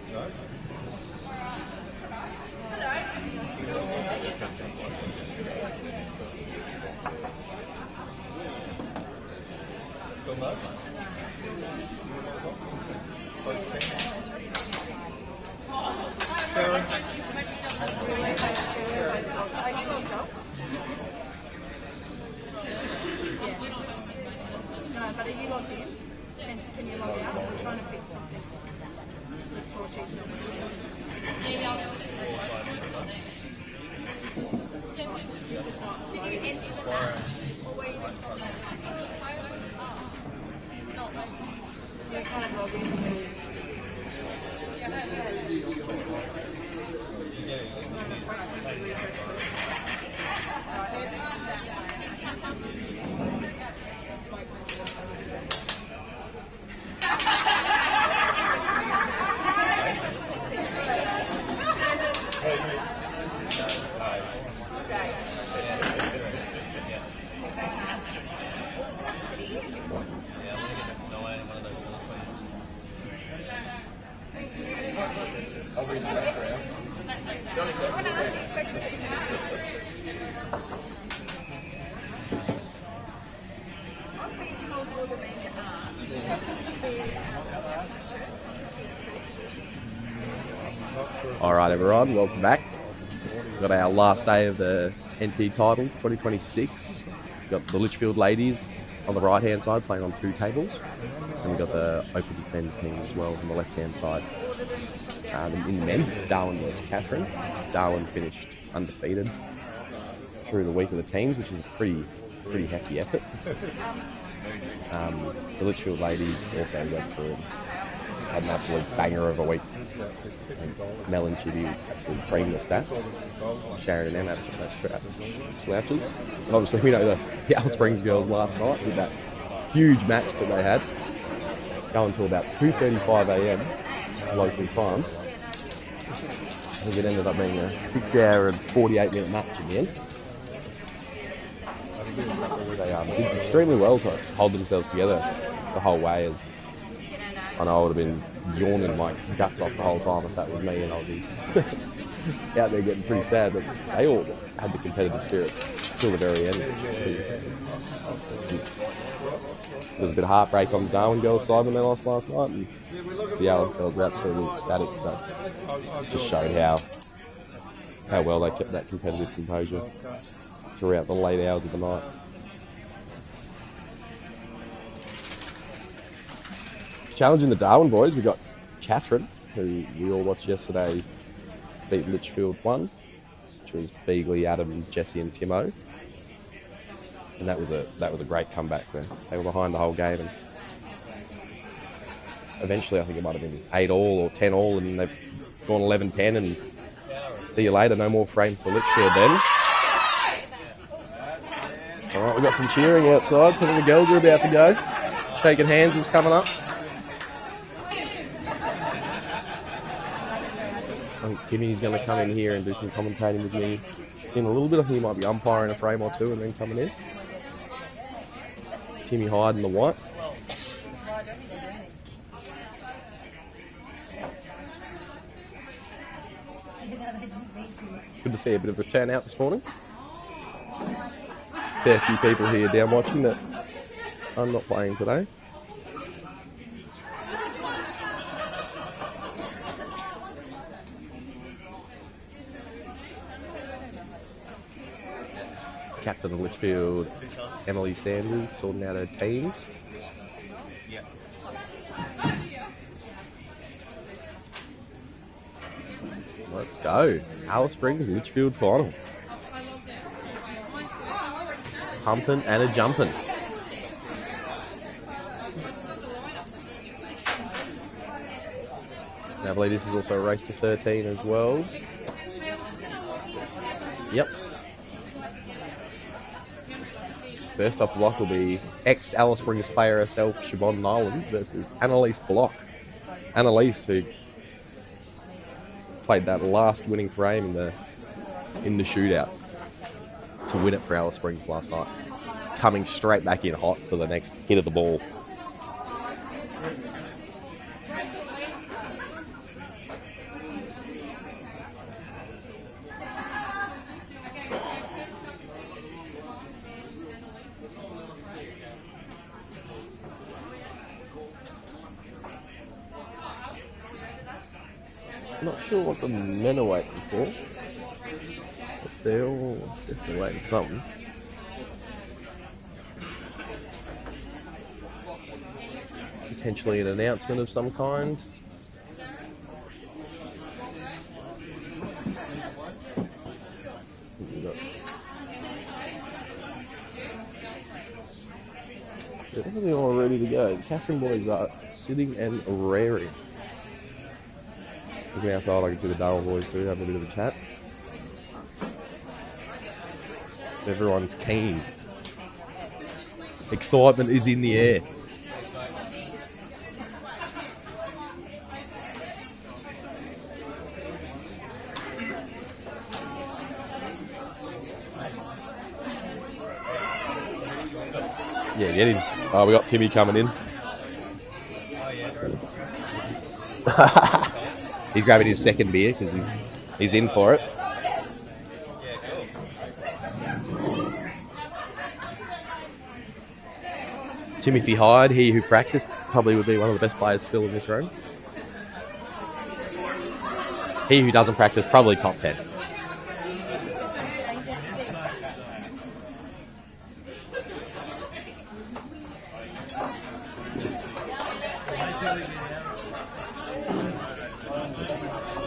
But are you logged in? Can you log out? We're trying to fix something. This floor sheet's not Did you enter the match? Or were you just on the It's not like you kind of log into I'll read the background. All right, everyone, welcome back. We've got our last day of the NT titles 2026. We've got the Litchfield ladies on the right-hand side playing on 2 tables. And we've got the Opens men's teams as well on the left-hand side. In the men's, it's Darwin versus Catherine. Darwin finished undefeated through the week of the teams, which is a pretty hefty effort. The Litchfield ladies also went through and had an absolute banger of a week. And Mel and Chitty absolutely creamed the stats. Sharon and Em absolutely slouches. And obviously we know the Alice Springs girls last night with that huge match that they had, going to about 2:35 a.m. local time. I think it ended up being a 6-hour and 48-minute match in the end. They did extremely well to hold themselves together the whole way. As I know I would have been yawning my guts off the whole time if that was me, and I'd be out there getting pretty sad. But they all had the competitive spirit till the very end, which was pretty impressive. There was a bit of heartbreak on the Darwin girls' side when they lost last night, and the Alice girls were absolutely ecstatic. So it just showed how well they kept that competitive composure throughout the late hours of the night. Challenging the Darwin boys, we got Catherine, who we all watched yesterday, beat Litchfield 1, which was Beagley, Adam, Jesse and Timo. And that was a great comeback there. They were behind the whole game, and eventually I think it might have been 8-all or 10-all, and they've gone 11-10, and see you later, no more frames for Litchfield then. All right, we've got some cheering outside, so the girls are about to go. Shaking hands is coming up. I think Timmy's going to come in here and do some commentating with me in a little bit. I think he might be umpiring a frame or two and then coming in. Timmy Hyde in the white. Good to see a bit of a turnout this morning. Fair few people here down watching that I'm not playing today. Captain of Litchfield, Emily Sanders, sorting out her teams. Let's go. Alice Springs Litchfield final. Pumping and a jumping. Now I believe this is also a race to 13 as well. Yep. First off the block will be ex-Alice Springs player herself, Siobhan Nolan, versus Annalise Block. Annalise, who played that last winning frame in the shootout to win it for Alice Springs last night. Coming straight back in hot for the next hit of the ball. I'm not sure what the men are waiting for, but they're all definitely waiting for something. Potentially an announcement of some kind. They're all ready to go. The Catherine boys are sitting and raring. Looking outside, I can see the Darrell boys too, having a bit of a chat. Everyone's keen. Excitement is in the air. Yeah, get in. Oh, we got Timmy coming in. He's grabbing his second beer because he's in for it. Timothy Hyde, he who practiced, probably would be one of the best players still in this room. He who doesn't practice, probably top 10.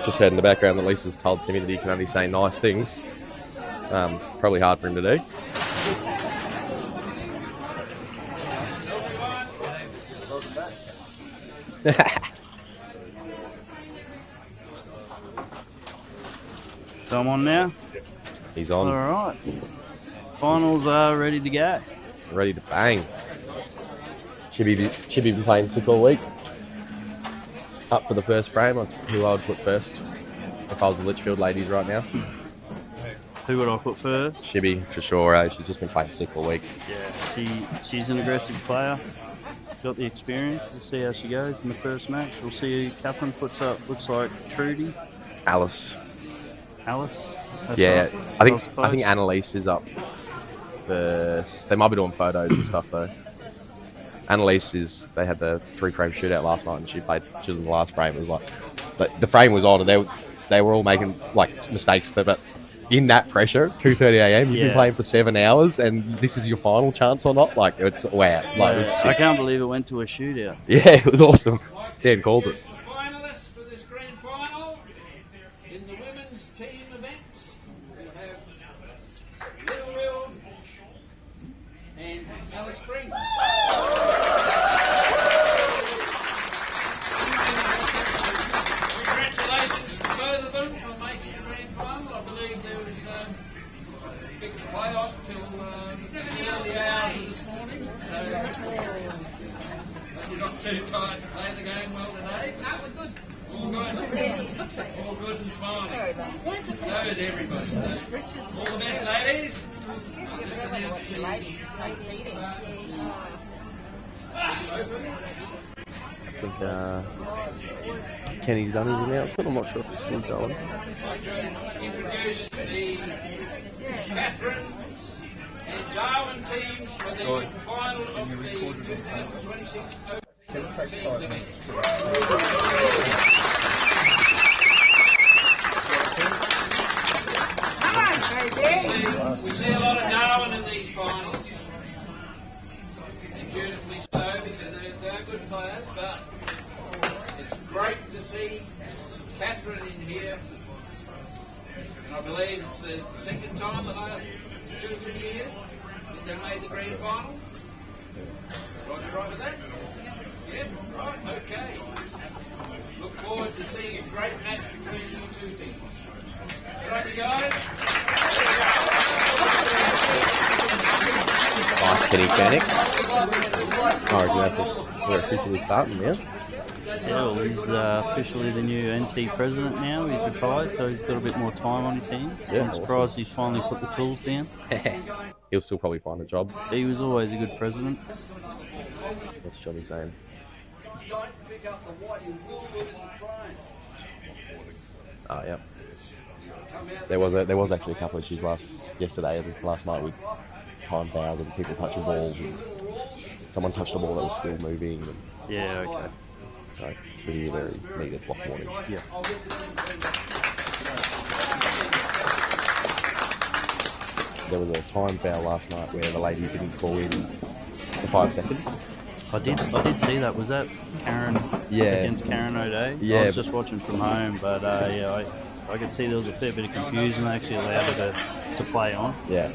Just heard in the background that Lisa's told Timmy that he can only say nice things. Probably hard for him to do. So I'm on now? He's on. All right. Finals are ready to go. Ready to bang. Chibby been playing sick all week. Up for the first frame. That's who I would put first if I was the Litchfield ladies right now. Who would I put first? Chibby, for sure. Eh? She's just been playing sick all week. Yeah, she's an aggressive player. Got the experience. We'll see how she goes in the first match. We'll see who Catherine puts up. Looks like Trudy. Alice. That's Yeah, right. I think Annalise is up first. They might be doing photos and stuff though. Annalise they had the 3-frame shootout last night and she was in the last frame. It was like, but the frame was on and they were all making like mistakes but in that pressure, 2:30 a.m. You've been playing for 7 hours and this is your final chance or not? Like it's wow. Like, it was sick. I can't believe it went to a shootout. Yeah, it was awesome. Dan called it. Finalists for this grand final in the women's team events, we have Little Will and Alice Spring. Congratulations to both of them for making the grand final. I believe there was a big playoff till the early hours of this morning. So you're not too tired to play the game well today? No, we're good. All good. All good and smiling. So is everybody. So all the best, ladies. Just announced the I think Kenny's done his announcement. I'm not sure if he's still going. I'd like to introduce the Catherine and Darwin teams for the final of the 2026 Open Teams event. We see a lot of Darwin in these finals. And beautifully so because they're good players, but it's great to see Catherine in here. And I believe it's the second time the last 2 or 3 years that they've made the grand final. Right with that? Yeah, right, okay. Look forward to seeing a great match between you two teams. Good on you guys. Nice Kenny Fanick. We're officially starting now. Yeah, well, he's officially the new NT president now. He's retired, so he's got a bit more time on his hands. Yeah, I'm surprised he's finally put the tools down. He'll still probably find a job. He was always a good president. What's Johnny saying? Don't pick up the white, you will lose the train. Oh, yeah. There was actually a couple of issues yesterday and last night with time fouls and people touching balls and someone touched a ball that was still moving. And Yeah, okay. So this is a very needed block warning. Yeah. There was a time foul last night where the lady didn't call in the 5 seconds. I did see that. Was that Karen against Karen O'Day? Yeah. I was just watching from home, but I could see there was a fair bit of confusion. They actually allowed her to play on. Yeah.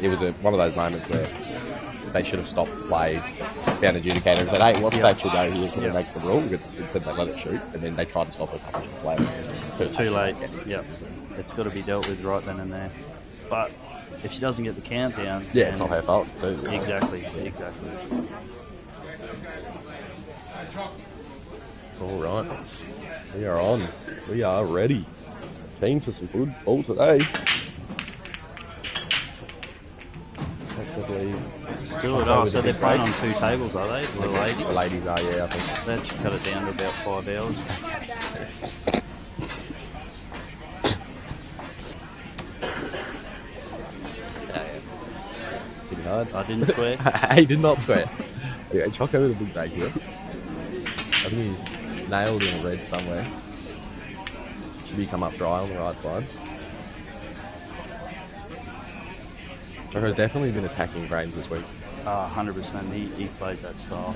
It was one of those moments where they should have stopped play, found adjudicator and said, hey, what's the actual go here? Can we make the rule? Instead they let it shoot, and then they tried to stop it a couple of minutes later. Too late. Yeah. It's got to be dealt with right then and there. But if she doesn't get the countdown... Yeah, it's not her fault, too. Exactly. All right. We are on. We are ready. Keen for some good ball today. That's, I believe... Still it are. So they're playing on 2 tables, are they? The ladies? The ladies are, yeah, I think. That should cut it down to about 5 hours. Hard. I didn't swear. He did not swear. Yeah, Choco with a big bag here. I think he's nailed in a red somewhere. Should be come up dry on the right side. Choco's definitely been attacking grains this week. 100%. He plays that style.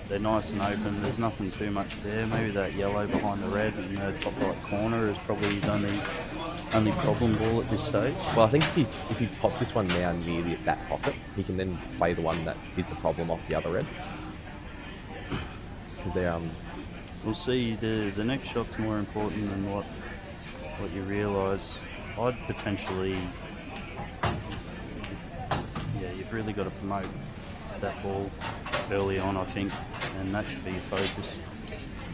They're nice and open. There's nothing too much there. Maybe that yellow behind the red in the top right corner is probably his only problem ball at this stage. Well, I think if he pots this one now near that pocket, he can then play the one that is the problem off the other red. Because they We'll see. The next shot's more important than what you realise. I'd potentially... Yeah, you've really got to promote that ball early on, I think, and that should be your focus.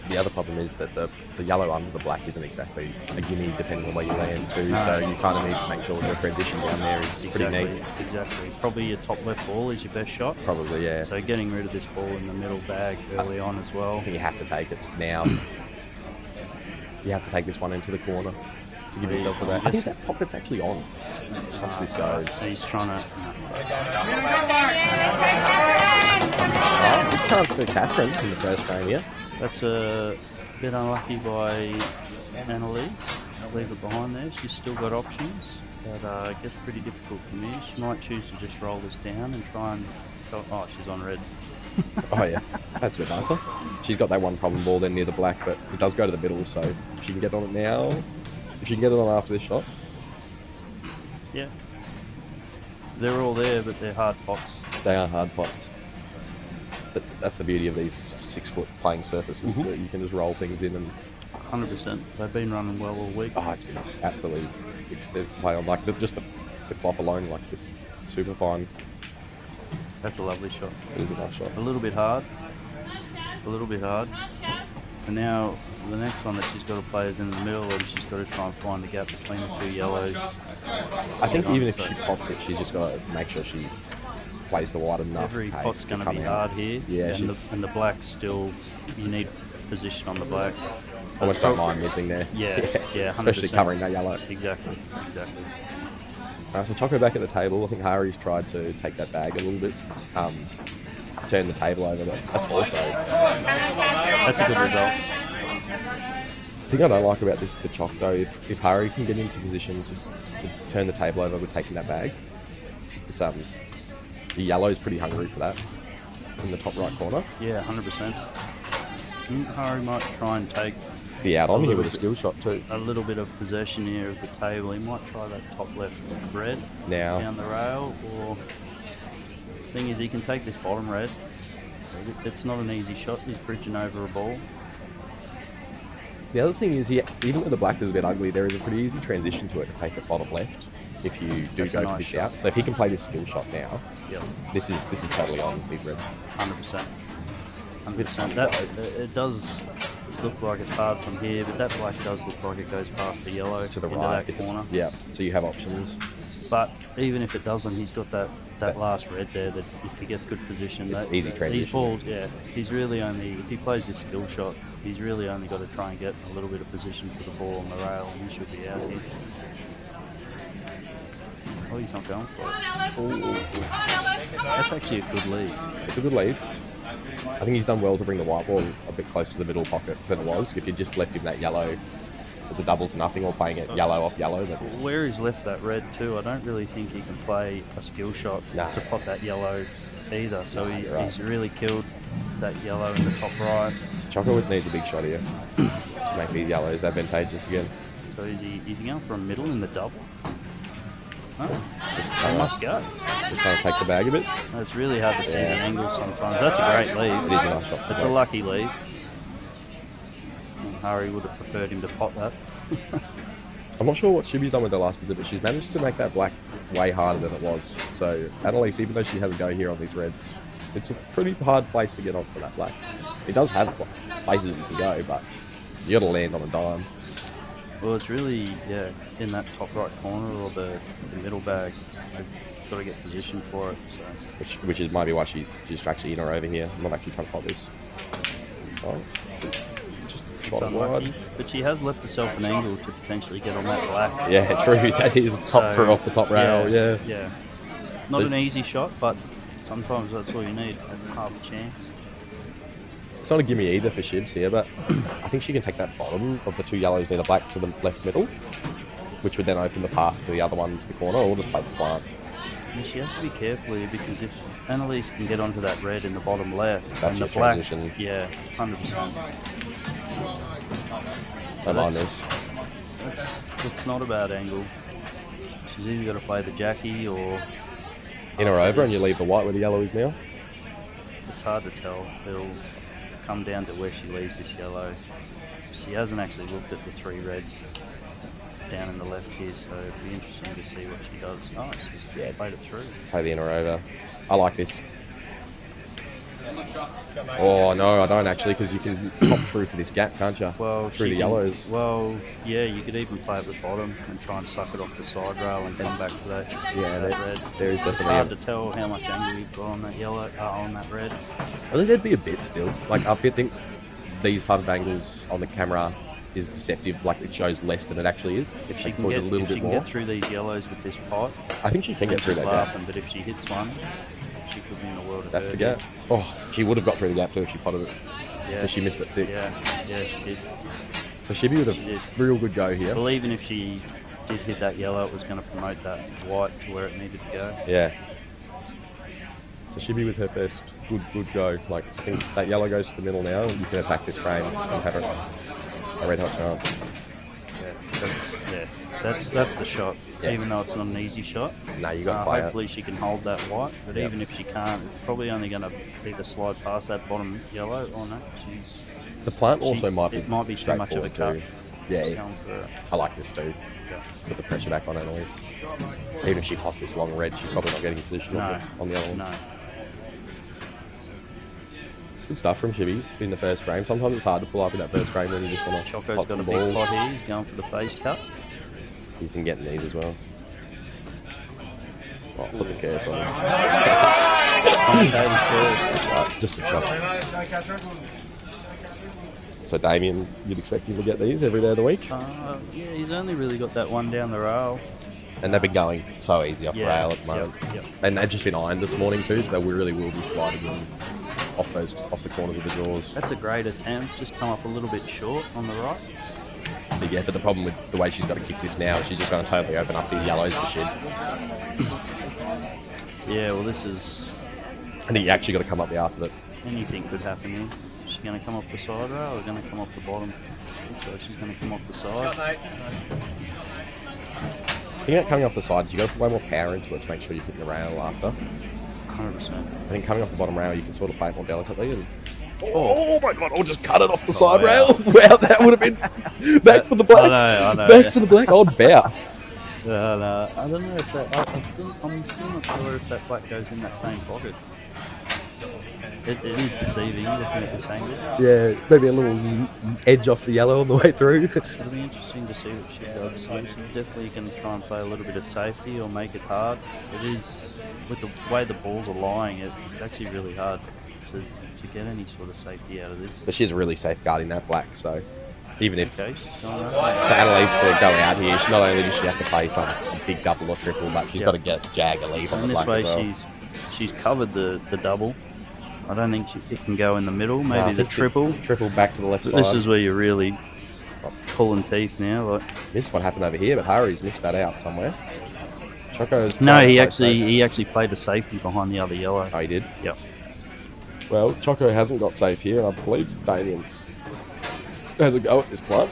The other problem is that the yellow under the black isn't exactly a gimme depending on where you land too, so you kind of need to make sure the transition down there is pretty neat. Exactly. Probably your top left ball is your best shot. Probably, yeah. So getting rid of this ball in the middle bag early on as well. I think you have to take it now. You have to take this one into the corner to give yourself a back. I think that pocket's actually on once this goes. He's trying to... Good chance for Catherine in the first frame here. That's a bit unlucky by Annalise. Leave it behind there. She's still got options, but it gets pretty difficult for me. She might choose to just roll this down and try and... Oh, she's on red. Oh yeah, that's a bit nicer. She's got that one problem ball then near the black, but it does go to the middle, so if she can get on it now, if she can get it on after this shot. Yeah. They're all there, but they're hard pots. They are hard pots. But that's the beauty of these 6-foot playing surfaces, that you can just roll things in and... 100%. They've been running well all week. Oh, it's been absolutely extended play on, like just the cloth alone, like this super fine. That's a lovely shot. It is a nice shot. A little bit hard. And now the next one that she's got to play is in the middle, and she's got to try and find the gap between the 2 yellows. I think even if she pots it, she's just got to make sure she plays the white enough. Every pot's going to be hard here. Yeah, and the black's still, you need position on the black. I almost don't mind missing there. Yeah, 100%. Especially covering that yellow. Exactly. So Choco back at the table. I think Harry's tried to take that bag a little bit, turn the table over, but that's a good result. The thing I don't like about this for Choc though, if Harry can get into position to turn the table over with taking that bag, it's the yellow's pretty hungry for that in the top right corner. Yeah, 100%. Harry might try and take the out on here with a skill shot too. A little bit of possession here of the table. He might try that top left red now down the rail, or thing is he can take this bottom red. It's not an easy shot. He's bridging over a ball. The other thing is, even though the black is a bit ugly, there is a pretty easy transition to it to take it bottom left if you do go for this out. So if he can play this skill shot now, this is totally on these reds. 100%. 100%. It does look like it's hard from here, but that black does look like it goes past the yellow to the into right. that corner. Yeah, so you have options. But even if it doesn't, he's got that last red there that if he gets good position, it's easy transition. These balls, he's really only, if he plays this skill shot, he's really only got to try and get a little bit of position for the ball on the rail, and he should be out here. Oh, he's not going for it. That's actually a good lead. It's a good lead. I think he's done well to bring the white ball a bit closer to the middle pocket than it was. If you just left him that yellow, it's a double to nothing, or playing it yellow off yellow. But Where he's left that red too, I don't really think he can play a skill shot Nah. to pop that yellow either. So You're right. he's really killed that yellow in the top right. Chocolate needs a big shot here to make these yellows advantageous again. So is he going for a middle in the double? No, Just he trying, must go. just trying to take the bag a bit. No, it's really hard to see the angles sometimes. That's a great leave. It is a nice shot. It's a lucky leave. Harry would have preferred him to pot that. I'm not sure what Shibby's done with her last visit, but she's managed to make that black way harder than it was. So Annalise, even though she has a go here on these reds, it's a pretty hard place to get on for that black. It does have places you can go, but you got to land on a dime. Well, it's really, yeah, in that top right corner or the middle bag. They've got to get positioned for it. So Which is maybe why she's actually in or over here. I'm not actually trying to pop this. Oh, just it's shot it unlucky. wide. But she has left herself an angle to potentially get on that black. Yeah, true. That is top So, through off the top rail. Yeah. Yeah. Not So- an easy shot, but sometimes that's all you need, half a chance. It's not a gimme either for Shibs here, but I think she can take that bottom of the two yellows near the black to the left middle, which would then open the path for the other one to the corner, or just play the plant. And she has to be careful here because if Annalise can get onto that red in the bottom left, That's and the your black, transition. yeah, 100%. Don't mind this. It's not a bad angle. She's either got to play the Jackie or In or over, and you leave the white where the yellow is now. it's hard to tell. It'll come down to where she leaves this yellow. She hasn't actually looked at the three reds down in the left here, so it'll be interesting to see what she does. Oh, she's played it through. Play the in or over. I like this. Oh no, I don't actually, because you can pop through for this gap, can't you? Well, through she the can- yellows. Well, yeah, you could even play at the bottom and try and suck it off the side rail and come back to that. Yeah, that there- red. there is It's definitely hard a- to tell how much angle you've got on that yellow, on that red. I think there'd be a bit still. Like I think these type of angles on the camera is deceptive. Like it shows less than it actually is. If she Like, can towards get, a little if she bit can more. get through these yellows with this pot, I think she can get through she's that gap. laughing. But if she hits one, she could be in a world of That's hurt the gap. here. Oh, she would have got through the gap too if she potted it. Yeah, But she missed it thick. Yeah, she did. So Shibby with She did. a real good go here. Well, even if she did hit that yellow, it was going to promote that white to where it needed to go. Yeah. So Shibby with her first good go. Like I think that yellow goes to the middle now. You can attack this frame and have a red hot chance. That's the shot. Yeah. Even though it's not an easy shot. No, you got to play it. Hopefully she can hold that white, but Yep. even if she can't, it's probably only going to either slide past that bottom yellow or no. The plant also might be it might be too much of a cut. straightforward too. Yeah, She's going for it. I like this too. Yeah. Put the pressure back on Annalise. Even if she pops this long red, she's probably not getting position No, on the other one. no. Good stuff from Shibby in the first frame. Sometimes it's hard to pull up in that first frame when you just want to Choco's pot got a some big balls. pot here. He's going for the face cut. You can get in these as well. Oh, put the curse on him. Commentator's curse. Just for chop. So Damien, you'd expect him to get these every day of the week? Yeah, he's only really got that one down the rail. And they've been going so easy off the Yeah, rail at the moment. yep. And they've just been ironed this morning too, so they really will be sliding in off the corners of the jaws. That's a great attempt. Just come up a little bit short on the right. It's a big effort. The problem with the way she's got to kick this now is she's just going to totally open up these yellows for shit. Yeah, well, this is I think you actually got to come up the arse of it. anything could happen here. Is she going to come off the side rail or going to come off the bottom? Looks like she's going to come off the side. I think that coming off the sides, you got to put way more power into it to make sure you're hitting the rail after. 100%. I think coming off the bottom rail, you can sort of play it more delicately. And Oh, my god! I'll just cut it off the side wow. rail. Wow, that would have been back for the black. I know, Back yeah. for the black. I'd bow. No, I don't know if that. I'm still not sure if that black goes in that same pocket. It is deceiving looking at this angle. Yeah, maybe a little edge off the yellow on the way through. It'll be interesting to see what she does. So she's definitely going to try and play a little bit of safety or make it hard. It is, with the way the balls are lying, it's actually really hard to get any sort of safety out of this. But she's really safeguarding that black, so even if Okay, she's going for right. Annalise to go out here, she not only does she have to play some big double or triple, but she's Yep. got to get jag a leave on And the this black way as well. she's covered the double. I don't think it can go in the middle. No, I Maybe the think triple. Triple back to the left But side. this is where you're really pulling teeth now. Like, Missed what happened over here, but Harry's missed that out somewhere. Choco's no, trying to he play actually safe. played a safety behind the other yellow. Oh, he did? Yep. Well, Choco hasn't got safe here, and I believe Damien has a go at this plant.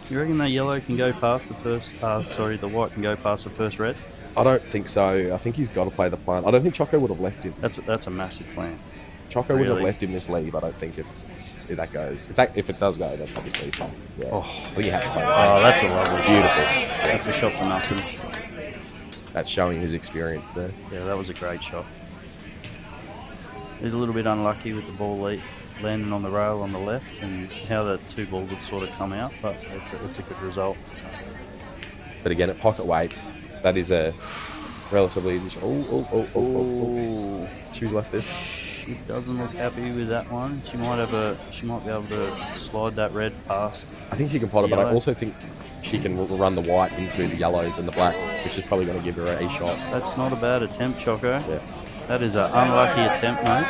You reckon that yellow can go past the first? The white can go past the first red. I don't think so. I think he's got to play the plant. I don't think Choco would have left him. That's a massive plan. Choco would have Really? left him this lead, I don't think, if that goes. In fact, if it does go, then obviously, yeah. Oh. I think you have to play. Oh, that's a lovely Beautiful. shot. That's a shot for nothing. That's showing his experience there. Yeah, that was a great shot. He's a little bit unlucky with the ball landing on the rail on the left and how the two balls have sort of come out, but it's a good result. But again, at pocket weight, that is a relatively easy shot. Oh. Choose left this. She doesn't look happy with that one. She might be able to slide that red past. I think she can pot it, but I Yellow. also think she can run the white into the yellows and the black, which is probably going to give her a shot. That's not a bad attempt, Choco. Yeah. That is an unlucky attempt, mate.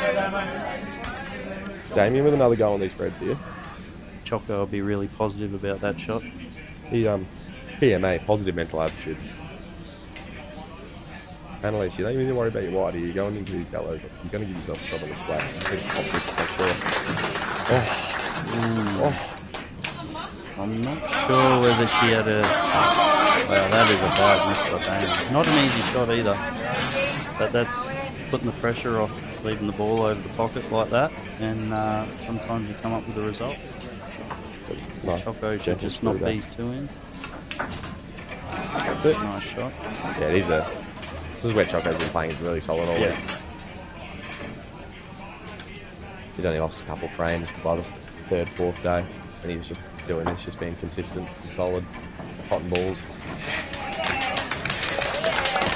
Damien with another go on these reds here. Choco will be really positive about that shot. He PMA, positive mental attitude. Annalise, you don't even need to worry about your white here. You're going into these yellows. You're going to give yourself a shot on this black. I think pop this to make sure. Oh. I'm not sure whether she had a... Wow, that is a bad miss by Damien. Not an easy shot either. But that's putting the pressure off, leaving the ball over the pocket like that. And sometimes you come up with a result. So it's nice. Choco should gentle just knock screw these two in. That's it. Nice shot. Yeah, this is where Choco's been playing really solid all week. He's only lost a couple of frames by the third, fourth day, and he was just doing this, just being consistent and solid, hot and balls.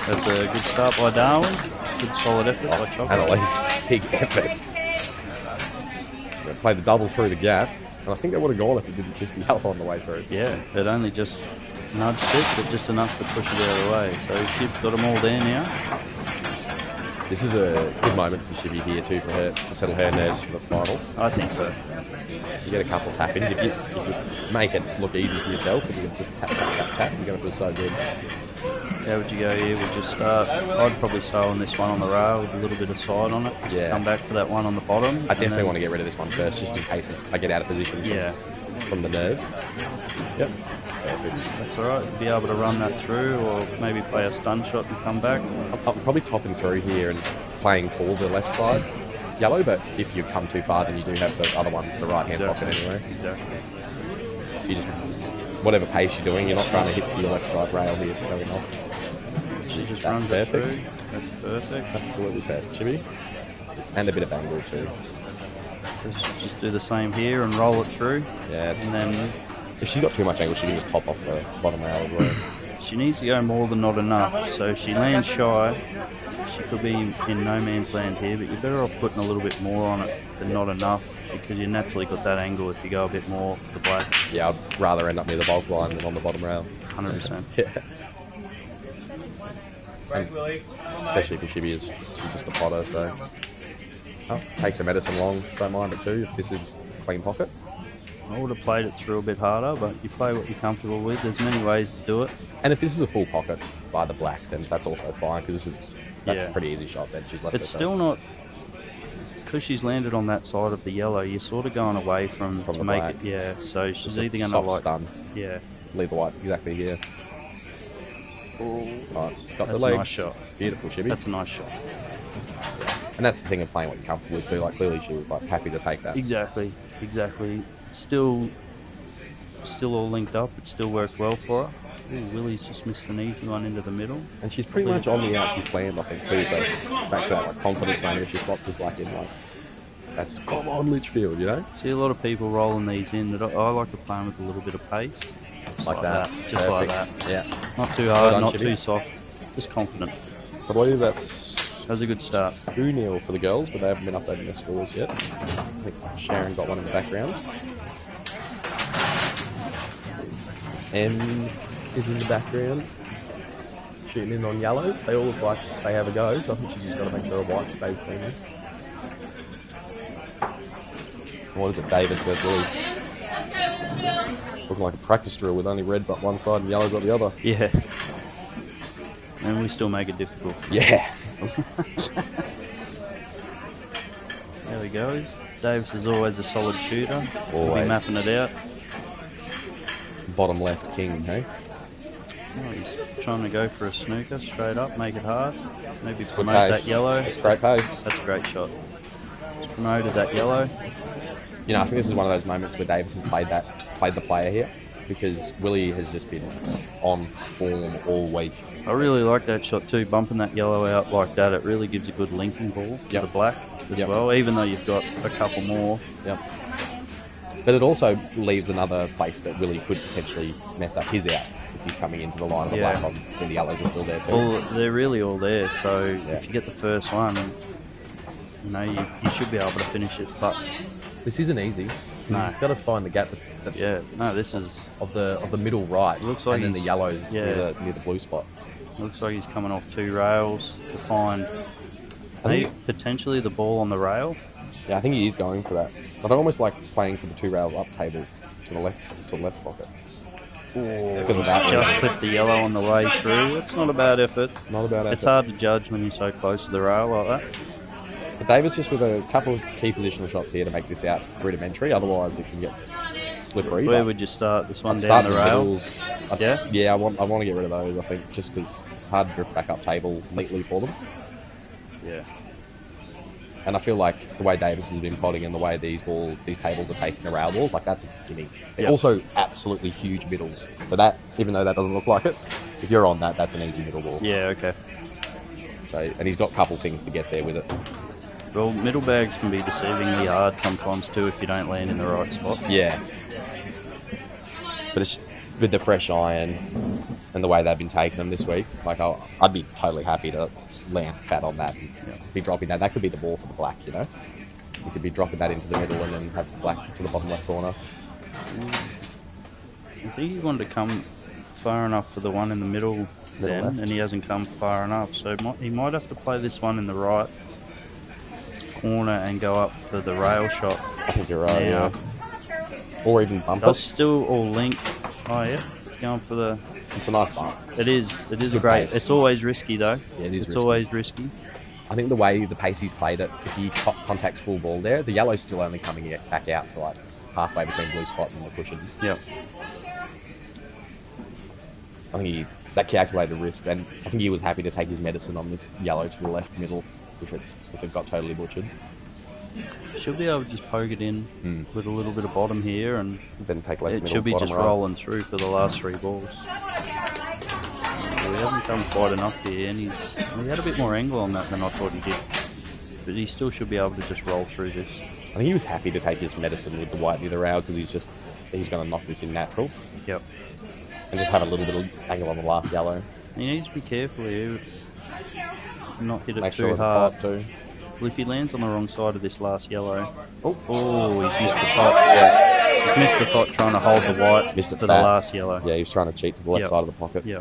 That's a good start by Darwin. Good solid effort by Choco. Annalise, big effort. Played the double through the gap, and I think that would have gone if it didn't kiss the yellow on the way through. Yeah, it only just nudged it, but just enough to push it out of the way. So Shib's got them all there now. This is a good moment for Shibby here too, for her to settle her nerves for the final. I think so. You get a couple of tap-ins. If you make it look easy for yourself, and you can just tap, you're going to feel so good. How would you go here? We'll just start. I'd probably start on this one on the rail with a little bit of side on it. Just to come back for that one on the bottom. I definitely want to get rid of this one first, just in case I get out of position from the nerves. Yep. Perfect. That's all right. Be able to run that through, or maybe play a stun shot and come back. I'll probably top him through here and playing for the left side yellow, but if you come too far, then you do have the other one to the right hand pocket anyway. Exactly. You just, whatever pace you're doing, you're not trying to hit your left side rail here, it's going off. Just That's runs it perfect. through. That's perfect. Absolutely perfect, Chibi. And a bit of angle too. Just do the same here and roll it through. Yeah. And then If she's got too much angle, she can just top off the bottom rail as well. she needs to go more than not enough. So if she lands shy, she could be in no man's land here, but you're better off putting a little bit more on it than not enough, because you naturally got that angle if you go a bit more for the black. Yeah, I'd rather end up near the bulk line than on the bottom rail. 100%. Yeah. Especially for Chibi, she's just a potter, so takes her medicine long, don't mind it too if this is clean pocket. I would have played it through a bit harder, but you play what you're comfortable with. There's many ways to do it. And if this is a full pocket by the black, then that's also fine, because that's a pretty easy shot then. She's left It's herself. still not, because she's landed on that side of the yellow, you're sort of going away from to the make black. it, yeah. So she's Just a either going to soft like, stun. yeah. Leave the white exactly here. Oh, it's got the That's a legs. nice shot. Beautiful, Chibi. That's a nice shot. And that's the thing of playing what you're comfortable with too. Like clearly she was like happy to take that. Exactly. It's still all linked up. It still worked well for her. Ooh, Willie's just missed an easy one into the middle. And she's pretty much on the out she's planned, I think, too. So back to that like confidence moment if she slots this black in, like that's come on Litchfield, you know? See a lot of people rolling these in, but I like to play them with a little bit of pace. Just Like that. Just like Perfect. that. Yeah. Not too Well hard, done, not Chibi. too soft. Just confident. So I believe that's That was a good start. 2-0 for the girls, but they haven't been updating their scores yet. I think Sharon got one in the background. M is in the background, shooting in on yellows. They all look like they have a go, so I think she's just got to make sure a white stays clean. What is it, Davis versus Willie? Looking like a practice drill with only reds up one side and yellows up the other. Yeah. And we still make it difficult. Yeah. There he goes. Davis is always a solid shooter. We'll be Always. mapping it out. Bottom left king, hey? Oh, he's trying to go for a snooker straight up, make it hard. Maybe Good promote pace. that yellow. It's great pace. That's a great shot. He's promoted that yellow. You know, I think this is one of those moments where Davis has played the player here, because Willie has just been on form all week. I really like that shot too, bumping that yellow out like that. It really gives a good linking ball to Yep. the black as Yep. well, even though you've got a couple more. Yep. But it also leaves another place that Willie could potentially mess up his out if he's coming into the line of the Yeah. black on when the yellows are still there too. Well, they're really all there, so Yeah. if you get the first one, you know, you should be able to finish it. But This isn't easy. No. You've got to find the gap yeah, no, this is, of the middle right, Looks like and then the he's- yellows yeah. near the blue spot. looks like he's coming off 2 rails to find I think- maybe potentially the ball on the rail. Yeah, I think he is going for that. But I almost like playing for the 2 rails up table to the left pocket. Because of that. He's just clipped the yellow on the way through. It's not a bad effort. Not about It's effort. hard to judge when you're so close to the rail like that. But Davis just with a couple of key positional shots here to make this out rudimentary. Otherwise, it can get slippery. Where but would you start this one I'd down start the in rail? middles. Yeah? Yeah, I want to get rid of those. I think just because it's hard to drift back up table neatly for them. Yeah. And I feel like the way Davis has been potting and the way these tables are taking the rail balls, like that's a gimme. They're Yep. also absolutely huge middles. So that, even though that doesn't look like it, if you're on that, that's an easy middle ball. Yeah, okay. So, and he's got a couple things to get there with it. Well, middle bags can be deceivingly hard sometimes too if you don't land in the right spot. Yeah. But it's, with the fresh iron and the way they've been taking them this week, like I'd be totally happy to land fat on that and be dropping that. That could be the ball for the black, you know? You could be dropping that into the middle and then have the black to the bottom left corner. I think he wanted to come far enough for the one in the middle then, left. and he hasn't come far enough. So he might have to play this one in the right corner and go up for the rail shot. I think you're right, Now, yeah. Or even bump they'll it. still all link. Oh yeah, it's going for the. It's a nice bump. It is a Good great. pace. It's always risky though. Yeah, it is It's risky. always risky. I think the way the pace he's played it, if he contacts full ball there, the yellow's still only coming back out to like halfway between blue spot and the cushion. Yep. I think that calculated risk, and I think he was happy to take his medicine on this yellow to the left middle if it got totally butchered. Should be able to just poke it in with a little bit of bottom here, and Then take left it middle, should be bottom just right. rolling through for the last 3 balls. So he hasn't come quite enough here, and he had a bit more angle on that than I thought he did. But he still should be able to just roll through this. I think he was happy to take his medicine with the white near the rail because he's going to knock this in natural Yep. and just have a little bit of angle on the last yellow. He needs to be careful here, not hit it Make too sure the hard. pot too. Well, if he lands on the wrong side of this last yellow, oh, he's missed the pot. Yeah. He's missed the pot trying to hold the white Missed it for fat. the last yellow. Yeah, he was trying to cheat to the left Yep. side of the pocket. Yeah.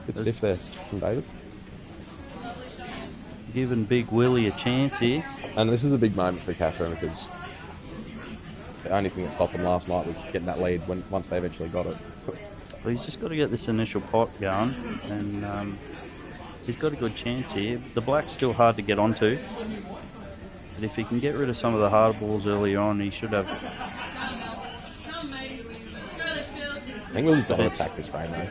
Bit stiff there from Davis. Giving Big Willie a chance here. And this is a big moment for Catherine because the only thing that stopped them last night was getting that lead once they eventually got it. Well, he's just got to get this initial pot going, and he's got a good chance here. The black's still hard to get onto, but if he can get rid of some of the hard balls earlier on, he should have. I think Willie's got to attack this frame though.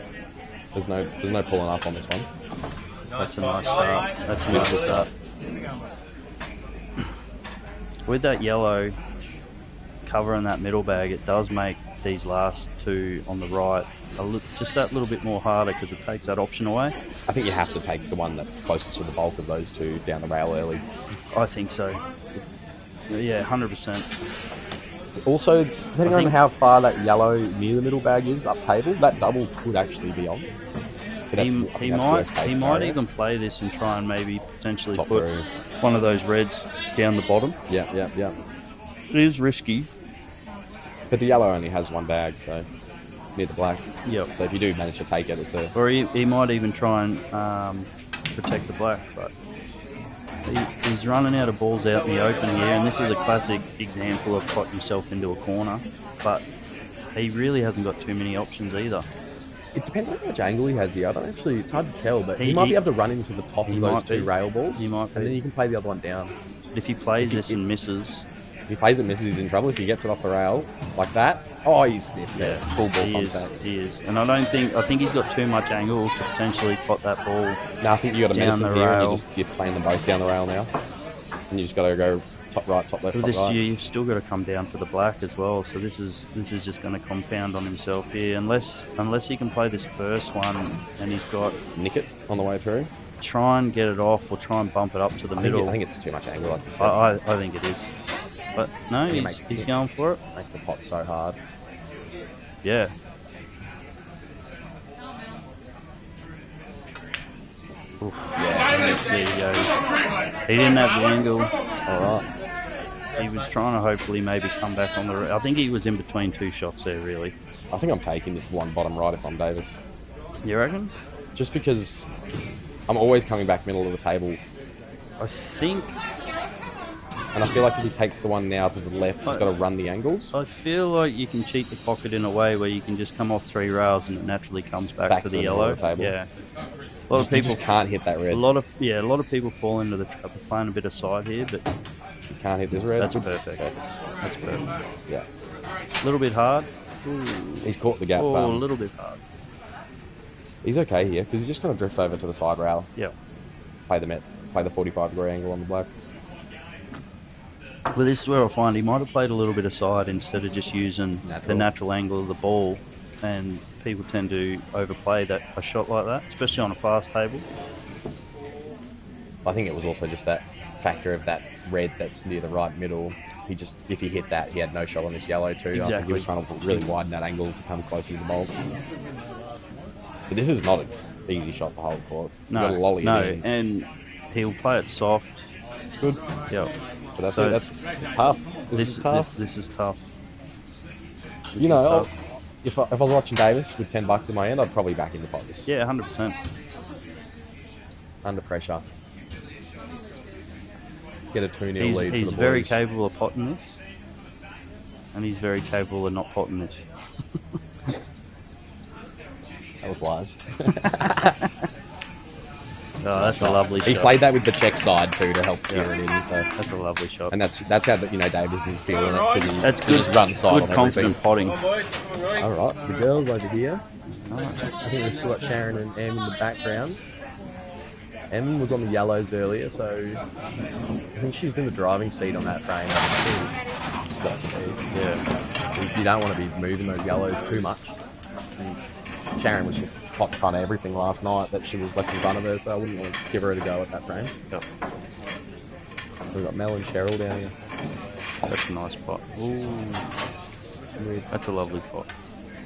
There's no pulling up on this one. That's a nice start. That's a nice start. With that yellow covering that middle bag, it does make these last 2 on the right just that little bit more harder because it takes that option away. I think you have to take the one that's closest to the bulk of those 2 down the rail early. I think so. Yeah, 100%. Also, depending on how far that yellow near the middle bag is up table, that double could actually be on. But I think He that's might worst case scenario. even play this and try and maybe potentially Top put through. one of those reds down the bottom. Yeah. It is risky. But the yellow only has 1 bag, so near the black. Yep. So if you do manage to take it, it's a Or he might even try and protect the black, but He's running out of balls out in the open here, and this is a classic example of pot himself into a corner. But he really hasn't got too many options either. It depends on how much angle he has here. I don't actually, it's hard to tell, but he He- might he- be able to run into the top he of those might two be. rail balls. He might And be. then you can play the other one down. But if he plays If this he- and misses, If he plays it, misses, he's in trouble. If he gets it off the rail like that, oh, he's sniffed it. Full ball he is. contact. He is, and I think he's got too much angle to potentially pot that ball. No, I think you got to Down medicine the here, and rail. you're playing them both down the rail now, and you just got to go top right, top left, But top this right. year, you've still got to come down for the black as well. So this is just going to compound on himself here, unless he can play this first one and he's got Nick it on the way through. try and get it off or try and bump it up to the middle. I think it's too much angle. Like you said. I think it is, but no, he's going for it. Makes the pot so hard. Yeah. Oof. Yeah. There he goes. He didn't have the angle. All right. He was trying to hopefully maybe come back on the. I think he was in between two shots there, really. I think I'm taking this one bottom right if I'm Davis, You reckon? just because I'm always coming back middle of the table, I think. and I feel like if he takes the one now to the left, he's got to run the angles. I feel like you can cheat the pocket in a way where you can just come off three rails and it naturally comes back Back to to the the middle yellow. of the table. Yeah. A lot of You people just can't hit that red. A lot of people fall into the trap of playing a bit of side here, but You can't hit this red. that's perfect. That's perfect. Yeah. A little bit hard. He's caught the gap. Oh, a little bit hard. He's okay here because he's just going to drift over to the side rail, Yeah. play the 45-degree angle on the black. Well, this is where I find he might have played a little bit of side instead of just using the natural angle of the ball, and people tend to overplay a shot like that, especially on a fast table. I think it was also just that factor of that red that's near the right middle. If he hit that, he had no shot on this yellow too. I think he Exactly. was trying to really widen that angle to come closer to the bowl. But this is not an easy shot to hold for. You got to lolly it in. and he'll play it soft. It's good. Yeah. But So that's tough. This is tough. This is tough. This You know, is tough. if I was watching Davis with $10 in my hand, I'd probably back him to pot this. Yeah, 100%. Under pressure. Get a 2-0 lead for the He's boys. very capable of potting this, and he's very capable of not potting this. That was wise. Oh, that's a lovely shot. He's played that with the check side too to help steer it in. So, That's a lovely shot. and that's how Davis is feeling it because he That's he good. just runs side Good, on confident everything. potting. All right, for the girls over here, Nice. I think we've still got Sharon and Em in the background. Em was on the yellows earlier, so I think she's in the driving seat on that frame. It's got to be. Yeah. You don't want to be moving those yellows too much. And Sharon was just pot kind of everything last night that she was left in front of her, so I wouldn't want to give her a go at that frame. Yep. We've got Mel and Cheryl down here. That's a nice pot. Ooh. That's a lovely pot.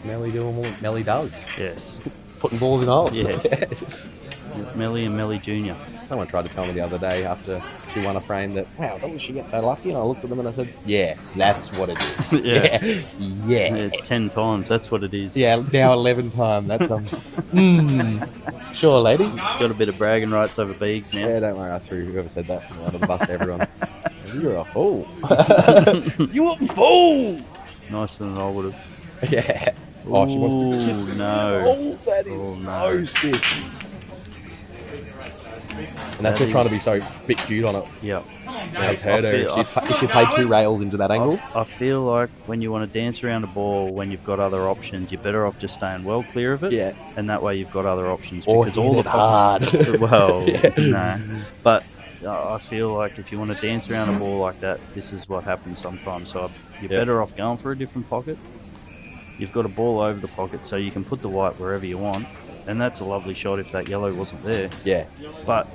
Melly doing what Melly does. Yes. Putting balls in holes. Yes. Melly and Melly Jr. Someone tried to tell me the other day after she won a frame that, wow, doesn't she get so lucky? And I looked at them and I said, yeah, that's what it is. Yeah. Yeah. Yeah, 10 times, that's what it is. Yeah, now 11 times. That's sure, lady. Got a bit of bragging rights over Beegs now. Yeah, don't worry. I threw whoever said that under the bus to everyone. You're a fool. You're a fool. Nicer than I would have. Yeah. Oh, she wants to kiss. No. Oh, that is so stiff. And that's That her trying to is- be so bit cute on it. Yeah. Now it's hurt her. I If she played 2 rails into that angle, I feel like when you want to dance around a ball when you've got other options, you're better off just staying well clear of it. Yeah. And that way you've got other options. Or Because hit all the it hard. well, Yeah. no. But I feel like if you want to dance around a ball like that, this is what happens sometimes. So you're better off going for a different pocket. You've got a ball over the pocket, so you can put the white wherever you want. And that's a lovely shot if that yellow wasn't there. yeah. But,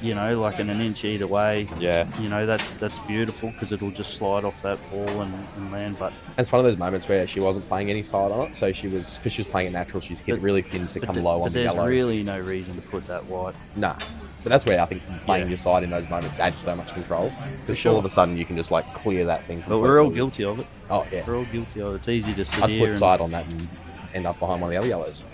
you know, like an inch either way, Yeah. you know, that's beautiful because it'll just slide off that ball and land. But And it's one of those moments where she wasn't playing any side on it, so because she was playing it natural, she's hit it really thin to come low on the there's yellow. really no reason to put that white. Nah. But that's where I think playing Yeah. your side in those moments adds so much control. Because sure. all of a sudden you can just like clear that thing. But we're all completely. guilty of it. Oh, yeah. We're all guilty of it. It's easy to sit I'd here put side on that and end up behind one of the other yellows.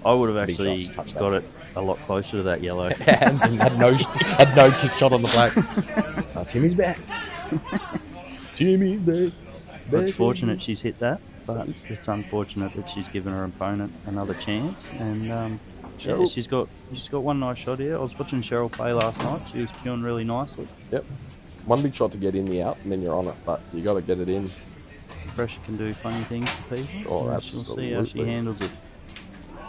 I would have It's a big actually shot to touch that. got it a lot closer to that yellow. and had no kick shot on the black. Timmy's back. Timmy's back. It's fortunate she's hit that, but it's unfortunate that she's given her opponent another chance. And yeah, she's got one nice shot here. I was watching Cheryl play last night. She was cueing really nicely. Yep. One big shot to get in the out, and then you're on it. But you got to get it in. Pressure can do funny things to people. Oh, absolutely. We'll see how she handles it.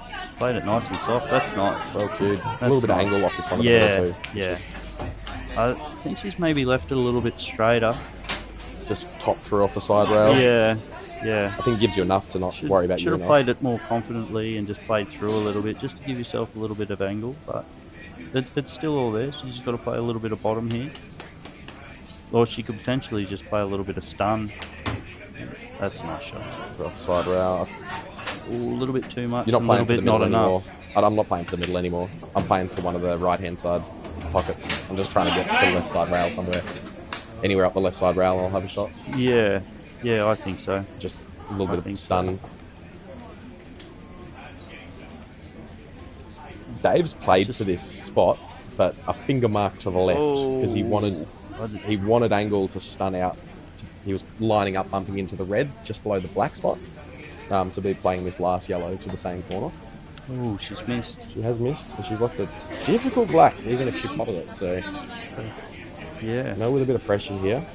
She's played it nice and soft. That's nice. Well, good. A little bit of angle off this one. Yeah, yeah. I think she's maybe left it a little bit straighter. Just top through off the side rail. Yeah, yeah. I think it gives you enough to not worry about. Should have played it more confidently and just played through a little bit, just to give yourself a little bit of angle. But it's still all there. She's just got to play a little bit of bottom here, or she could potentially just play a little bit of stun. That's a nice shot. Off the side rail. Ooh, a little bit too much. You're not playing for the middle anymore. I'm not playing for the middle anymore. I'm playing for one of the right-hand side pockets. I'm just trying to get to the left side rail somewhere. Anywhere up the left side rail, I'll have a shot. Yeah, yeah, I think so. Just a little bit of stun. Dave's played for this spot, but a finger mark to the left because he wanted angle to stun out. He was lining up, bumping into the red just below the black spot to be playing this last yellow to the same corner. Oh, she's missed. She has missed, and she's left a difficult black, even if she potted it. So, yeah. With a bit of pressure here.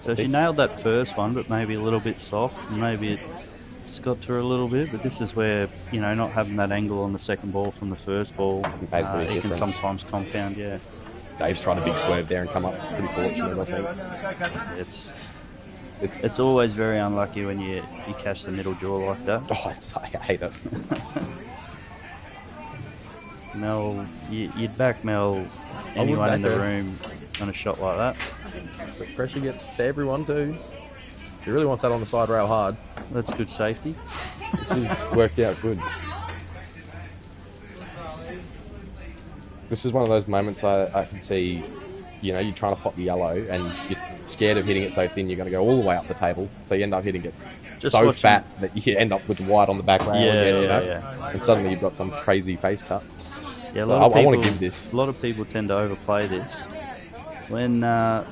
So she nailed that first one, but maybe a little bit soft, and maybe it just got to her a little bit. But this is where, not having that angle on the second ball from the first ball, it can sometimes compound, yeah. Dave's tried a big swerve there and come up pretty fortunate, I think. It's always very unlucky when you catch the middle jaw like that. Oh, I hate it. Mel, you'd back Mel, anyone in the room, on a shot like that. But pressure gets to everyone too. He really wants that on the side rail hard. That's good safety. This has worked out good. This is one of those moments I can see, you're trying to pop the yellow and you're scared of hitting it so thin you're going to go all the way up the table. So you end up hitting it fat that you end up with the white on the back rail Yeah. And suddenly you've got some crazy face cut. Yeah, so I want to give this. A lot of people tend to overplay this. When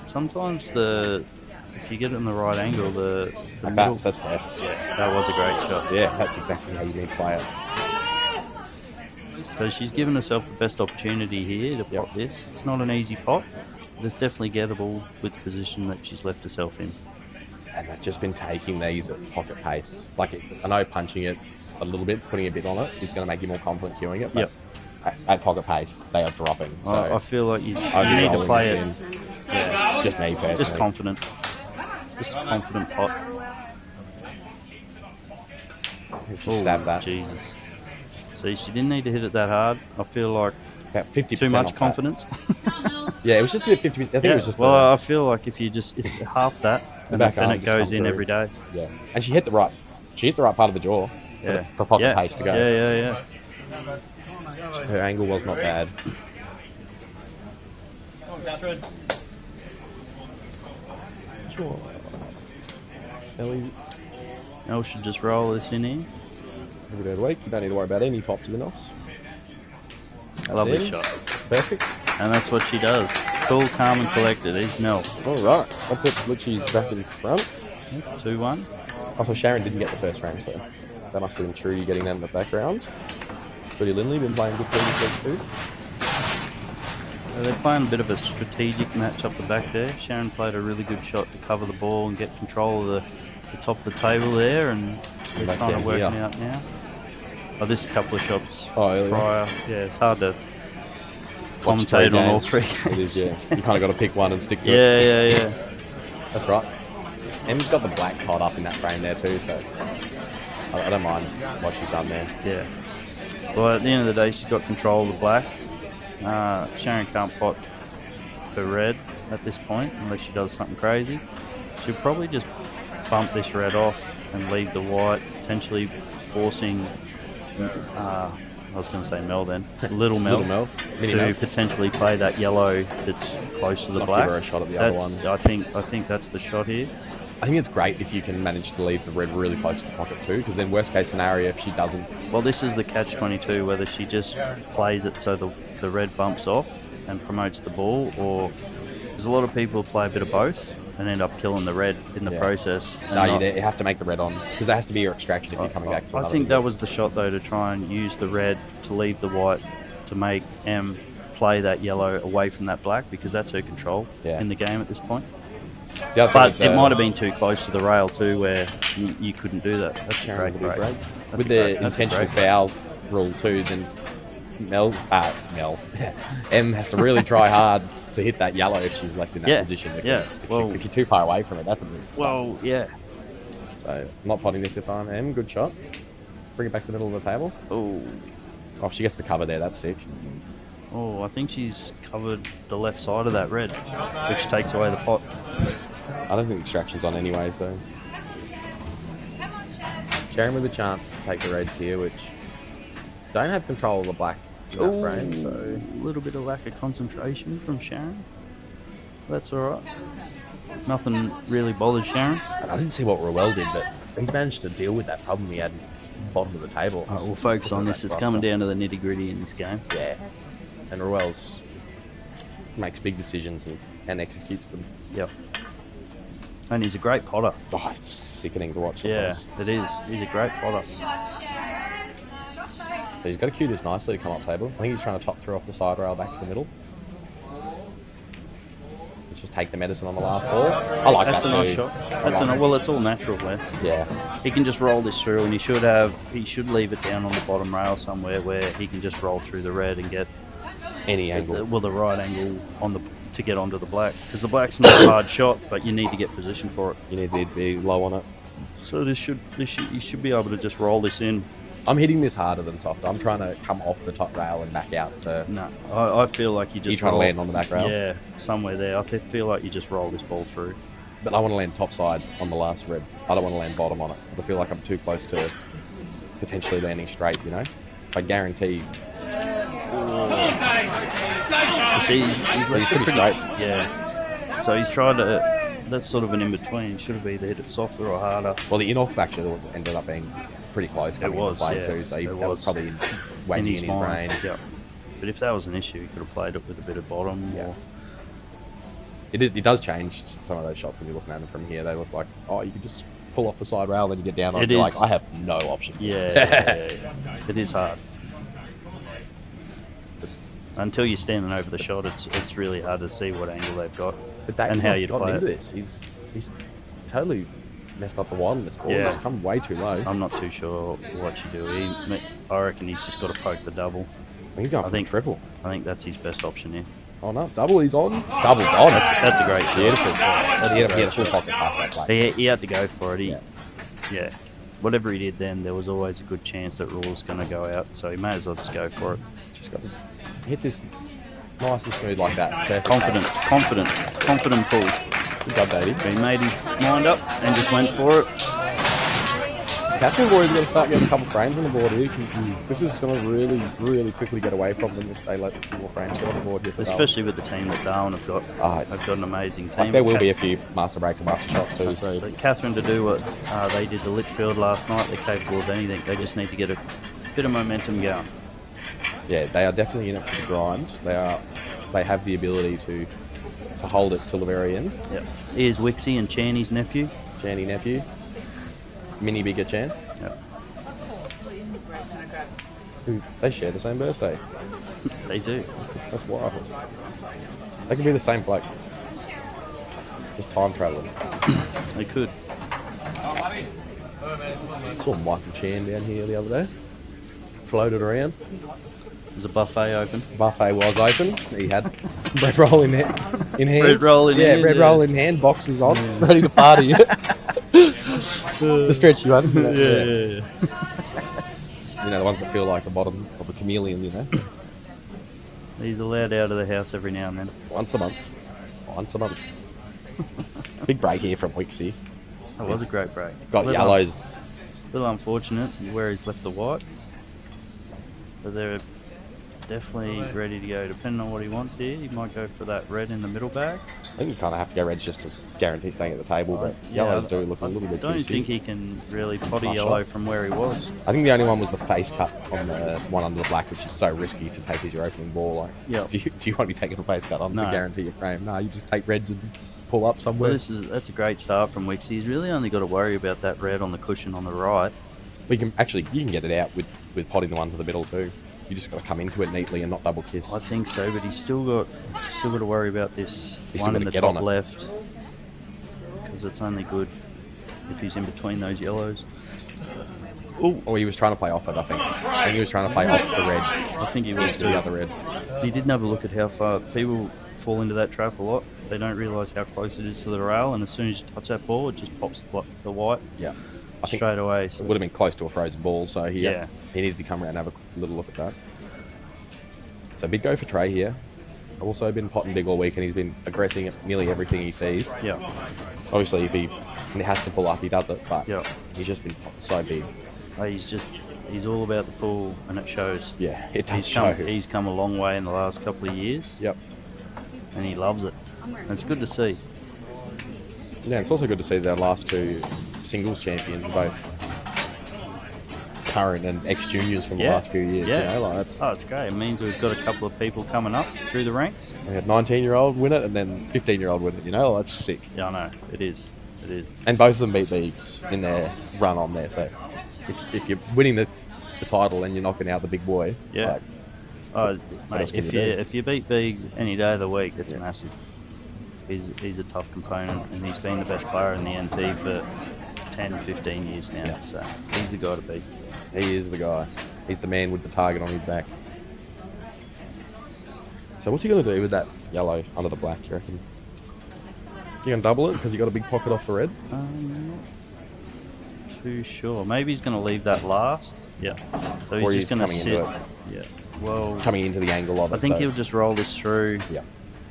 sometimes if you get it in the right angle, the middle, that's perfect. Yeah, that was a great shot. Yeah, that's exactly how you need to play it. So she's given herself the best opportunity here to pot this. It's not an easy pot, but it's definitely gettable with the position that she's left herself in. And they've just been taking these at pocket pace. I know punching it a little bit, putting a bit on it is going to make you more confident cueing it, but at pocket pace, they are dropping. So I feel like you need to play it. Yeah, just me personally. Just confident. Just a confident pot. Just stab that. Jesus. See, she didn't need to hit it that hard. I feel like about 50% too much confidence. Yeah, it was just a bit 50%. I think it was just. Well, I feel like if half that, then it goes in every day. Yeah, and she hit the right part of the jaw. For pocket pace to go. Yeah. Her angle was not bad. Sure. Elle should just roll this in here. Every day of the week, you don't need to worry about any tops or offs. Lovely shot. Perfect. And that's what she does. Cool, calm and collected. He's Mel. Alright, that puts Litchie's back in front. 2-1. Also, Sharon didn't get the first frame, so that must have been Trudy getting them in the background. Trudy Lindley been playing good teams too. So they're playing a bit of a strategic match up the back there. Sharon played a really good shot to cover the ball and get control of the top of the table there, and they're trying to work it out now. Oh, this couple of shots prior. Yeah, it's hard to commentate on all three games. It is, yeah. You kind of got to pick one and stick to it. Yeah. That's right. Em's got the black caught up in that frame there too, so I don't mind what she's done there. Yeah. Well, at the end of the day, she's got control of the black. Sharon can't pot her red at this point unless she does something crazy. She'll probably just bump this red off and leave the white, potentially forcing, I was going to say Mel then, Little Mel to potentially play that yellow that's close to the black. Give her a shot at the other one. I think that's the shot here. I think it's great if you can manage to leave the red really close to the pocket too, because then worst case scenario, if she doesn't... Well, this is the catch-22, whether she just plays it so the red bumps off and promotes the ball, or there's a lot of people who play a bit of both and end up killing the red in the process. No, you have to make the red on, because that has to be your extraction if you're coming back to I think that was the shot, though, to try and use the red to leave the white to make M play that yellow away from that black, because that's her control in the game at this point. But it might have been too close to the rail too, where you couldn't do that. That's a great break. With the intentional foul rule too, then M has to really try hard to hit that yellow if she's left in that position. Because if you're too far away from it, that's a miss. Well, yeah. So I'm not potting this if I'm M. Good shot. Bring it back to the middle of the table. Oh, if she gets the cover there, that's sick. Oh, I think she's covered the left side of that red, which takes away the pot. I don't think extraction's on anyway, so... Sharon with a chance to take the reds here, which don't have control of the black in that frame, so... A little bit of lack of concentration from Sharon. That's alright. Nothing really bothers Sharon. I didn't see what Ruel did, but he's managed to deal with that problem he had bottom of the table. We'll focus on this. It's coming down to the nitty-gritty in this game. Yeah. And Ruel's makes big decisions and executes them. Yep. And he's a great potter. Oh, it's sickening to watch. Yeah, it is. He's a great potter. So he's got to cue this nicely to come up table. I think he's trying to top through off the side rail back to the middle. Let's just take the medicine on the last ball. I like That's that a nice shot. Well, it's all natural there. Yeah. He can just roll this through, and he should leave it down on the bottom rail somewhere where he can just roll through the red and get any angle. The right angle to get onto the black, because the black's not a hard shot, but you need to get position for it. You need to be low on it. So you should be able to just roll this in. I'm hitting this harder than soft. I'm trying to come off the top rail and back out. No, I feel like you just... You trying to land on the back rail? Yeah, somewhere there. I feel like you just roll this ball through. But I want to land top side on the last red. I don't want to land bottom on it, because I feel like I'm too close to potentially landing straight, you know? I guarantee... He's pretty straight. Yeah. So he's tried to... That's sort of an in-between. Should have either hit it softer or harder. Well, the in-off actually ended up being pretty close. It was, too, so that was probably waiting in his brain. Yeah. But if that was an issue, he could have played it with a bit of bottom. Yeah. It does change some of those shots when you're looking at them from here. They look like, you could just pull off the side rail, then you get down on it. You're like, I have no option. Yeah. It is hard. Until you're standing over the shot, it's really hard to see what angle they've got and how you play it. He's totally messed up the wild in this ball. He's come way too low. I'm not too sure what you do. I reckon he's just got to poke the double. He's going for triple. I think that's his best option here. Oh no, double, he's on. Double's on. That's a great shot. Beautiful. He had a full pocket past that plate. He had to go for it. Yeah. Whatever he did then, there was always a good chance that Rule was going to go out, so he may as well just go for it. Just got to hit this nice and smooth like that. Perfect. Confident pull. Good job, Davey. He made his mind up and just went for it. Catherine boys are going to start getting a couple frames on the board here, because this is going to really, really quickly get away from them if they let a few more frames get on the board here. Especially with the team that Darwin have got. They've got an amazing team. There will be a few master breaks and master shots too. So Catherine to do what they did to Litchfield last night, they're capable of anything. They just need to get a bit of momentum going. Yeah, they are definitely in it for the grind. They have the ability to hold it till the very end. Yeah. Here's Wixie and Chaney's nephew. Chaney nephew. Mini bigger Chan. Yep. They share the same birthday. They do. That's wild. They could be the same bloke. Just time traveling. They could. Saw Michael Chan down here the other day. Floated around. There's a buffet open. Buffet was open. He had bread roll in hand. Bread roll in hand. Bread roll in hand. Boxes on. Ready to party. The stretchy one. Yeah. You know, the ones that feel like the bottom of a chameleon, you know. He's allowed out of the house every now and then. Once a month. Big break here from Wixie. That was a great break. Got yellows. A little unfortunate where he's left the white. But definitely ready to go. Depending on what he wants here, he might go for that red in the middle bag. I think you kind of have to go reds just to guarantee staying at the table, but yellows do look a little bit I juicy. don't think he can really potty Flush yellow up. from where he was. I think the only one was the face cut on the one under the black, which is so risky to take as your opening ball. Like, Yep. do you want to be taking a face cut on No. to guarantee your frame? No, you just take reds and pull up Well, somewhere. that's a great start from Wix. He's really only got to worry about that red on the cushion on the right. You can get it out with potting the one to the middle too. You just got to come into it neatly and not double kiss. I think so, but he's still got to worry about this He's still one in gotta the get on top it. left, because it's only good if he's in between those yellows. Or he was trying to play off it, I think. I think he was trying to play off the red. I think he was To the other red. He didn't have a look at how far people fall into that trap a lot. They don't realise how close it is to the rail, and as soon as you touch that ball, it just pops the white Yeah. I think straight away. it So would have been close to a frozen ball, so he Yeah. needed to come around and have a little look at that. So big go for Trey here. Also been potting big all week, and he's been aggressing at nearly everything he sees. yeah, Obviously, if he has to pull up, he does it, but yeah. he's just been so big. He's all about the pool, and it shows. Yeah, it does show. He's come a long way in the last couple of years. Yep. And he loves it. And it's good to see. Yeah, it's also good to see their last two singles champions, both current and ex-juniors from the last few years. Yeah. You know, like that's, Oh, it's great. It means we've got a couple of people coming up through the ranks. we had 19-year-old win it and then 15-year-old win it. You know, that's sick. Yeah, I know. It is. It is. And both of them beat Beegs in their run on there. So if you're winning the title and you're knocking out the big boy, Yeah. like, Oh, What else mate, can you do? if you beat Biggs any day of the week, it's Yeah. massive. He's a tough component, and he's been the best player in the NT for 10, 15 years now. Yeah. So he's the guy to beat. he is the guy. He's the man with the target on his back. So what's he going to do with that yellow under the black, you reckon? You going to double it because you got a big pocket off the red? Not too sure. Maybe he's going to leave that last. Yeah. So he's Or just he's going to coming sit. into it. Yeah. Well, Coming into the angle of it. I think so- he'll just roll this through, Yeah.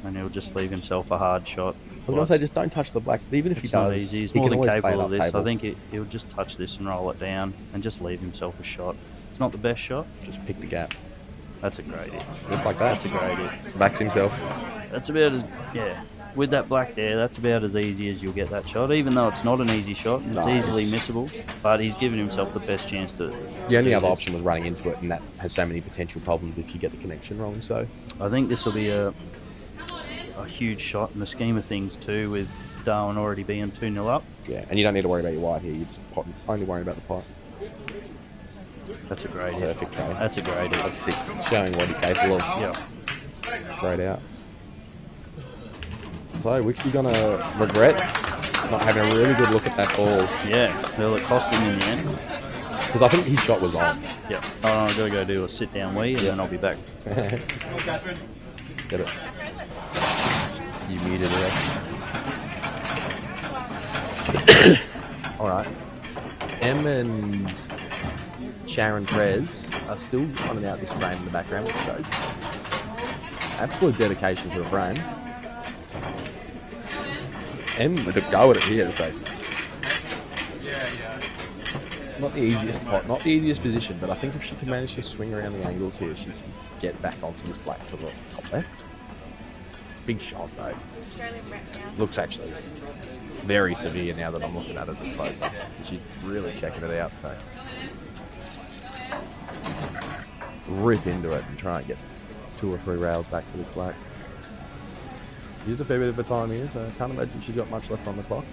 and he'll just leave himself a hard shot. I was going to say, just don't touch the black. Even if he It's not does, easy. He's he more can than always play it capable up of this. table. I think he'll just touch this and roll it down and just leave himself a shot. It's not the best shot. Just pick the gap. That's a great hit. Just like that. That's a great hit. Backs himself. That's about as, yeah, with that black there, that's about as easy as you'll get that shot, even though it's not an easy shot. It's No, easily it's- missable, but he's given himself the best chance to. The only do other this. option was running into it, and that has so many potential problems if you get the connection wrong. So I think this will be a huge shot in the scheme of things too, with Darwin already being 2-0 up. yeah, and you don't need to worry about your white here. You just only worry about the pot. That's a great hit. Perfect try. That's a great hit. That's sick. Showing what he's capable of. Yeah. Straight out. So Wixie gonna regret not having a really good look at that ball Yeah. Well, it cost him in the end. because I think his shot was on. Yeah. Oh, I've got to go do a sit down wee, and then I'll be back. Get it. You muted it. All right. Em and Sharon Perez are still running out this frame in the background, which shows absolute dedication to the frame. Em with a go at it here, so not the easiest pot, not the easiest position, but I think if she can manage to swing around the angles here, she can get back onto this black to the top left. Big shot though. Looks actually very severe now that I'm looking at it a bit closer. She's really checking it out, so rip into it and try and get 2 or 3 rails back for this black. Used a fair bit of her time here, so I can't imagine she's got much left on the clock.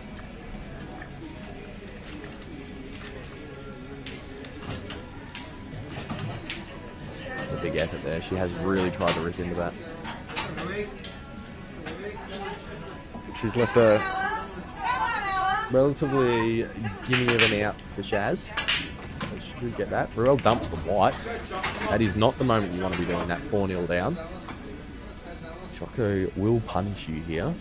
It's a big effort there. She has really tried to rip into that. She's left a relatively gimme of an out for Shaz. She should get that. Ruel dumps the white. That is not the moment you want to be doing that 4-0 down. Choco will punish you here.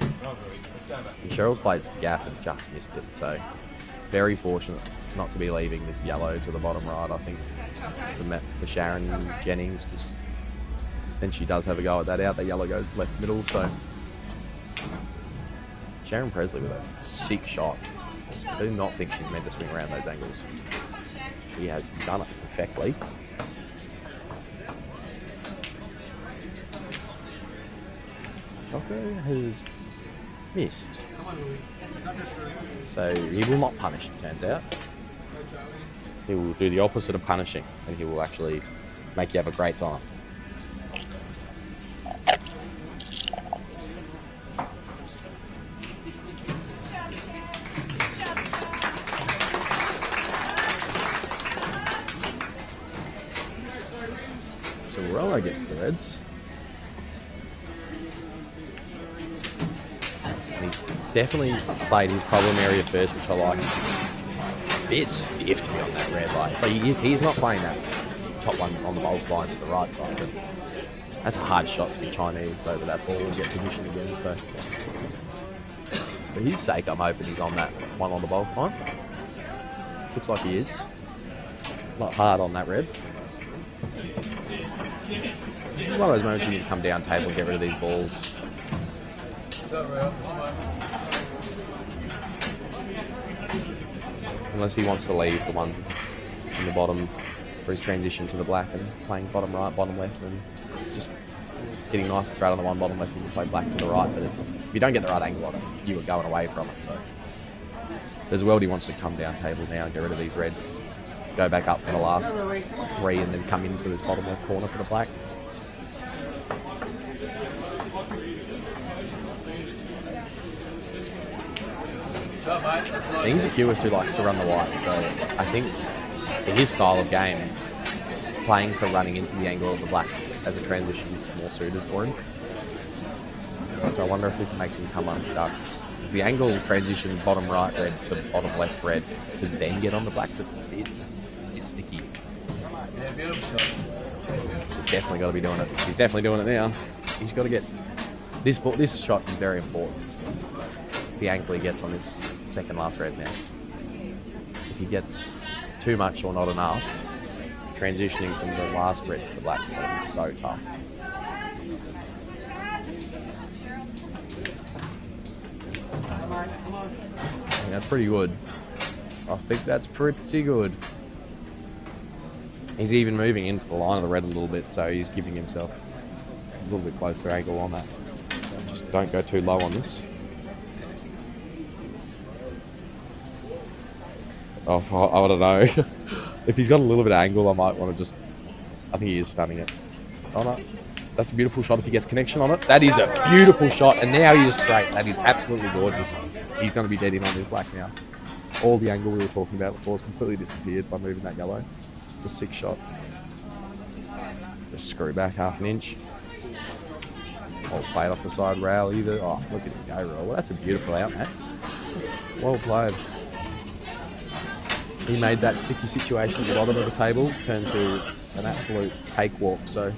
And Cheryl's played for the gap and just missed it, so very fortunate not to be leaving this yellow to the bottom right, I think, for Sharon Jennings, because then she does have a go at that out. That yellow goes to left middle, so Sharon Presley with a sick shot. I do not think she's meant to swing around those angles. he has done it perfectly. Choco has missed. So he will not punish, it turns out. He will do the opposite of punishing, and he will actually make you have a great time. So Rolla gets the reds. And he's definitely played his problem area first, which I like. Bit stiff to be on that red light. But he's not playing that top one on the bowl line to the right side. But that's a hard shot to be Chinese over that ball and get position again. So for his sake, I'm hoping he's on that one on the bowl line. Looks like he is. Not hard on that red. This is one of those moments you can come down table and get rid of these balls. Unless he wants to leave the ones in the bottom for his transition to the black and playing bottom right, bottom left, and just hitting nice and straight on the one bottom left and you play black to the right. But it's, if you don't get the right angle on it, you are going away from it. So there's a world he wants to come down table now and get rid of these reds. Go back up for the last three and then come into this bottom left corner for the black. He's a Kewis who likes to run the white, so I think in his style of game, playing for running into the angle of the black as a transition is more suited for him. So I wonder if this makes him come unstuck. Because the angle transition bottom right red to bottom left red to then get on the black's a bit sticky. He's definitely got to be doing it. He's definitely doing it now. He's got to get this ball. This shot is very important. The angle he gets on this second last red now. If he gets too much or not enough, transitioning from the last red to the black is going to be so tough. I think that's pretty good. I think that's pretty good. He's even moving into the line of the red a little bit, so he's giving himself a little bit closer angle on that. Just don't go too low on this. Oh, I don't know. If he's got a little bit of angle, I might want to just... I think he is stunning it. Oh no. That's a beautiful shot if he gets connection on it. That is a beautiful shot, and now he is straight. That is absolutely gorgeous. He's going to be dead in on his black now. All the angle we were talking about before has completely disappeared by moving that yellow. It's a sick shot. Just screw back half an inch. Oh, played off the side rail either. Oh, look at him go, roll. Well, that's a beautiful out, mate. Well played. He made that sticky situation at the bottom of the table turn to an absolute cakewalk, so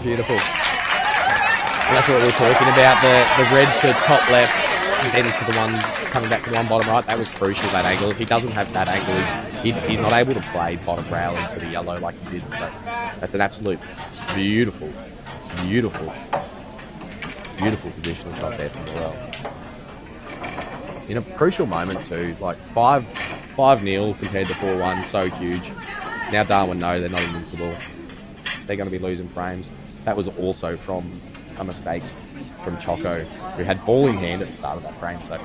beautiful. And that's what we're talking about, the red to top left and then to the one coming back to the one bottom right. That was crucial, that angle. If he doesn't have that angle, he's not able to play bottom rail into the yellow like he did. So that's an absolute beautiful positional shot there from Morel. In a crucial moment too, like 5-0 compared to 4-1, so huge. Now Darwin know they're not invincible. They're going to be losing frames. That was also from a mistake from Choco, who had ball in hand at the start of that frame, so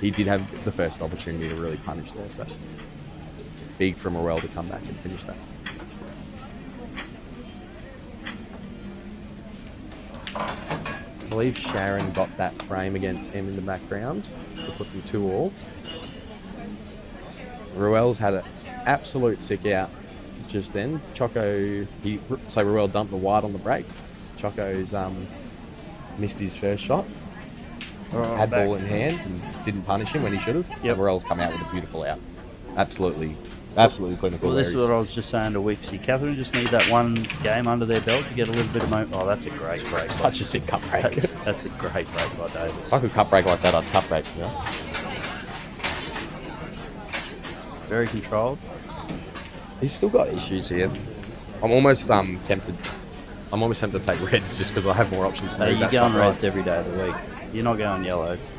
he did have the first opportunity to really punish there. So big from Morel to come back and finish that. I believe Sharon got that frame against him in the background to put them 2-all. Ruel's had an absolute sick out just then. Choco, so Ruel dumped the white on the break. Choco's missed his first shot. Had ball in hand and didn't punish him when he should have. Yep. And Ruel's come out with a beautiful out. Absolutely clinical. Well, this is what I was just saying to Wixie. Catherine just need that one game under their belt to get a little bit of moment. Oh, that's a great break. Such a sick cut break. That's a great break by Davis. If I could cut break like that, I'd cut break. You know? Very controlled. He's still got issues here. I'm almost tempted. I'm almost tempted to take reds just because I have more options to move You're that going top red. reds every day of the week. You're not going yellows.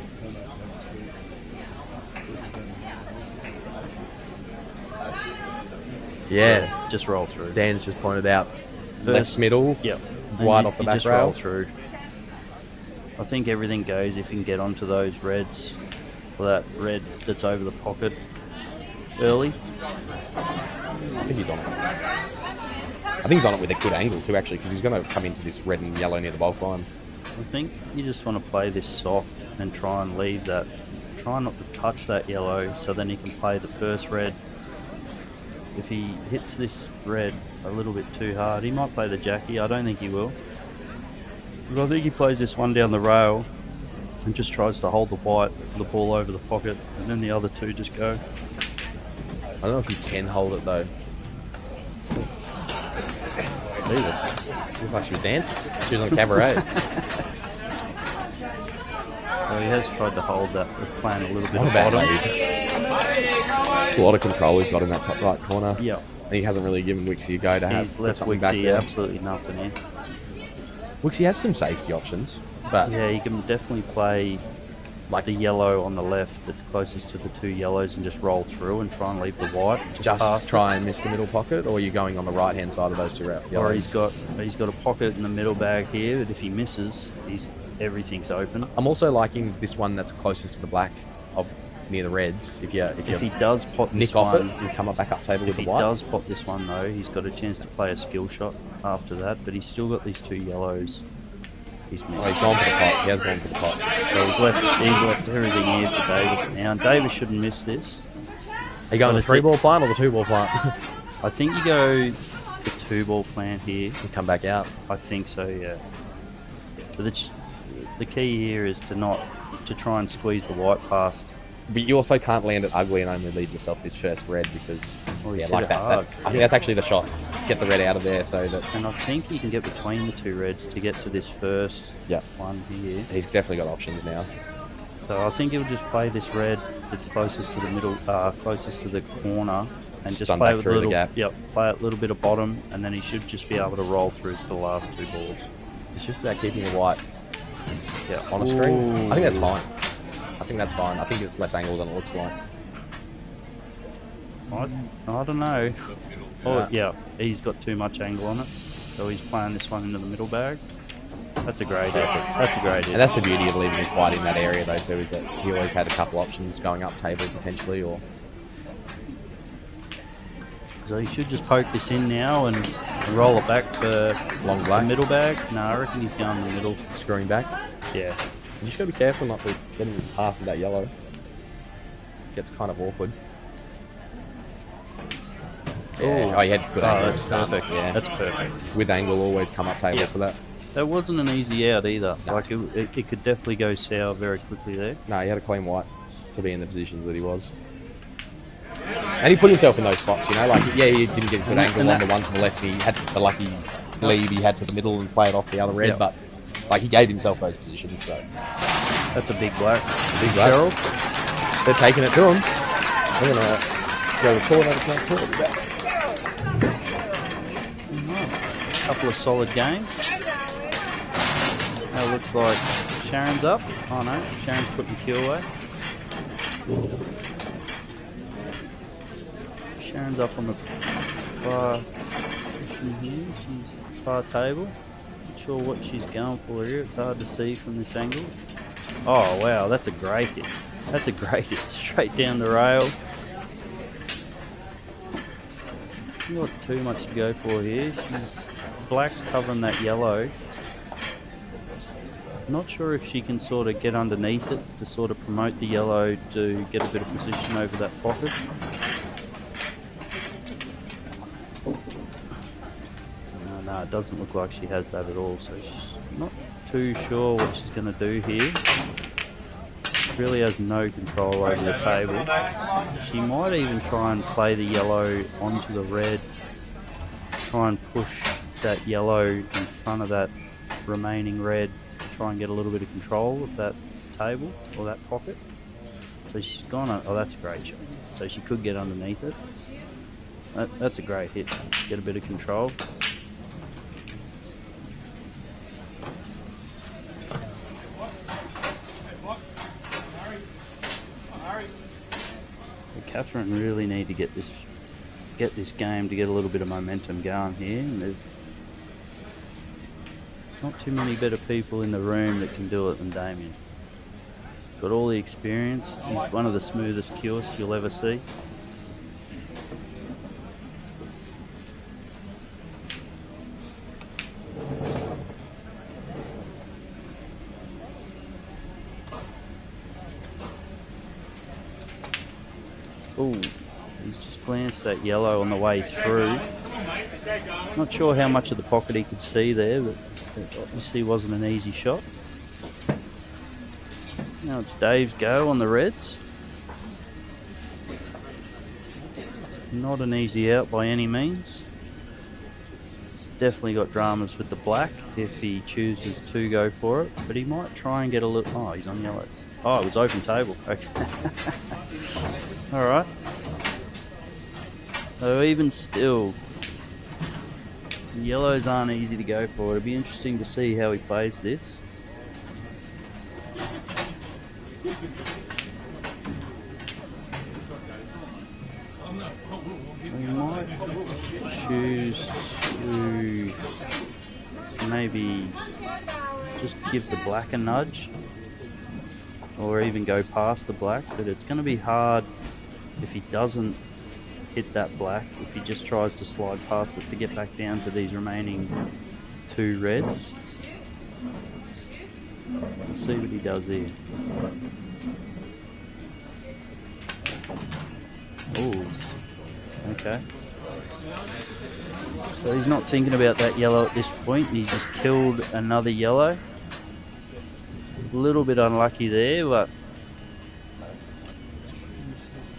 Yeah. Just roll through. Dan's just pointed out First- left middle, Yep. wide And off the you back just rail. roll through. I think everything goes if you can get onto those reds, or that red that's over the pocket early. I think he's on it. I think he's on it with a good angle too, actually, because he's going to come into this red and yellow near the bulk line. I think you just want to play this soft and try and leave that. Try not to touch that yellow, so then he can play the first red. If he hits this red a little bit too hard, he might play the Jackie. I don't think he will. But I think he plays this one down the rail and just tries to hold the white for the ball over the pocket, and then the other two just go. I don't know if you can hold it though. Jesus. Looks like she was dancing. She was on cabaret. So he has tried to hold that plan a little bit Not a of bad bottom. move. It's a lot of control he's got in that top right corner. Yeah. And he hasn't really given Wixie a go to have He's put left something back Wixie there. absolutely nothing in. Wixie has some safety options, but Yeah, you can definitely play like the yellow on the left that's closest to the two yellows and just roll through and try and leave the white just past try and miss the middle pocket, or you're going on the right hand side of those two it. yellows. Or he's got a pocket in the middle bag here, but if he misses, everything's open. I'm also liking this one that's closest to the black of near the reds. If If he does pop nick this off one, it and come up back up table if with he the white. does pop this one though, he's got a chance to play a skill shot after that, but he's still got these two yellows. He's missed. Oh, he's gone for the pot. He has gone for the pot. So he's left everything here for Davis now. And Davis shouldn't miss this. Are you going But the 3 ball plant or the 2 ball plant? I think you go the 2-ball plan here. and come back out. I think so, yeah. But the key here is to try and squeeze the white past. But you also can't land it ugly and only leave yourself this first red because Well, he's yeah, hit like it that. hard. I think that's actually the shot. Get the red out of there so that And I think you can get between the two reds to get to this first Yep. one here. he's definitely got options now. So I think he'll just play this red that's closest to the middle, closest to the corner, and just Stun play back with a through the little, gap. Yep, play a little bit of bottom, and then he should just be able to roll through the last two balls. It's just about keeping the white Yeah, on a string. I think that's fine. I think it's less angle than it looks like. I don't know. Oh, Yeah. yeah, he's got too much angle on it, so he's playing this one into the middle bag. That's a great effort. That's a great And effort. that's the beauty of leaving his white in that area though too, is that he always had a couple options going up table potentially, or So he should just poke this in now and roll it back for long the black, middle bag. No, I reckon he's going in the middle. screwing back. Yeah. You just gotta be careful not to get him half of that yellow. Gets kind of awkward. Yeah. Oh, he had good angle. that's to start. perfect. Yeah. That's perfect. With angle, always come up table Yeah. for that. That wasn't an easy out either. No. Like it could definitely go sour very quickly there. No, he had a clean white to be in the positions that he was. And he put himself in those spots, you know, like, yeah, he didn't get a good And angle that- on the one to the left, and he had the lucky leave he had to the middle and play it off the other red, Yeah. but, like, he gave himself those positions, so. That's a big black. Big black. Gerald. They're taking it to him. They're going to go to the corner, it's not corner back. Couple of solid games. Now it looks like Sharon's up. Oh no, Sharon's putting the cue away. Sharon's up on the far position here. She's far table. Not sure what she's going for here. It's hard to see from this angle. Oh wow, that's a great hit. That's a great hit. Straight down the rail. Not too much to go for here. Black's covering that yellow. Not sure if she can sort of get underneath it to sort of promote the yellow to get a bit of position over that pocket. No, it doesn't look like she has that at all, so she's not too sure what she's going to do here. She really has no control over the table. She might even try and play the yellow onto the red, try and push that yellow in front of that remaining red to try and get a little bit of control of that table or that pocket. So she's gone on, oh that's a great shot. So she could get underneath it. That's a great hit, get a bit of control. Catherine really need to get this get this game to get a little bit of momentum going here, and there's not too many better people in the room that can do it than Damien. He's got all the experience. He's one of the smoothest kills you'll ever see. Oh, he's just glanced at yellow on the way through. Not sure how much of the pocket he could see there, but it obviously wasn't an easy shot. Now it's Dave's go on the reds. Not an easy out by any means. Definitely got dramas with the black if he chooses to go for it, but he might try and get a little... Oh, he's on yellows. Oh, it was open table. Okay. Alright. So even still, yellows aren't easy to go for. It'll be interesting to see how he plays this. He might choose to maybe just give the black a nudge, or even go past the black, but it's going to be hard if he doesn't hit that black, if he just tries to slide past it to get back down to these remaining 2 reds. We'll see what he does here. Oh, okay. So he's not thinking about that yellow at this point. He just killed another yellow. A little bit unlucky there, but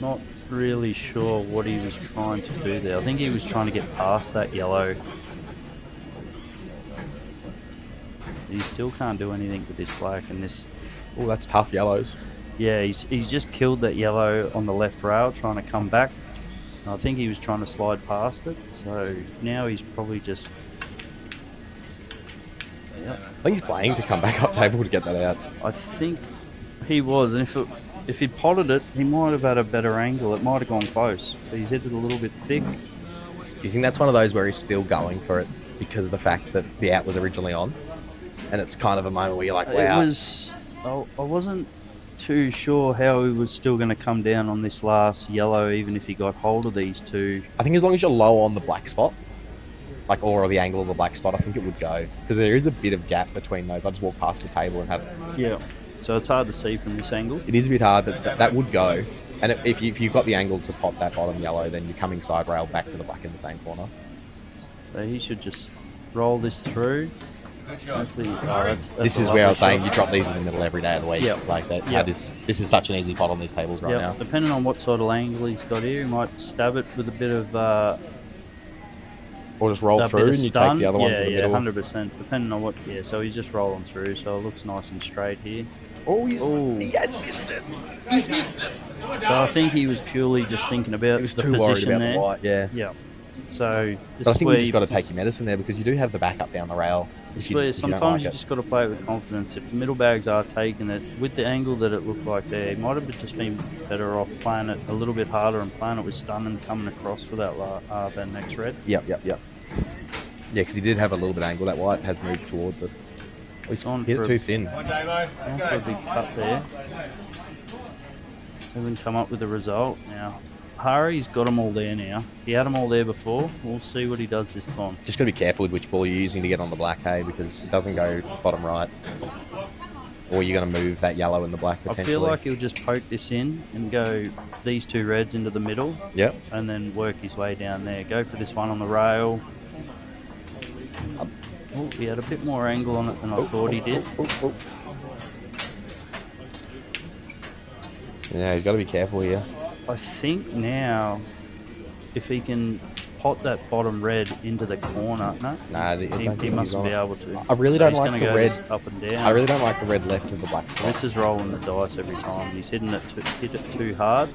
not really sure what he was trying to do there. I think he was trying to get past that yellow. He still can't do anything with this black and this. Oh, that's tough yellows. Yeah, he's just killed that yellow on the left rail trying to come back. I think he was trying to slide past it, so now he's probably just... Yep. I think he's playing to come back up table to get that out. I think he was, and if he'd potted it, he might have had a better angle. It might have gone close. So he's hit it a little bit thick. Do you think that's one of those where he's still going for it because of the fact that the out was originally on? And it's kind of a moment where you're like, wow. It was... I wasn't too sure how he was still going to come down on this last yellow, even if he got hold of these 2. I think as long as you're low on the black spot, like, or the angle of the black spot, I think it would go. Because there is a bit of gap between those. I just walk past the table and have... Yeah. So it's hard to see from this angle. It is a bit hard, but that would go. And if you've got the angle to pop that bottom yellow, then you're coming side rail back to the black in the same corner. So he should just roll this through. Hopefully, that's this is where I was saying you drop these in the middle every day of the week. Yep. Like that. Yep. This is such an easy pot on these tables right now. Depending on what sort of angle he's got here, he might stab it with a bit of... or just roll through and you take the other one to the middle. Yeah, 100%. Depending on what... Yeah, so he's just rolling through, so it looks nice and straight here. He has missed it. He's missed it. So I think he was purely just thinking about He was the too position worried about there. the white, yeah. Yeah. So this But I think where you just got to take your medicine there because you do have the backup down the rail. Sometimes you just got to play it with confidence. If the middle bags are taking it with the angle that it looked like there, it might have just been better off playing it a little bit harder and playing it with stun and coming across for that next red. Yep. Yeah, because he did have a little bit of angle. That white has moved towards it. He's on hit for it too thin. On for a big cut there. Hasn't come up with a result now. Hari's got them all there now. He had them all there before. We'll see what he does this time. Just got to be careful with which ball you're using to get on the black, hey, because it doesn't go bottom right. Or you're going to move that yellow and the black potentially. I feel like he'll just poke this in and go these 2 reds into the middle. Yep. And then work his way down there. Go for this one on the rail. Oh, he had a bit more angle on it than I thought he did. Yeah, he's got to be careful here. I think now, if he can pot that bottom red into the corner, he mustn't be able to. I really don't like the red up and down. I really don't like the red left of the black spot. This is rolling the dice every time. He's hit it too hard.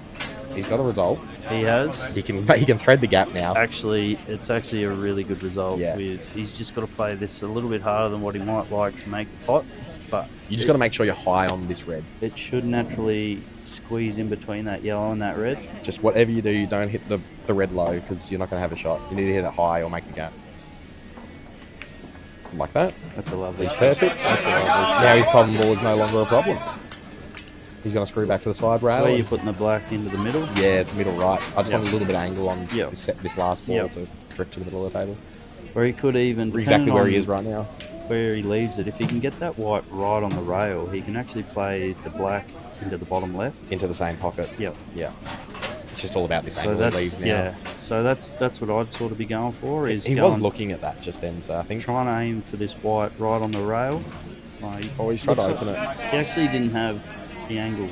He's got a result. He has. He can thread the gap now. Actually, it's actually a really good result. Yeah. He's just got to play this a little bit harder than what he might like to make the pot. but You just got to make sure you're high on this red. it should naturally squeeze in between that yellow and that red. Just whatever you do, you don't hit the red low because you're not going to have a shot. You need to hit it high or make the gap. Like that. That's a lovely shot. Perfect. That's a lovely shot. Now his problem ball is no longer a problem. He's going to screw back to the side rail. Where you're putting the black into the middle. Yeah, middle right. I just Yep. want a little bit of angle on Yep. this last ball Yep. to drift to the middle of the table. Where he could even... Exactly where he depending is right now. on Where he leaves it. If he can get that white right on the rail, he can actually play the black into the bottom left. Into the same pocket. Yep. Yeah. It's just all about this So angle he that's leaves now. yeah. So that's what I'd sort of be going for. Is He going, was looking at that just then, so I think trying to aim for this white right on the rail. he's tried to looks open like- it. He actually didn't have the angle.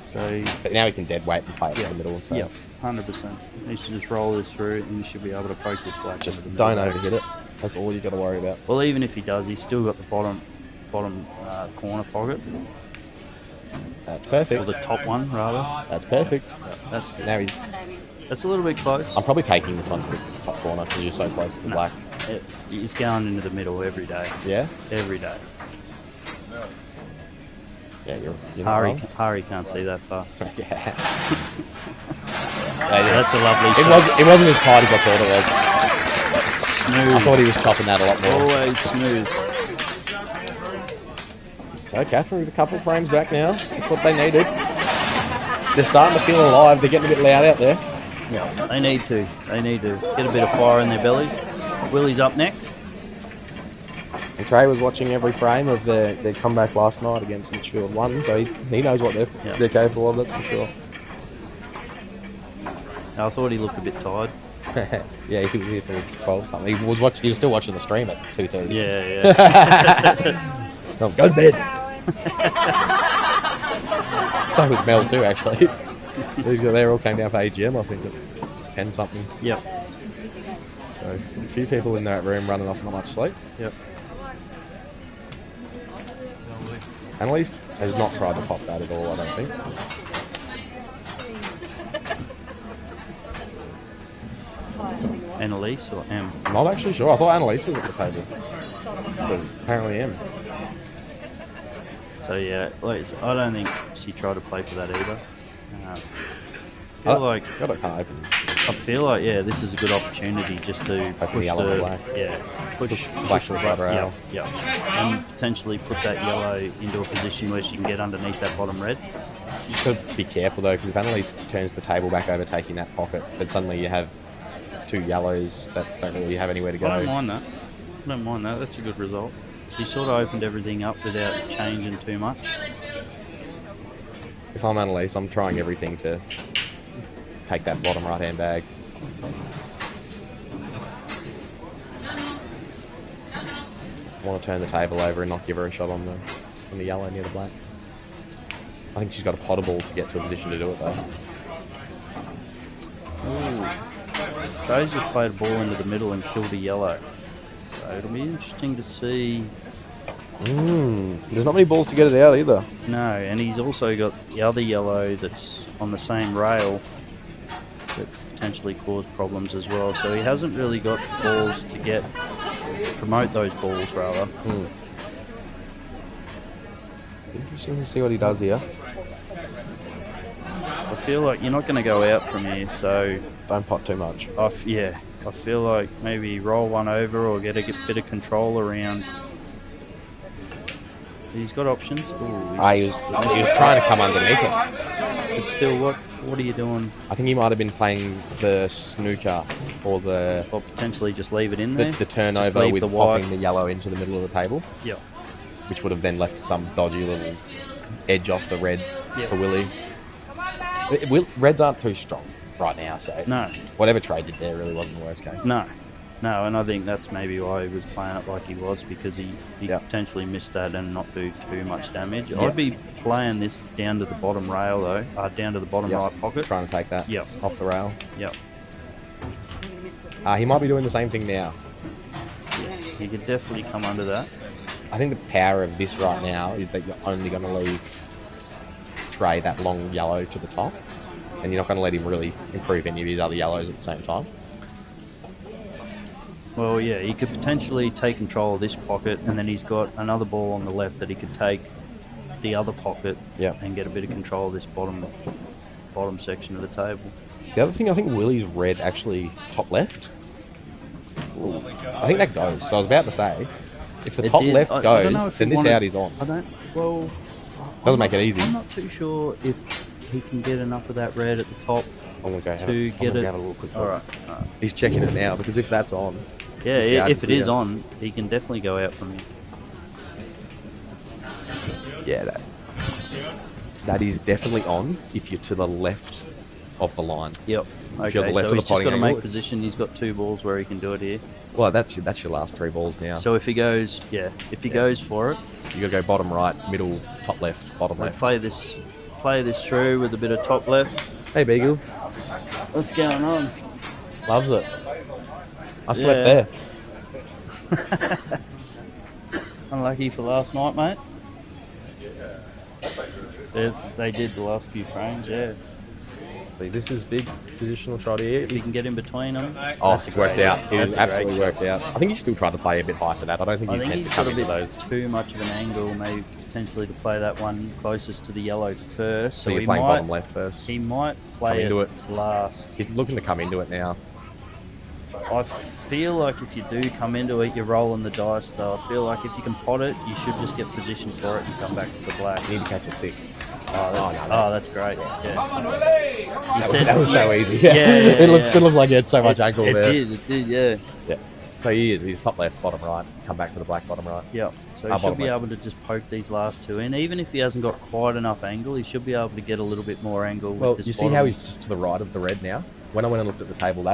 So But now he can dead weight and play it to the middle. So yeah, 100%. He should just roll this through, and you should be able to poke this black. just into the middle. don't overhit it. That's all you got to worry about. Well, even if he does, he's still got the bottom corner pocket, That's or perfect. the top one rather. That's perfect. That's good. Now That's a little bit close. I'm probably taking this one to the top corner because you're so close to the No. black. He's going into the middle every day. Yeah? Every day. Yeah, you're not wrong. Hari can't see that far. Yeah. That's a lovely It shot. wasn't as tight as I thought it was. Smooth. I thought he was chopping that a lot more. Always smooth. So Catherine with a couple of frames back now. That's what they needed. They're starting to feel alive. They're getting a bit loud out there. Yeah, they need to. They need to get a bit of fire in their bellies. Willie's up next. And Trey was watching every frame of their comeback last night against Litchfield 1, so he knows what they're capable of, that's for sure. I thought he looked a bit tired. Yeah, he was here till 12 something. He was still watching the stream at 2:30. Yeah. So go to bed. So was Mel too, actually. They all came down for AGM, I think, at 10 something. Yep. So a few people in that room running off not much sleep. Yep. Annalise has not tried to pop that at all, I don't think. Annalise or M? Not actually sure. I thought Annalise was at the table. But it was apparently M. So yeah, I don't think she tried to play for that either. I feel like this is a good opportunity just to push yellow and black. push black to the side rail. Yeah, and potentially put that yellow into a position where she can get underneath that bottom red. You just got to be careful though, because if Annalise turns the table back over taking that pocket, then suddenly you have two yellows that don't really have anywhere to go. I don't mind that. That's a good result. She sort of opened everything up without changing too much. If I'm Annalise, I'm trying everything to take that bottom right-hand bag. I want to turn the table over and not give her a shot on the yellow near the black. I think she's got a potable to get to a position to do it though. Joe's just played a ball into the middle and killed a yellow. So it'll be interesting to see. There's not many balls to get it out either. No, and he's also got the other yellow that's on the same rail that could potentially cause problems as well. So he hasn't really got balls to promote those balls rather. Interesting to see what he does here. I feel like you're not going to go out from here, so Don't pot too much. I feel like maybe roll one over or get a bit of control around. He's got options. He was trying to come underneath it. But still, what are you doing? I think he might have been playing the snooker or Or potentially just leave it in there? the Just turnover leave with the white. popping the yellow into the middle of the table, Yep. which would have then left some dodgy little edge off the red Yep. for Willie. Reds aren't too strong right now, so No. whatever trade did there really wasn't the worst case. No, and I think that's maybe why he was playing it like he was, because he Yep. potentially missed that and not do too much damage. Yep. I'd be playing this down to the bottom rail though, down to the bottom Yep. right pocket. Trying to take that Yep. off the rail. Yep. He might be doing the same thing now. He could definitely come under that. I think the power of this right now is that you're only going to leave Trey that long yellow to the top, and you're not going to let him really improve any of his other yellows at the same time. Well, yeah, he could potentially take control of this pocket, and then he's got another ball on the left that he could take the other pocket and get a bit of control of this bottom section of the table. The other thing, I think Willie's red actually top left. Ooh, I think that goes. So I was about to say, if the top left goes, then this out is on. Doesn't make it easy. I'm not too sure if he can get enough of that red at the top to get it. Have a little quick look. All right. He's checking it now because if that's on, yeah, if it is on, he can definitely go out from here. Yeah, that is definitely on if you're to the left of the line. Yep. If you're Okay, the left so of the he's just got to potting make angle, position. He's got 2 balls where he can do it here. Well, that's your last 3 balls now. So if he goes, goes for it, You got to go bottom right, middle, top left, bottom left. play this through with a bit of top left. Hey, Beagle. What's going on? Loves it. I slept there. Unlucky for last night, mate. They did the last few frames, yeah. See, this is big positional shot here. If you can get in between them. Oh, it's worked out. It has absolutely worked out. I think he's still trying to play a bit high for that. I don't think he's meant to come into those. Too much of an angle, maybe potentially to play that one closest to the yellow first. So you're playing bottom left first. He might play into it last. He's looking to come into it now. I feel like if you do come into it, you're rolling the dice though. I feel like if you can pot it, you should just get positioned for it and come back to the black. You need to catch it thick. That's great. Yeah. That was so easy. Yeah, it looked like he had so much angle there. It did, yeah. Yeah. So he's top left, bottom right, come back to the black, bottom right. Yeah. So he should be able to just poke these last 2 in. Even if he hasn't got quite enough angle, he should be able to get a little bit more angle. Well, with this you see how he's just to the right of the red now? When I went and looked at the table,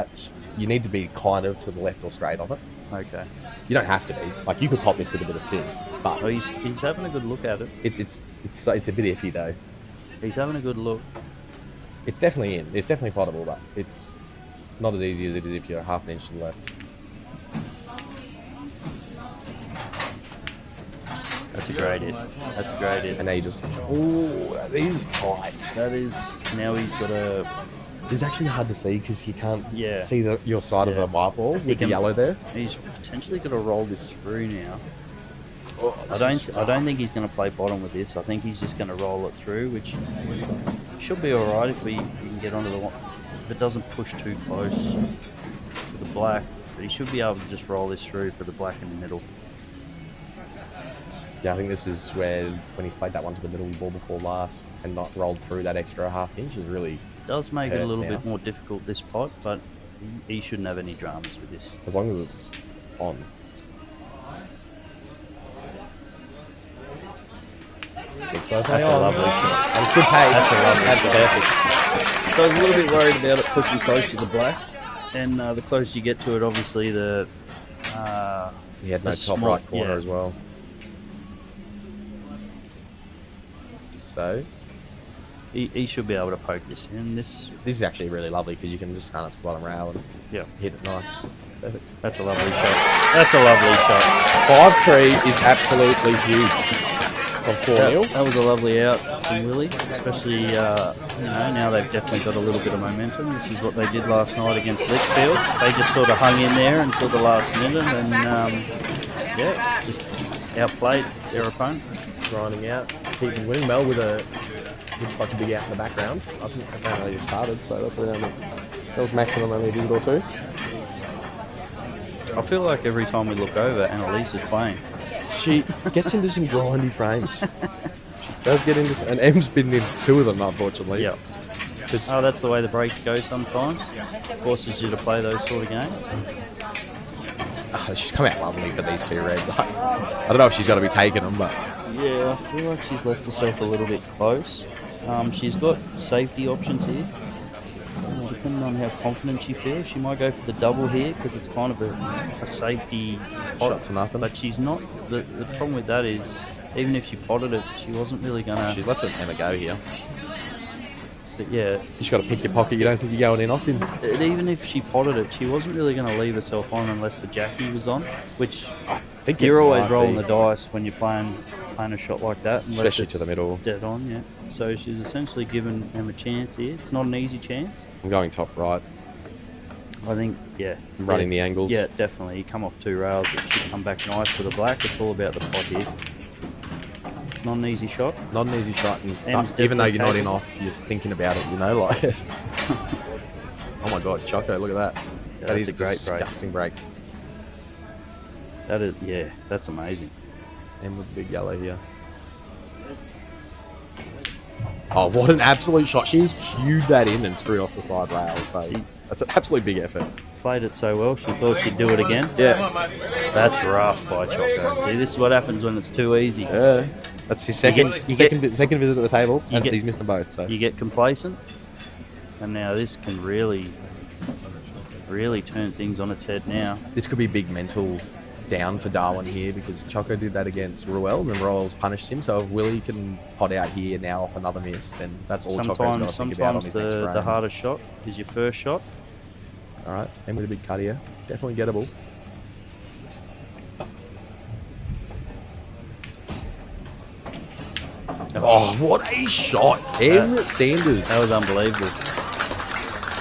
you need to be kind of to the left or straight of it. Okay. You don't have to be. Like, you could pop this with a bit of spin, but he's having a good look at it. It's a bit iffy though. He's having a good look. It's definitely in. It's definitely potable, but it's not as easy as it is if you're half an inch to the left. That's a great hit. That's a great hit. And now you just... Oh, that is tight. That is... Now he's got a... It's actually hard to see because you can't Yeah. see your side of the white ball with the yellow there. He's potentially going to roll this through now. Oh, I don't think he's going to play bottom with this. I think he's just going to roll it through, which should be all right if he can get onto the one. If it doesn't push too close to the black, but he should be able to just roll this through for the black in the middle. Yeah, I think this is where, when he's played that one to the middle ball before last and not rolled through that extra half inch, is really... It does make it a little bit more difficult, this pot, but he shouldn't have any dramas with this. As long as it's on. That's a lovely shot. That's good pace. That's perfect. So I was a little bit worried about it pushing close to the black, and the closer you get to it, obviously the... he had no top right corner as well. So... He should be able to poke this in. This is actually really lovely because you can just stand up to the bottom rail and hit it nice. Perfect. That's a lovely shot. That's a lovely shot. 5-3 is absolutely huge from 4-0. That was a lovely out from Willie, especially now they've definitely got a little bit of momentum. This is what they did last night against Litchfield. They just sort of hung in there until the last minute and just outplayed their opponent. Grinding out, keeping winning. Mel with a... Looks like a big out in the background. I think apparently just started, so that's around that was maximum only a visit or 2. I feel like every time we look over, Annalise is playing. She gets into some grindy frames. She does get into, and Em's been in 2 of them, unfortunately. Yeah. That's the way the breaks go sometimes. Forces you to play those sort of games. She's come out lovely for these 2 reds. I don't know if she's got to be taking them, but yeah, I feel like she's left herself a little bit close. She's got safety options here. Depending on how confident she feels, she might go for the double here because it's kind of a safety shot to nothing. But she's not. The problem with that is, even if she potted it, she wasn't really gonna. She's left it Emma go here. But yeah, you just got to pick your pocket. You don't think you're going in off him. Even if she potted it, she wasn't really going to leave herself on unless the Jackie was on. Which I think you're always rolling the dice when you're playing a shot like that, especially to the middle. Dead on, yeah. So she's essentially given him a chance here. It's not an easy chance. I'm going top right. I think, yeah. Running the angles. Yeah, definitely. You come off 2 rails, it should come back nice for the black. It's all about the pot here. Not an easy shot. Not an easy shot. M's Even though you're not in capable. off, you're thinking about it, you know, like... Oh my God, Choco, look at that. Yeah, That that's is a great break. disgusting break. That is, yeah, that's amazing. And with the big yellow here. Oh, what an absolute shot. She's cued that in and screwed off the side rail. So that's an absolute big effort. Played it so well, she thought she'd do it again. Yeah. That's rough by Choco. See, this is what happens when it's too easy. Yeah. That's his second visit at the table, and he's missed them both. So You get complacent, and now this can really turn things on its head now. this could be big mental down for Darwin here because Choco did that against Ruel, and then Ruel's punished him. So if Willie can pot out here now off another miss, then that's all Choco's got to think about on his next frame. The hardest shot is your first shot. All right, and with a big cut here, definitely gettable. Oh, what a shot! Everett Sanders. That was unbelievable.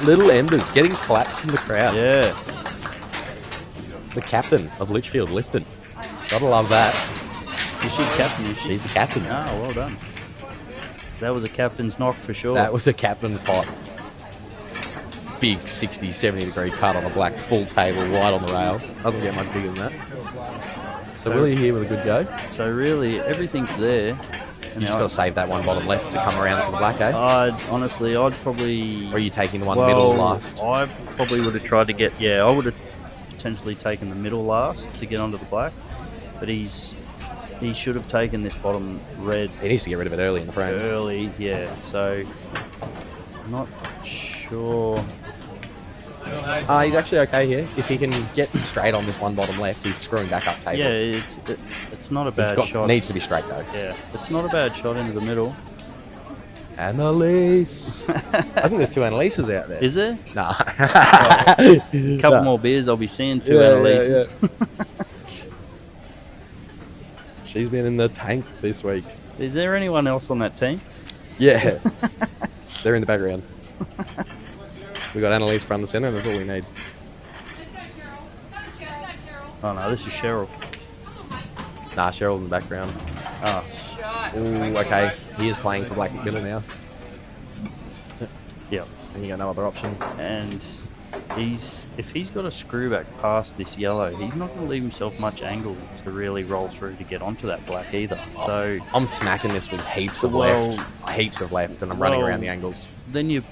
Little Embers getting claps from the crowd. Yeah. The captain of Litchfield lifted. Gotta love that. Is she captain? Is she? She's the captain. Oh, well done. That was a captain's knock for sure. That was a captain's pot. Big 60, 70 degree cut on a black full table right on the rail. Doesn't get much bigger than that. So Willie here with a good go. So really, everything's there. You just got to save that one bottom left to come around for the black, eh? I'd probably... Or are you taking the one middle last? I probably would have tried to get... Yeah, I would have potentially taken the middle last to get onto the black. But he should have taken this bottom red He needs to get rid of it early in the frame. early. Yeah, so... I'm not sure... He's actually okay here. If he can get straight on this one bottom left, he's screwing back up table. Yeah, it's not a bad shot. Needs to be straight though. Yeah, it's not a bad shot into the middle. Annalise. I think there's 2 Annalises out there. Is there? Nah. A couple more beers, I'll be seeing 2 Annalises. Yeah. She's been in the tank this week. Is there anyone else on that team? Yeah. They're in the background. We got Annalise front and centre, and that's all we need. Oh no, this is Cheryl. Nah, Cheryl's in the background. Oh, Ooh, okay. He is playing for Black Middle now. yeah. And you got no other option. And if he's got a screw back past this yellow, he's not going to leave himself much angle to really roll through to get onto that black either. So I'm smacking this with heaps of left, and I'm running around the angles. Then you're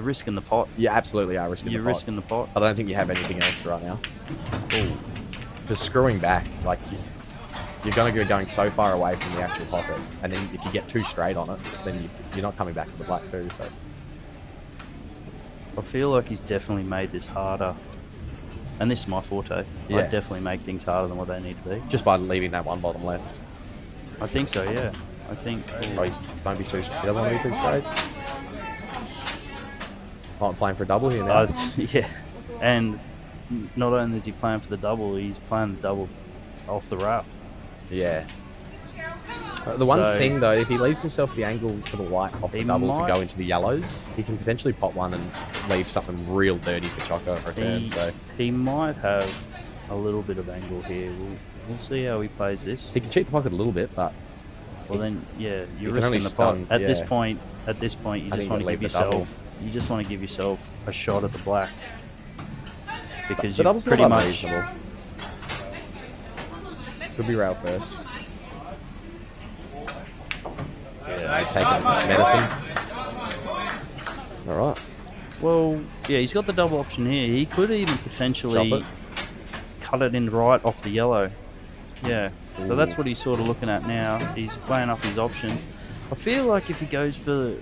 risking the pot. You absolutely are risking You're the pot. risking the pot. I don't think you have anything else right now. Because screwing back, like you're going to go going so far away from the actual pocket, and then if you get too straight on it, then you're not coming back for the black too. So I feel like he's definitely made this harder. And this is my forte. Yeah. I definitely make things harder than what they need to be. just by leaving that one bottom left. I think so, yeah. I think... Oh, don't be too. He doesn't want to be too straight. Oh, I'm playing for a double here now. Yeah. And not only is he playing for the double, he's playing the double off the rail. Yeah. The one thing though, if he leaves himself the angle for the white off the double to go into the yellows, he can potentially pop one and leave something real dirty for Choco at return. He might have a little bit of angle here. We'll see how he plays this. He can cheat the pocket a little bit, but well then, yeah, you're can only risking the pot. stun, At yeah. this point, you just want to give yourself. You just want to give yourself a shot at the black because you're pretty much. Reasonable. Could be rail first. Yeah, he's taking medicine. All right. Well, yeah, he's got the double option here. He could even potentially cut it in right off the yellow. Yeah. So that's what he's sort of looking at now. He's weighing up his options. I feel like if he goes for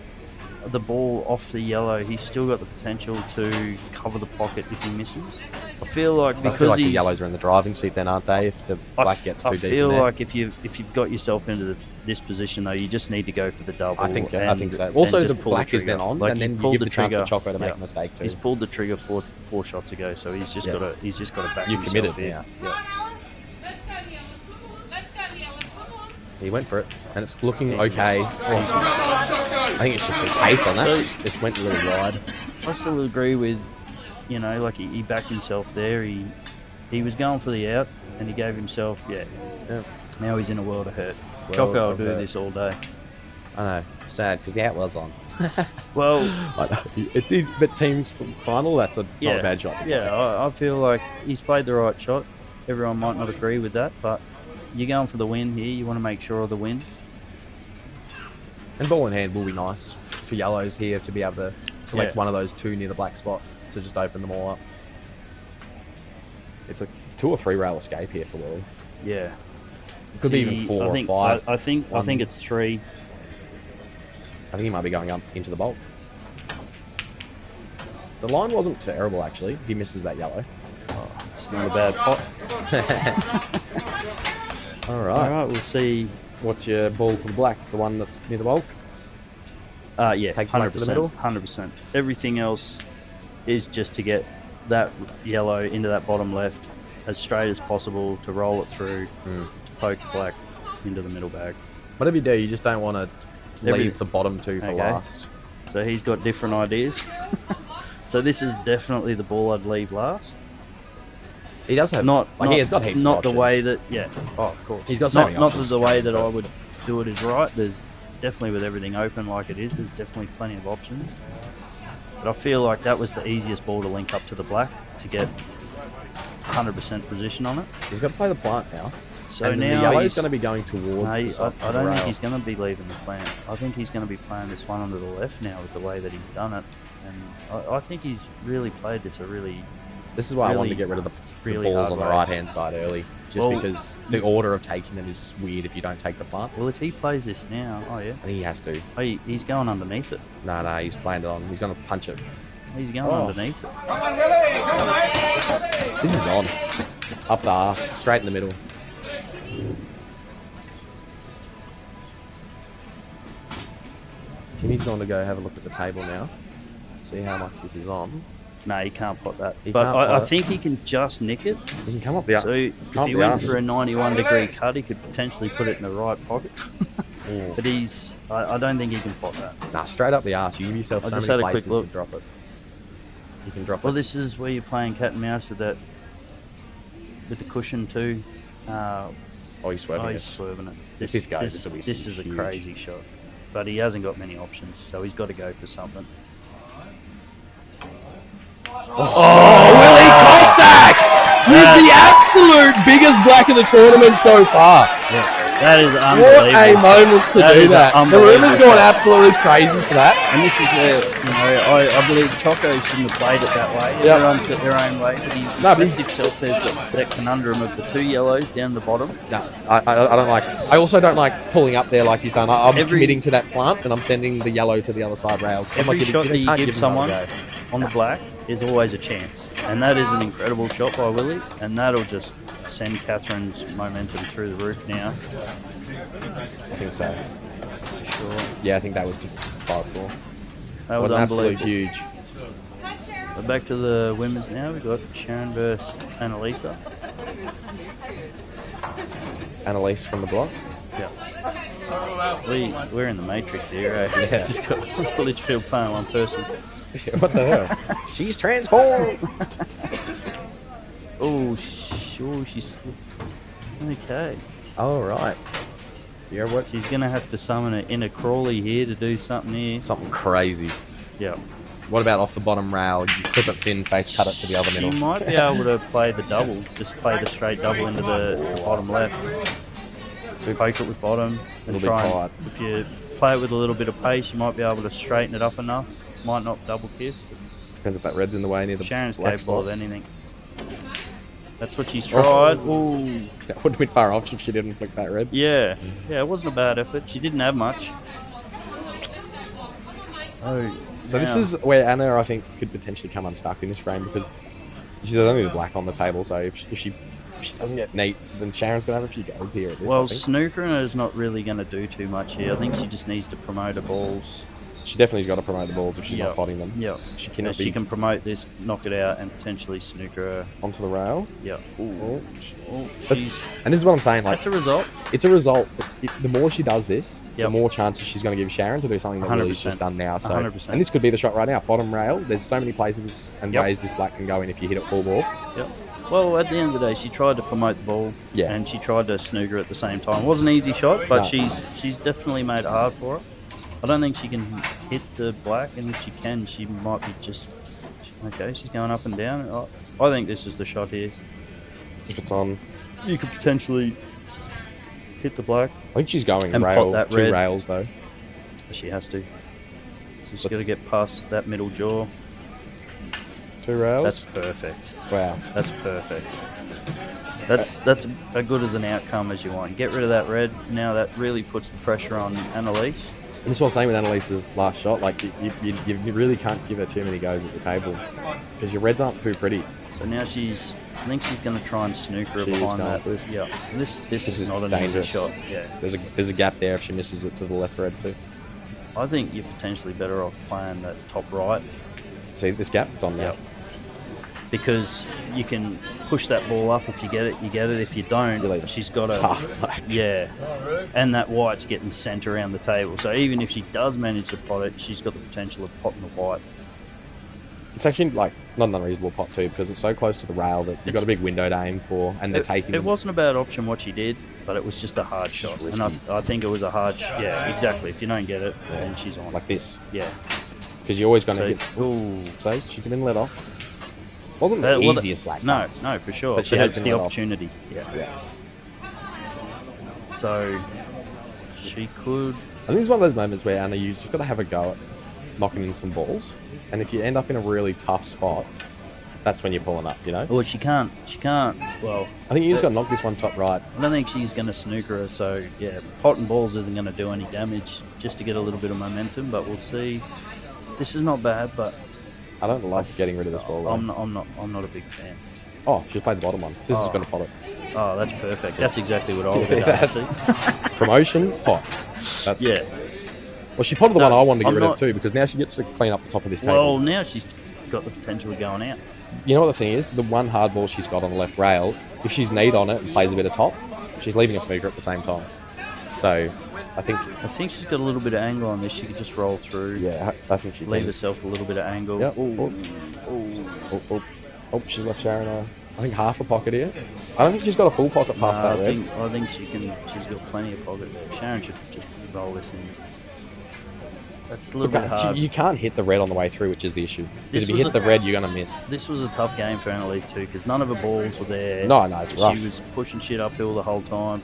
the ball off the yellow, he's still got the potential to cover the pocket if he misses. I feel like because the yellows are in the driving seat then, aren't they? If the black gets too deep. I feel like if you've got yourself into this position though, you just need to go for the double. I think so. Also, the black is then on, and then you give the chance for Choco to make a mistake too. He's pulled the trigger four shots ago, so he's just got to back. You himself committed here. Yeah. He went for it, and it's looking okay. I think it's just the pace on that. It went really wide. I still agree with you know, like he backed himself there. He was going for the out, and he gave himself, yeah. Now he's in a world of hurt. Choco will do this all day. I know, sad because the outwell's on. Well, it's but team's final. That's not a bad shot. Yeah, I feel like he's played the right shot. Everyone might not agree with that, but you're going for the win here. You want to make sure of the win. And ball in hand will be nice for yellows here to be able to select one of those two near the black spot to just open them all up. It's a 2 or 3 rail escape here for Willie. Yeah. Could be even 4 or 5. I think it's 3. I think he might be going up into the bolt. The line wasn't terrible, actually, if he misses that yellow. Oh, it's not a bad pot. All right. All right, we'll see. What's your ball for the black? The one that's near the bulk? Yeah, Take 100% to the middle? 100%. Everything else is just to get that yellow into that bottom left as straight as possible, to roll it through, to poke the black into the middle bag. Whatever you do, you just don't want to leave the bottom 2 for last. So he's got different ideas. So this is definitely the ball I'd leave last. He does have he has got heaps of not options. The way that of course he's got so many options. Not the way that I would do it is right. There's definitely, with everything open like it is, there's definitely plenty of options. But I feel like that was the easiest ball to link up to the black to get 100% position on it. He's got to play the plant now. So and now the yellow's going to be going towards the side. I don't think he's going to be leaving the plant. I think he's going to be playing this one onto the left now with the way that he's done it. And I think he's really played this This is why I wanted to get rid of the balls on the right-hand side early, just because the order of taking them is just weird if you don't take the plant. Well, if he plays this now, I think he has to. He's going underneath it. No, he's playing it on. He's going to punch it. He's going underneath it. Come on, Willie! Come on, mate! This is on. Up the arse, straight in the middle. Timmy's going to go have a look at the table now, see how much this is on. No, he can't pot that. But I think he can just nick it. He can come up the arse. So if he went for a 91-degree cut, he could potentially put it in the right pocket. But I don't think he can pot that. Nah, straight up the arse. You give yourself so many places to drop it. You can drop it. Well, this is where you're playing cat and mouse with the cushion too. He's swerving it. He's swerving it. This is a crazy shot. But he hasn't got many options, so he's got to go for something. Willie Cossack with the absolute biggest black of the tournament so far. Yeah, that is unbelievable. What a moment to do that. The room has gone absolutely crazy for that. And this is where, I believe Choco shouldn't have played it that way. Yep. Everyone's got their own way. But he's left himself, there's that conundrum of the 2 yellows down the bottom. No, I don't like. I also don't like pulling up there like he's done. I'm committing to that plant and I'm sending the yellow to the other side rail. Every shot that you give someone on the black is always a chance. And that is an incredible shot by Willie. And that'll just send Catherine's momentum through the roof now. I think so. Sure. Yeah, I think that was 5-4. That was an absolute unbelievable. huge. But back to the women's now. We've got Sharon versus Annalisa. Annalise from the block. Yeah. We're in the Matrix here, eh? Yeah. Just got Litchfield playing one person. What the hell? She's transformed. She slipped. Okay. All right. Yeah, what? She's going to have to summon an inner Crawley here to do something here. Something crazy. Yeah. What about off the bottom rail? You clip it thin, face cut it to the other middle. She might be able to play the double. Just play the straight double into the bottom left. So poke it with bottom and try. And, if you play it with a little bit of pace, you might be able to straighten it up enough. Might not double kiss. Depends if that red's in the way near the Sharon's black capable spot. of anything. That's what she's tried. Ooh. That would have been far off if she didn't flick that red. Yeah, it wasn't a bad effort. She didn't have much. So this is where Anna, I think, could potentially come unstuck in this frame because she's only the black on the table. So if she doesn't get neat, then Sharon's going to have a few goes here at this. Well, snookering is not really going to do too much here. I think she just needs to promote her balls She definitely's got to promote the balls if she's Yep. not potting them. Yep. She And cannot she be can promote this, knock it out, and potentially snooker her. onto the rail. Yep. Oh, Oh, But- she's... and this is what I'm saying. Like, That's a result. it's a result. But the more she does this, the Yep. more chances she's going to give Sharon to do something that Lily's 100%. just done now. So, 100%. and this could be the shot right now. Bottom rail. There's so many places and Yep. ways this black can go in if you hit it full ball. Yep. Well, at the end of the day, she tried to promote the ball, Yeah. and she tried to snooker at the same time. It wasn't an easy shot, but No. she's definitely made it hard for her. I don't think she can hit the black, and if she can, she might be just okay. She's going up and down. I think this is the shot here. If it's on, You could potentially hit the black. I think she's going And rail. pot that 2 red. rails though. She has to. She's got to get past that middle jaw. 2 rails. That's perfect. Wow. That's perfect. That's as good as an outcome as you want. Get rid of that red. Now that really puts the pressure on Annalise. And this is what I'm saying with Annalise's last shot. Like, you really can't give her too many goes at the table because your reds aren't too pretty. So now I think she's going to try and snooker her She is behind going that. for this. Yeah, this This is is not an dangerous. easy shot. Yeah, There's a gap there if she misses it to the left red too. I think you're potentially better off playing that top right. See this gap? It's on now. Yep. Because you can push that ball up if you get it. You get it. If you don't, You leave it she's got a tough black. Yeah, and that white's getting sent around the table. So even if she does manage to pot it, she's got the potential of potting the white. It's actually like not an unreasonable pot too because it's so close to the rail that you've got a big window to aim for, and they're taking. It wasn't a bad option what she did, but it was just a hard shot. And I think it was a hard yeah, exactly. If you don't get it, then she's on. like this Yeah. because you're always going to So, hit. ooh. So she can been let off. Wasn't the Well, easiest black. No, no, for sure. But But, she has it's been the let off. opportunity. Yeah. Yeah. So she could. And this is one of those moments where Anna, you've got to have a go at knocking in some balls, and if you end up in a really tough spot, that's when you're pulling up. You know. Well, she can't. Well, I think you just got to knock this one top right. I don't think she's going to snooker her. So yeah, pot and balls isn't going to do any damage, just to get a little bit of momentum. But we'll see. This is not bad, but I don't love getting rid of this ball. Though. I'm not a big fan. Oh, she's played the bottom one. This is Oh. going to pot it. Oh, that's perfect. That's exactly what I would have done. That's- Actually. Promotion, pot. That's Yeah. Well, she potted the So, one I wanted to get I'm rid of not- too because now she gets to clean up the top of this table. Well, now she's got the potential of going out. You know what the thing is? The one hard ball she's got on the left rail, if she's kneed on it and plays a bit of top, she's leaving a snooker at the same time. So, I think she's got a little bit of angle on this. She could just roll through. yeah, I think she Leave can. herself a little bit of angle. Yep. Ooh. Oh, she's left Sharon I think half a pocket here. I don't think she's got a full pocket past that red. I think she can. She's got plenty of pocket there. Sharon should just roll this in. That's a little bit hard. You can't hit the red on the way through, which is the issue. Because This if you was hit the red, you're going to miss. This was a tough game for Annalise too, because none of her balls were there. No, it's rough. She was pushing shit uphill the whole time.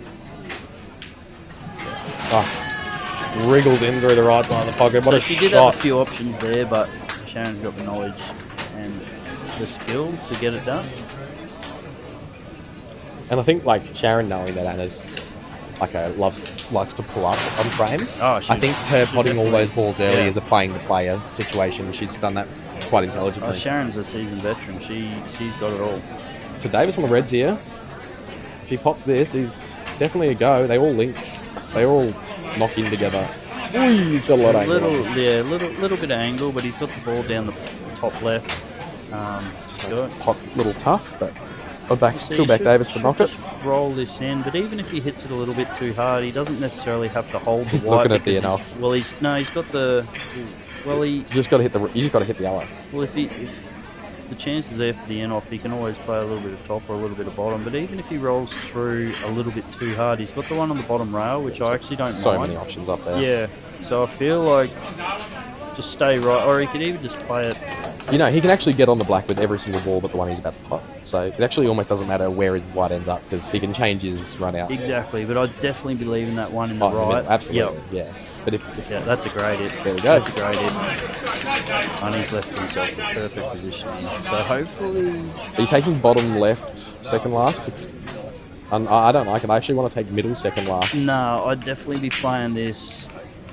Oh, wriggles in through the right side of the pocket. What So a she did have shot. a few options there, but Sharon's got the knowledge and the skill to get it done. And I think like Sharon knowing that Anna's like likes to pull up on frames. Oh, I think her she potting all definitely- those balls early yeah. is a playing the player situation. She's done that quite intelligently. Oh, Sharon's a seasoned veteran. She's got it all. So Davis on the reds here. If he pots this, he's definitely a go. They all link. They all knock in together. Ooh, he's got a lot of angle. Little bit of angle, but he's got the ball down the top left. Good. Pot little tough, but So still you back should- Davis to should knock it. just roll this in, but even if he hits it a little bit too hard, he doesn't necessarily have to hold He's the white. looking at the because enough. He's got the. Well, he. You just got to hit the yellow. Well, if the chance is there for the end off, he can always play a little bit of top or a little bit of bottom. But even if he rolls through a little bit too hard, he's got the one on the bottom rail, which I actually don't So mind. many options up there. Yeah, so I feel like just stay right, or he could even just play it. You know, he can actually get on the black with every single ball but the one he's about to pot. So it actually almost doesn't matter where his white ends up because he can change his run out. Exactly, but I'd definitely be leaving that one in the Oh, in the right. middle, absolutely. Yep. Yeah. But if Yeah, that's a great hit. There we go. That's a great hit. And he's left himself in perfect position here. So hopefully... are you taking bottom left second last? I don't like it. I actually want to take middle second last. No, I'd definitely be playing this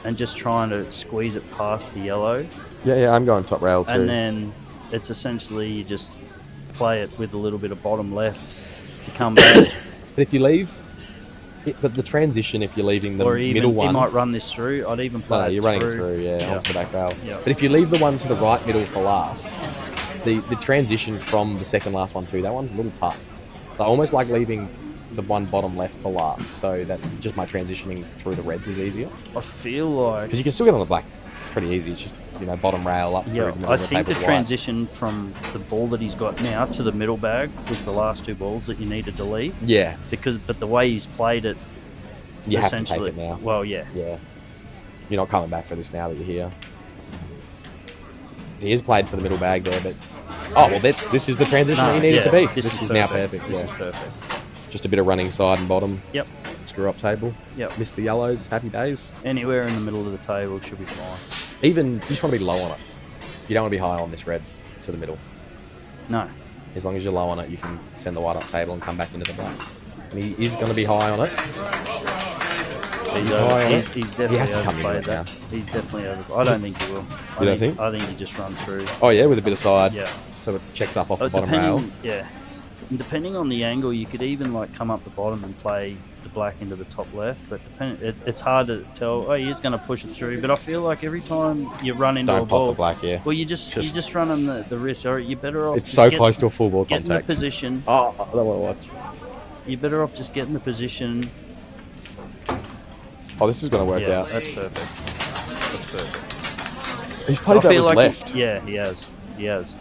and just trying to squeeze it past the yellow. Yeah, I'm going top rail too. And then it's essentially you just play it with a little bit of bottom left to come back. But if you leave But the transition, if you're leaving the or even middle one... he might run this through. I'd even play No, it you're running it through, yeah, onto the back rail. Yeah. But if you leave the one to the right middle for last, the transition from the second last one to that one's a little tough. So I almost like leaving the one bottom left for last, so that just my transitioning through the reds is easier. I feel like... Because you can still get on the black pretty easy. It's just, bottom rail up through the middle I of the think table the to transition from the ball that he's got now to the middle bag was the last two balls that you needed to leave. Yeah. But the way he's played it, You have to take it now. Well, yeah. Yeah. You're not coming back for this now that you're here. He is played for the middle bag there, but... Oh, well, this is the transition that you needed to be. This is now perfect. This is perfect. Just a bit of running side and bottom. Yep. Screw up table. Yep. Missed the yellows. Happy days. Anywhere in the middle of the table should be fine. Even, you just want to be low on it. You don't want to be high on this red to the middle. No. As long as you're low on it, you can send the white up table and come back into the black. And he is going to be high on it. He's definitely overplayed that. He's definitely overplayed. I don't think he will. I think he just runs through. Oh yeah, with a bit of side. Yeah. So it checks up off the bottom rail. Yeah. And depending on the angle, you could even like come up the bottom and play the black into the top left. But it's hard to tell. Oh, he's going to push it through. But I feel like every time you run into a ball, don't pop the black. Yeah. Well, you just run on the wrist. Or you're better off. It's so close to a full ball contact. Get in the position. Oh, I don't want to watch. You're better off just getting the position. Oh, this is going to work out. That's perfect. That's perfect. He's played that with like left. He has. He has.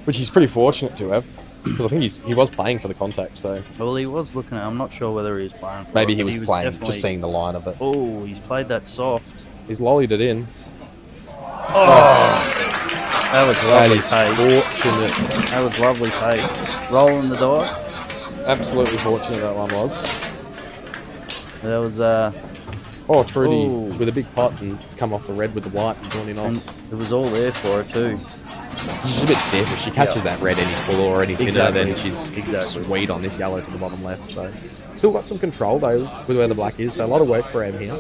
Which he's pretty fortunate to have. Because I think he was playing for the contact, so... Well, he was looking at... I'm not sure whether he was playing for Maybe it, he was playing, just seeing the line of it. Oh, he's played that soft. He's lollied it in. Oh! That was lovely pace. Fortunate. That was lovely pace. Rolling the dice. Absolutely fortunate that one was. That was... Oh, Trudy with a big pot and come off the red with the white and drawn in off. And it was all there for her too. She's a bit stiff. If she catches that red any fuller or any thinner, then she's sweet on this yellow to the bottom left. So still got some control though with where the black is. So a lot of work for him here.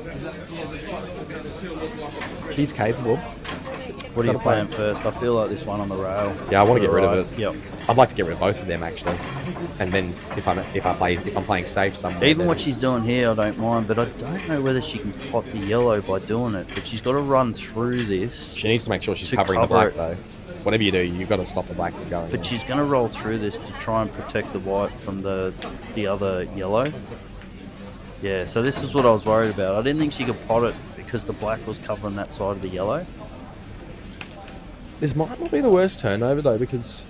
She's capable. What are you playing first? I feel like this one on the rail. Yeah, I want to get rid of it. Yep. I'd like to get rid of both of them actually. And then if I'm playing safe somewhere. Even what she's doing here, I don't mind, but I don't know whether she can pot the yellow by doing it. But she's got to run through this. She needs to make sure she's covering the black though. Whatever you do, you've got to stop the black from going. But she's going to roll through this to try and protect the white from the other yellow. Yeah, so this is what I was worried about. I didn't think she could pot it because the black was covering that side of the yellow. This might not be the worst turnover though, because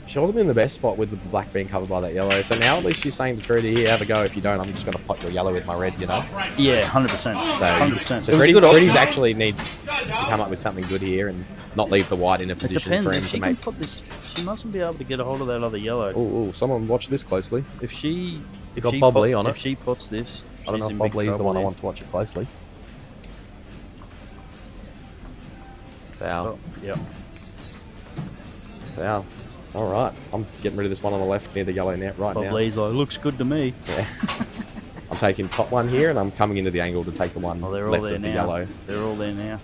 she wasn't in the best spot with the black being covered by that yellow. So now at least she's saying to Trudy, here, have a go. If you don't, I'm just going to pot your yellow with my red, you know? Yeah, 100%. So 100%. So Trudy's actually needs to come up with something good here and not leave the white in a position for him to make... Can pot this, she mustn't be able to get a hold of that other yellow. Oh, someone watch this closely. If she pots this, I don't know if Bob Lee's the one I want to watch it closely. Foul. Oh, yep. Foul. All right. I'm getting rid of this one on the left near the yellow net right now. Bob Lee's like, looks good to me. Yeah. I'm taking top one here, and I'm coming into the angle to take the one left of the yellow. They're all there now.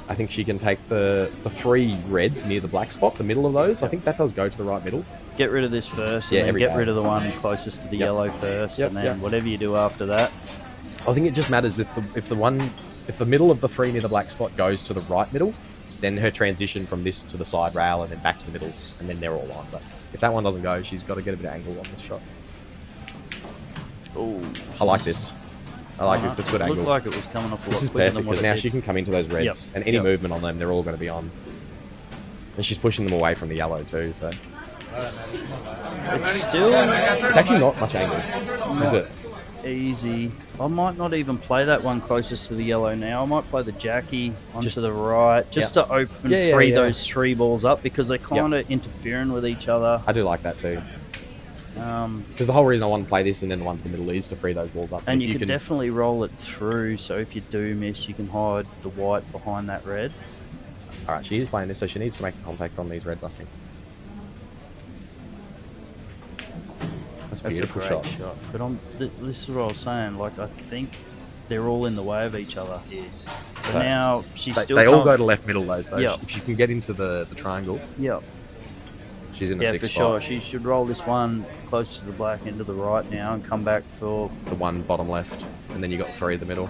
I think she can take the three reds near the black spot, the middle of those. I think that does go to the right middle. Get rid of this first, and then get rid of the one closest to the yellow first, and then whatever you do after that. I think it just matters if the middle of the three near the black spot goes to the right middle, then her transition from this to the side rail and then back to the middles, and then they're all on. But if that one doesn't go, she's got to get a bit of angle on this shot. Oh, I like this. I like this. That's good angle. Looked like it was coming off a lot This is quicker perfect than because now she can come into those reds, and any movement on them, they're all going to be on. And she's pushing them away from the yellow too. So it's actually not much angle, is it? Easy. I might not even play that one closest to the yellow now. I might play the Jackie onto the right, just to open those three balls up because they're kind of interfering with each other. I do like that too. Because the whole reason I want to play this and then the one to the middle is to free those balls up. And you can definitely roll it through, so if you do miss, you can hide the white behind that red. Alright, she is playing this, so she needs to make contact on these reds, I think. That's a beautiful shot. But this is what I was saying, like, I think they're all in the way of each other. Yeah. So now she's still... They all go to left middle though, so if she can get into the triangle... Yep. She's in a Yeah, 6 for spot. sure. She should roll this one closer to the black into the right now and come back for... The one bottom left, and then you got 3 in the middle.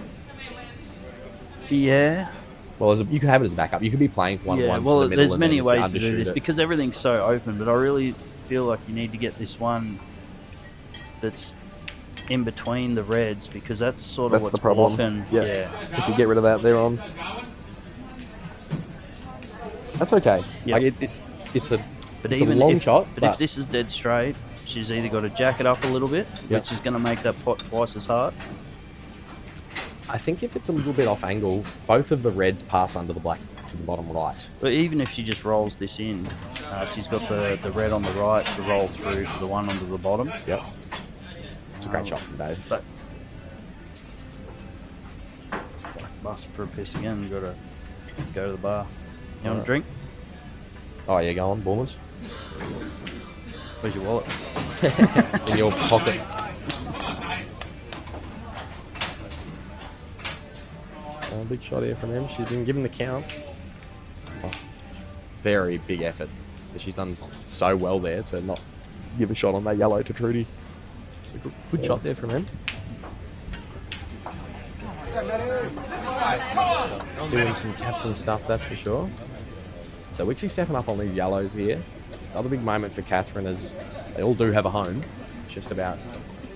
Yeah. Well, you could have it as a backup. You could be playing for one Yeah, once well, in the middle. there's and many then ways to do undershoot this it. because everything's so open, but I really feel like you need to get this one that's in between the reds because that's sort of That's what's the problem. blocking. Yeah. If you get rid of that, they're on. That's okay. Yep. Like it's a But it's a even long if, shot. but if this is dead straight, she's either got to jack it up a little bit, Yep. which is going to make that pot twice as hard. I think if it's a little bit off angle, both of the reds pass under the black to the bottom right. But even if she just rolls this in, she's got the red on the right to roll through to the one under the bottom. Yep. It's a great shot from Dave. But bust for a piss again. Got to go to the bar. You want a drink? Oh yeah, go on, Bournemouth. Where's your wallet? In your pocket. Big shot here from him. She's been given the count. Oh, very big effort. She's done so well there to not give a shot on that yellow to Trudy. So good shot there from him. Doing some captain stuff, that's for sure. So Wixie stepping up on these yellows here. Another big moment for Catherine is they all do have a home. It's just about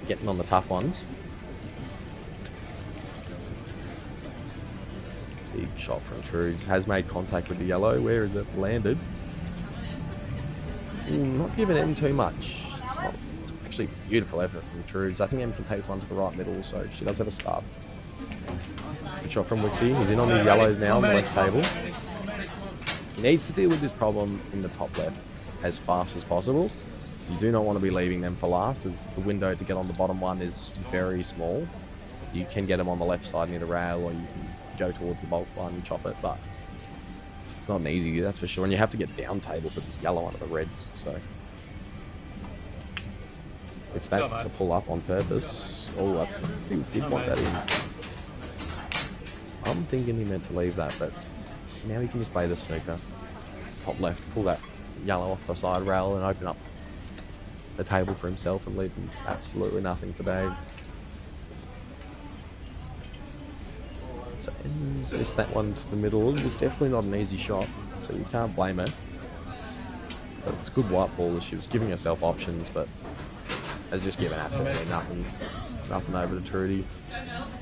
getting on the tough ones. Big shot from Trudes. Has made contact with the yellow. Where is it landed? Not giving Em too much. It's actually a beautiful effort from Trudes. I think Em can take this one to the right middle, so she does have a start. Good shot from Wixie. He's in on these yellows now on the left table. He needs to deal with this problem in the top left as fast as possible. You do not want to be leaving them for last, as the window to get on the bottom one is very small. You can get them on the left side near the rail, or you can go towards the bulk one and chop it, but it's not an easy, that's for sure. And you have to get down table for this yellow under the reds, so if that's a pull up on purpose, oh, I think he did want that in. I'm thinking he meant to leave that, but now he can just play the snooker. Top left, pull that yellow off the side rail and open up the table for himself and leave him absolutely nothing for Dave. So Em's missed that one to the middle. It was definitely not an easy shot, so you can't blame her. But it's a good white ball as she was giving herself options, but has just given absolutely nothing over to Trudy.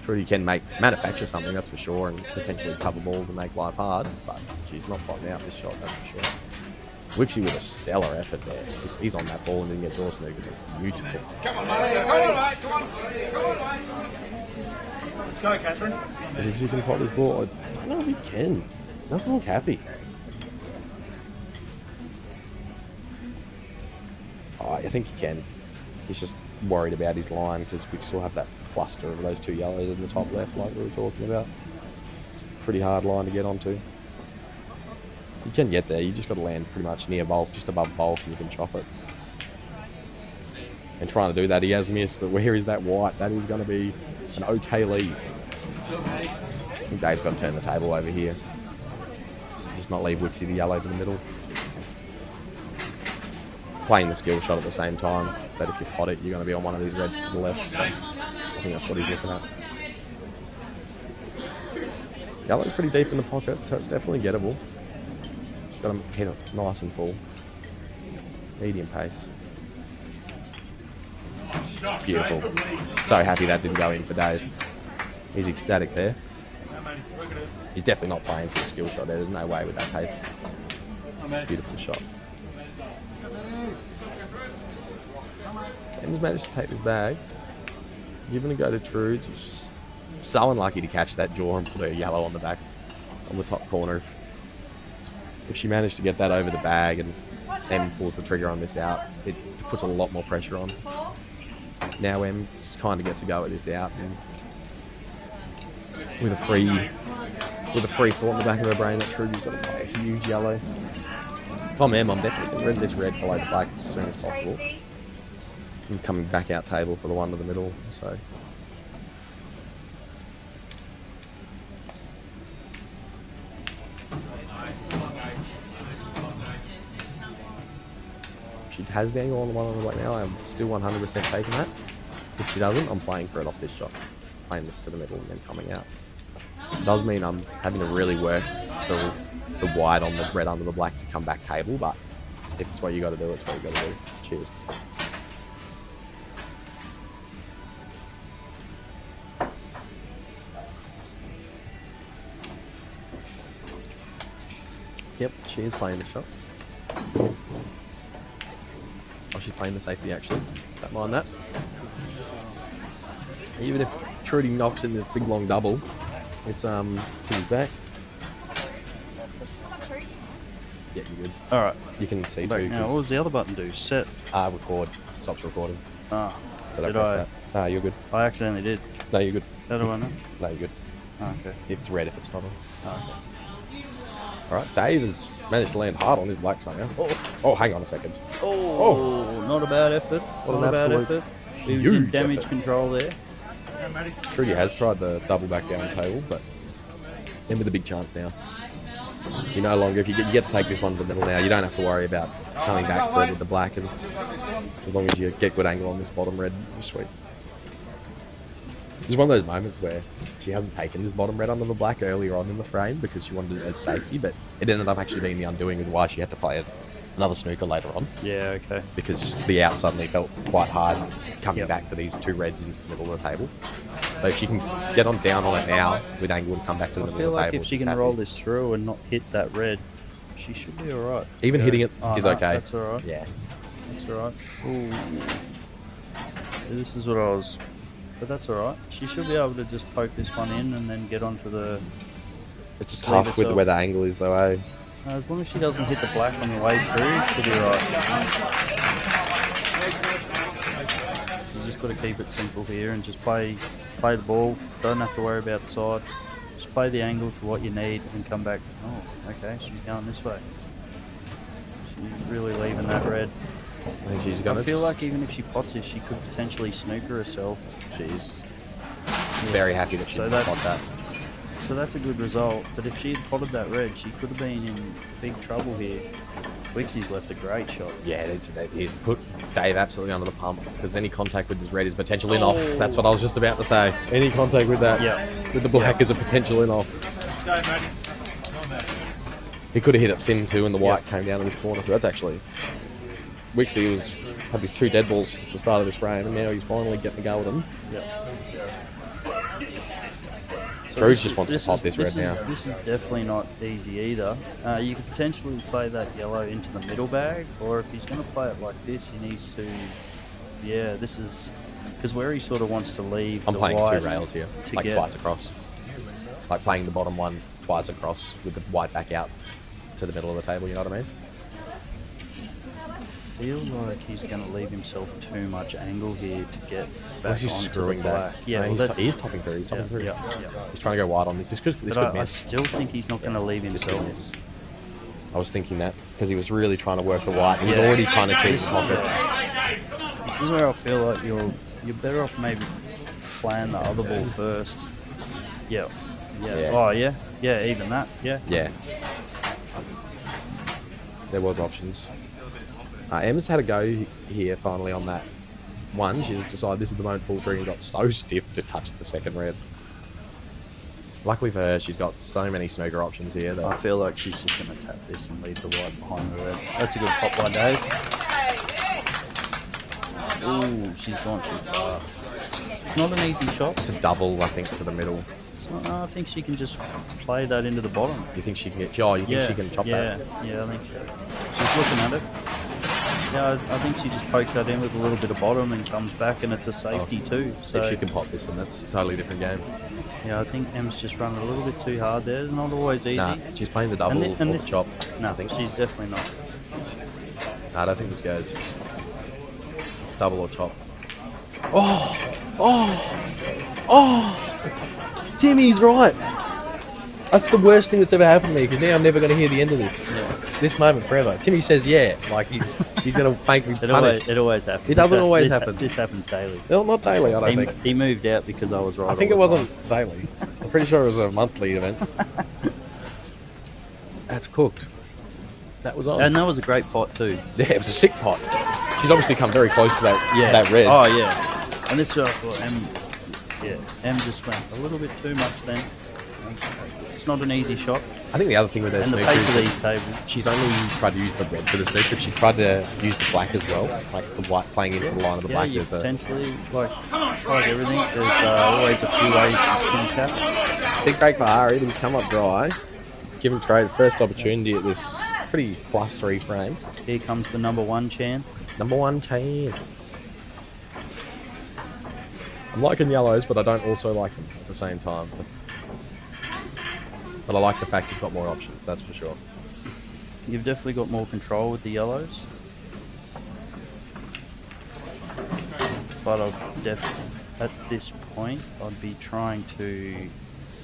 Trudy can manufacture something, that's for sure, and potentially cover balls and make life hard, but she's not botting out this shot, that's for sure. Wixie with a stellar effort there. He's on that ball and didn't get draw snookered. It's beautiful. Come on, mate. Come on, mate. Come on. Come on, mate. Go, Catherine. Wixie can pot his ball. I don't know if he can. Doesn't look happy. Oh, I think he can. He's just worried about his line because we still have that cluster of those two yellows in the top left like we were talking about. It's a pretty hard line to get onto. You can get there, you just got to land pretty much near bulk, just above bulk, and you can chop it. And trying to do that, he has missed, but where is that white? That is going to be an okay leave. I think Dave's got to turn the table over here. Just not leave Wixie the yellow to the middle. Playing the skill shot at the same time, but if you pot it, you're going to be on one of these reds to the left, so I think that's what he's looking at. Yellow's pretty deep in the pocket, so it's definitely gettable. Just got to hit it nice and full. Medium pace. It's beautiful. So happy that didn't go in for Dave. He's ecstatic there. He's definitely not playing for the skill shot there. There's no way with that pace. Beautiful shot. Em's managed to take this bag. Giving a go to Trudes. Just so unlucky to catch that jaw and put her yellow on the back, on the top corner. If she managed to get that over the bag and Em pulls the trigger on this out, it puts a lot more pressure on. Now Em kind of gets a go at this out, and with a free thought in the back of her brain that Trudy's got to play a huge yellow. If I'm Em, I'm definitely going to red this red below the black as soon as possible. I'm coming back out table for the one to the middle, so. she has the angle on the one on the black now, I'm still 100% taking that. If she doesn't, I'm playing for it off this shot. Playing this to the middle and then coming out. It does mean I'm having to really work the white on the red under the black to come back table, but if it's what you got to do, it's what you got to do. Cheers. Yep, she is playing the shot. Oh, she's playing the safety actually. Don't mind that. Even if Trudy knocks in the big long double, it's Timmy's back. Yeah, you're good. Alright. You can see Back too. now, what does the other button do? Set. Record. Stops recording. Ah, So don't did press I? that. Ah, you're good. I accidentally did. No, you're good. How do I know? No, you're good. Oh, okay. It's red if it's not on. Oh, Alright, Dave has managed to land hard on his black singer. Oh, hang on a second. oh, not a bad effort. What Not an a bad absolute effort. He was in huge damage effort. control there. Trudy has tried the double back down table, but in with a big chance now. You no longer, if you get to take this one to the middle now, you don't have to worry about coming back for it with the black, and as long as you get good angle on this bottom red, you're sweet. There's one of those moments where she hasn't taken this bottom red under the black earlier on in the frame because she wanted it as safety, but it ended up actually being the undoing of why she had to play another snooker later on, Yeah, okay. because the out suddenly felt quite hard coming Yep. back for these two reds into the middle of the table. So if she can get on down on it now with angle and come back to the I middle feel of the like table, if she she's can happy. roll this through and not hit that red, she should be alright. Even hitting it Oh, is no, okay. That's alright. Yeah. That's alright. Ooh. This is what I was... But that's alright. She should be able to just poke this one in and then get onto the... It's Just leave tough with herself. where the angle is though, eh? As long as she doesn't hit the black on the way through, she'll be alright. You just got to keep it simple here and just play the ball. Don't have to worry about the side. Just play the angle to what you need and come back. Oh, okay, she's going this way. She's really leaving that red. I think she's gonna. I feel like even if she pots this, she could potentially snooker herself. she's very happy that she So got that's- that. So that's a good result. But if she had potted that red, she could have been in big trouble here. Wixie's left a great shot. Yeah, it put Dave absolutely under the pump because any contact with this red is potential in off. That's what I was just about to say. Any contact with that, Yeah. with the black, is a potential in off. Go, Matty. He could have hit it thin too, and the white came down in this corner. So that's actually Wixie had these two dead balls since the start of this frame, and now he's finally getting the go with them. Cruz just wants to pop this red now. This is definitely not easy either. You could potentially play that yellow into the middle bag, or if he's going to play it like this, he needs to... Yeah, this is... Because where he sort of wants to leave I'm the playing white two rails here, to like get- twice across. Like playing the bottom one twice across with the white back out to the middle of the table, you know what I mean? I feel like he's going to leave himself too much angle here to get back Unless he's onto screwing the black. back. Yeah, No, well, he's that's... he's topping through, he's topping through. Yeah. He's trying to go wide on this. This could But I miss. still think he's not going to leave This could himself. miss. I was thinking that because he was really trying to work the white. He was Yeah. already trying to cheat the pocket. This is where I feel like you're better off maybe playing the other ball first. Yeah. Yeah. Oh yeah. Yeah, even that. Yeah. Yeah. There was options. Emma's had a go here finally on that one. She's decided this is the moment to pull through and got so stiff to touch the second red. Luckily for her, she's got so many snooker options here I that feel like she's just going to tap this and leave the white behind the red. That's a good pop by Dave. Ooh, she's gone too far. It's not an easy shot. it's a double, I think, to the middle. It's not, I think she can just play that into the bottom. You think she can get? Oh, you think she can chop that? Yeah, I think so. She's looking at it. Yeah, I think she just pokes that in with a little bit of bottom and comes back, and it's a safety too. So If she can pop this, then that's a totally different game. yeah, I think Em's just running a little bit too hard there. It's not always easy. Nah, she's playing the double and or the this chop. No, I think. she's definitely not. Nah, I don't think this goes. It's double or chop. Oh! Timmy's right. That's the worst thing that's ever happened to me because now I'm never going to hear the end of this. This moment forever. Timmy says yeah, like he's going to make me punish. It always happens. It doesn't always this happen. This happens daily. No, not daily, I don't think. He moved out because I was right. I think it all the wasn't daily. I'm pretty sure it was a monthly event. That's cooked. That was on. And that was a great pot too. Yeah, it was a sick pot. She's obviously come very close to that red. Oh yeah. And this is what I thought. Em just went a little bit too much then. It's not an easy shot. I think the other thing with her And the snooker pace of is these tables. she's only tried to use the red for the snooker. If she tried to use the black as well, like the white playing into the line of the Yeah, black, you there's a potentially like everything. There's always a few ways to skin cap. big break for Ari, but he's come up dry. Giving Trey the first opportunity at this pretty clustery frame. Here comes the number 1 Chan. Number 1 chain. I'm liking yellows, but I don't also like them at the same time. But I like the fact you've got more options, that's for sure. You've definitely got more control with the yellows. But at this point, I'd be trying to...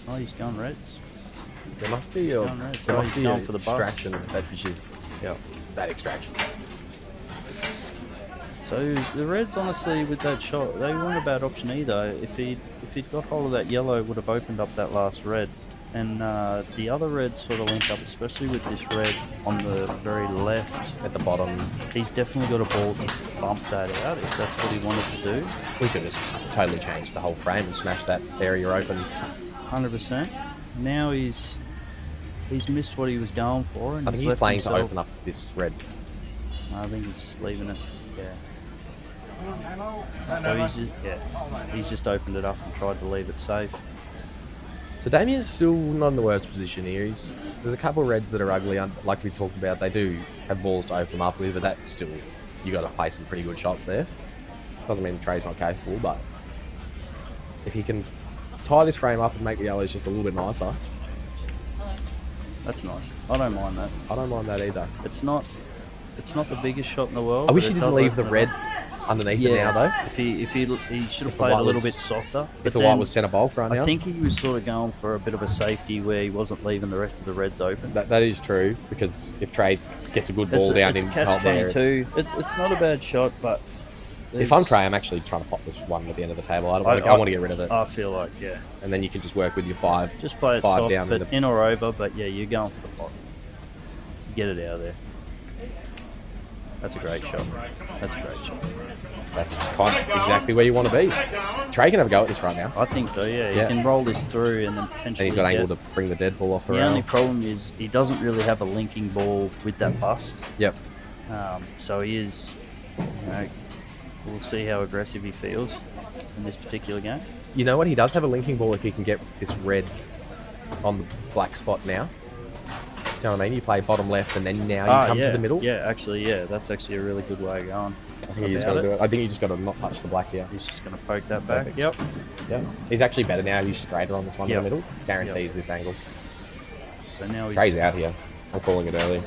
Oh, he's going reds. There must be going reds. Oh, he's going for the bust. extraction, which is that extraction. So the reds, honestly, with that shot, they weren't a bad option either. If he'd got hold of that yellow, it would have opened up that last red. And the other reds sort of link up, especially with this red on the very left. At the bottom. He's definitely got a ball to bump that out if that's what he wanted to do. We could just totally change the whole frame and smash that area open. 100%. Now he's missed what he was going for. And I think he's left playing himself. to open up this red. I think he's just leaving it. Yeah. So he's just opened it up and tried to leave it safe. So Damien's still not in the worst position here. There's a couple of reds that are ugly, like we talked about. They do have balls to open them up with, but that's still, you got to play some pretty good shots there. Doesn't mean Trey's not capable, but if he can tie this frame up and make the yellows just a little bit nicer. That's nice. I don't mind that. I don't mind that either. It's not the biggest shot in the world. I wish but he it didn't does leave the open it red up. underneath it now, though. If he should have the played white a little was- bit softer. If the white was centre bulk right now. I think he was sort of going for a bit of a safety where he wasn't leaving the rest of the reds open. That is true, because if Trey gets a good ball down it's in a catch there, 22. It's not a bad shot, but if I'm Trey, I'm actually trying to pop this one at the end of the table. I want to get rid of it, I feel like and then you can just work with your 5. just play it five soft, down but with the- in or over. But yeah, you're going for the pot. Get it out of there. That's a great shot. That's a great shot. That's kind of exactly where you want to be. Trey can have a go at this right now. I think so. Yeah, Yeah. he can roll this through and then And potentially. he's got angle get- to bring the dead ball off the The rail. only problem is he doesn't really have a linking ball with that bust. Yep. So he is, we'll see how aggressive he feels in this particular game. You know what? He does have a linking ball if he can get this red on the black spot now. You know what I mean? You play bottom left and then now you come to the middle. Yeah, actually, that's actually a really good way of going. I think he's got to do it. I think you just got to not touch the black here. He's just going to poke that back. Perfect. Yep. Yeah. He's actually better now. He's straighter on this one in Yep. the middle. Guarantees this angle. So now he's Trey's out here. I'm calling it early.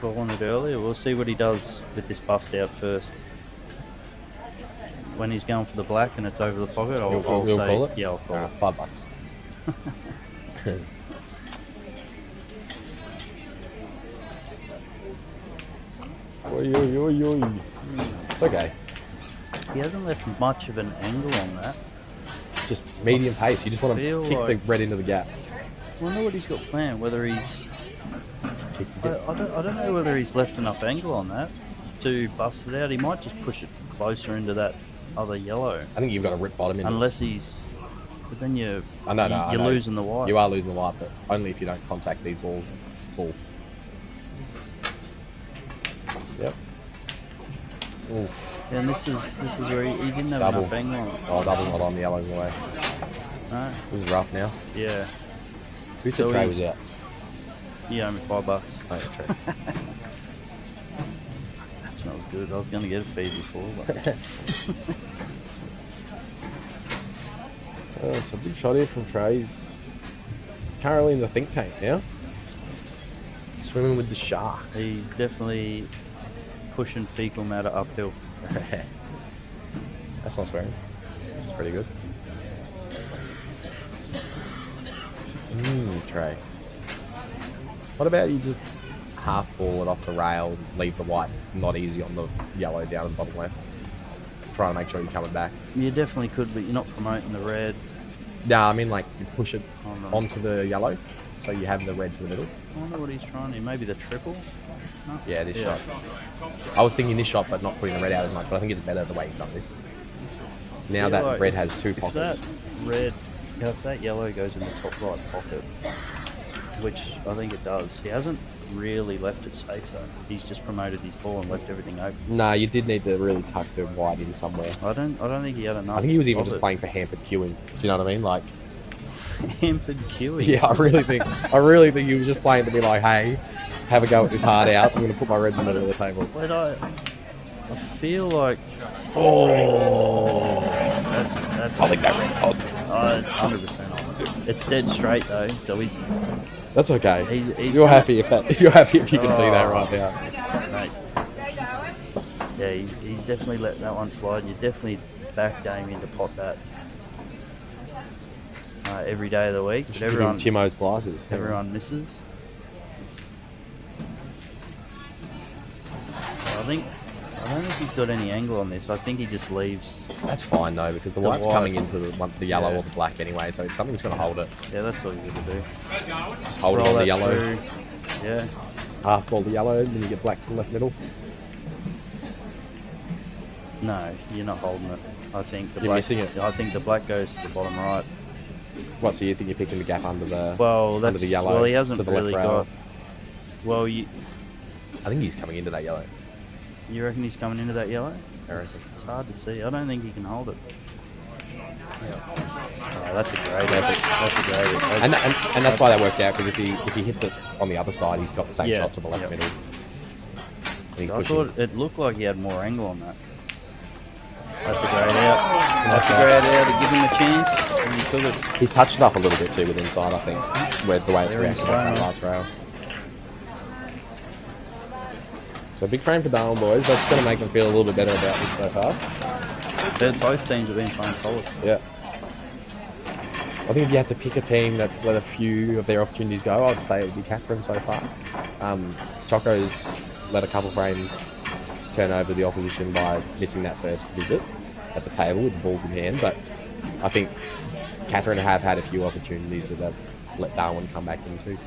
calling it earlier. We'll see what he does with this bust out first. When he's going for the black and it's over the pocket, I'll You'll say, call it? yeah, I'll call it. $5. It's okay. He hasn't left much of an angle on that. Just medium pace. You just want to feel kick like- the red into the gap. I wonder what he's got planned. Whether he's, Kick the gap. I don't know whether he's left enough angle on that to bust it out. He might just push it closer into that other yellow, I think you've got to rip bottom in. unless he's. But then you're I know. you're losing the white. You are losing the white, but only if you don't contact these balls full. Yep. Oof. And this is where he didn't have Double. enough angle on it. Oh, double's not on, the yellow's away. No. This is rough now. Yeah. Who said So Trey was he's- out? You owe me $5. Oh, yeah, Trey. That smells good. I was going to get a fee before, but Oh, it's a big shot here from Trey's. Currently in the think tank now. Swimming with the sharks. he's definitely pushing fecal matter uphill. That's not swearing. That's pretty good. Trey. What about you just half ball it off the rail, leave the white not easy on the yellow down at the bottom left? Try to make sure you're coming back. You definitely could, but you're not promoting the red. Yeah, I mean like you push it Oh, no. onto the yellow. so you have the red to the middle. I wonder what he's trying to. Maybe the triple. No? Yeah, this shot. I was thinking this shot, but not putting the red out as much. But I think it's better the way he's done this. Now that like red has 2 if pockets. that red, if that yellow goes in the top right pocket, which I think it does, he hasn't really left it safe though. He's just promoted his ball and left everything open. No, you did need to really tuck the white in somewhere. I don't think he had enough. I think he was even of just it. playing for hampered queuing. Do you know what I mean? Like, Hampered queuing. yeah, I really think he was just playing to be like, hey, have a go at this hard out. I'm going to put my red in the middle of the table. But I feel like, oh, that's. I think that red's hot. Oh, it's 100% on. It's dead straight though, so he's. That's okay. He's you're gonna- happy if you can see that right now. Mate. Yeah, he's definitely let that one slide. You definitely back Damien to pot that every day of the week. But Give him Timo's glasses. everyone misses. So I don't think he's got any angle on this. I think he just leaves. That's fine though, because the white's white. coming into the yellow Yeah. or the black anyway, so it's something's going to hold it. Yeah, that's all you got to do. Just hold it Roll on the that yellow, through. Yeah. half ball the yellow, and then you get black to the left middle. No, you're not holding it. I think the You're black, missing it. I think the black goes to the bottom right. What? So you think you're picking the gap under the Well, under that's the yellow? well. He hasn't to the left really rail? got. Well, you I think he's coming into that yellow. reckon he's coming into that yellow? I reckon. It's hard to see. I don't think he can hold it. Oh, that's a great effort. That's a great effort. And that's why that works out, because if he hits it on the other side, he's got the same Yeah, shot to the left yep. middle. And he's I pushing. thought it looked like he had more angle on that. That's a great out. That's a great out to give him a chance, and he took it. He's touched it up a little bit too with inside, I think, where the way it's Very reacting on the slow. last rail. So big frame for Darwin, boys. That's going to make them feel a little bit better about this so far. Both teams have been playing solid. Yeah. I think if you had to pick a team that's let a few of their opportunities go, I'd say it would be Catherine so far. Choco's let a couple frames turn over the opposition by missing that first visit at the table with the balls in hand, but I think Catherine have had a few opportunities that they've let Darwin come back into.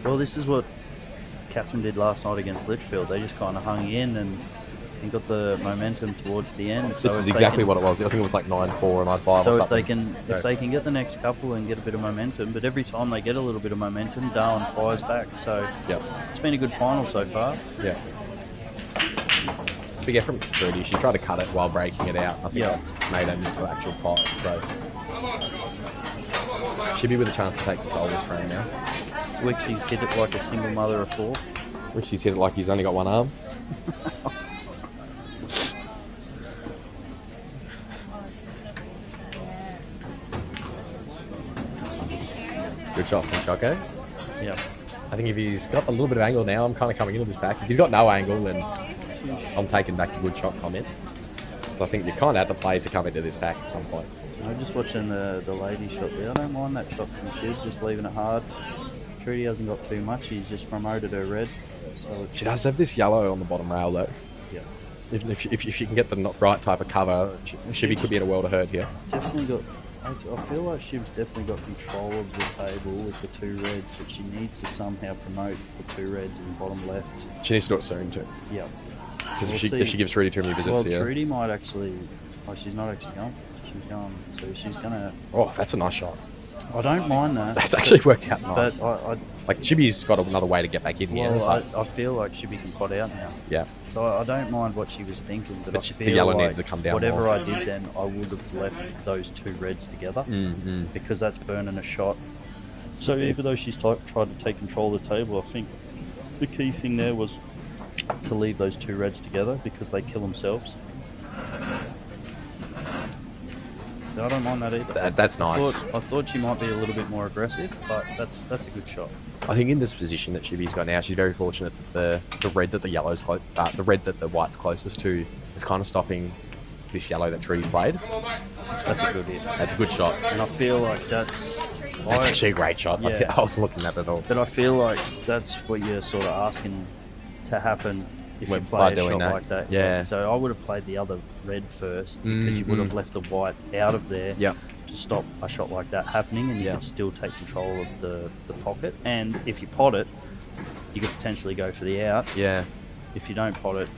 Well, this is what Catherine did last night against Litchfield. They just kind of hung in and got the momentum towards the end. So This is exactly what it was. I think it was like 9-4 and 9-5 or So something. if they can get the next couple and get a bit of momentum, but every time they get a little bit of momentum, Darwin fires back. So Yep. it's been a good final so far. Yeah. It's a big effort from Trudy. She tried to cut it while breaking it out. I think Yeah. that's made her miss the actual pot. So she'd be with a chance to take control of this frame now. Wixie's hit it like a single mother of four. Richie's hit it like he's only got one arm. Good shot from Choco. Yeah. I think if he's got a little bit of angle now, I'm kind of coming into this pack. If he's got no angle, then I'm taking back a good shot comment. So I think you kind of have to play to come into this pack at some point. I'm just watching the lady shot there. I don't mind that shot from Shib, just leaving it hard. Trudy hasn't got too much. He's just promoted her red. So She does have this yellow on the bottom rail though. yeah, If she can get the right type of cover, she could be in a world of hurt here. definitely got. I feel like Shib's definitely got control of the table with the two reds, but she needs to somehow promote the two reds in the bottom left. She needs to do it soon too. Yeah. Because We'll if she see. gives Trudy too many visits Well, here. Trudy might actually. Oh, she's not actually going. She's going. So she's gonna. Oh, that's a nice shot. I don't mind that. That's actually worked out nice. But Like Chibi's got another way to get back in here. well, but I feel like Shibby can pot out now. yeah. So I don't mind what she was thinking, but I the feel yellow like needed to come down whatever more. I did then, I would have left those two reds together because that's burning a shot. So even though she's tried to take control of the table, I think the key thing there was to leave those two reds together because they kill themselves. I don't mind that either. That's nice. I thought she might be a little bit more aggressive, but that's a good shot. I think in this position that Chibi's got now, she's very fortunate that the red that the yellow's the red that the white's closest to is kind of stopping this yellow that Trudy's played. That's a good hit. That's a good shot. And I feel like that's Actually a great shot. Yeah. I was looking at it all. But I feel like that's what you're sort of asking to happen if you By play a doing shot that. like that. Yeah. So I would have played the other red first because you would have left the white out of there Yep. to stop a shot like that happening, and you can still take control of the pocket. And if you pot it, you could potentially go for the out. Yeah. If you don't pot it,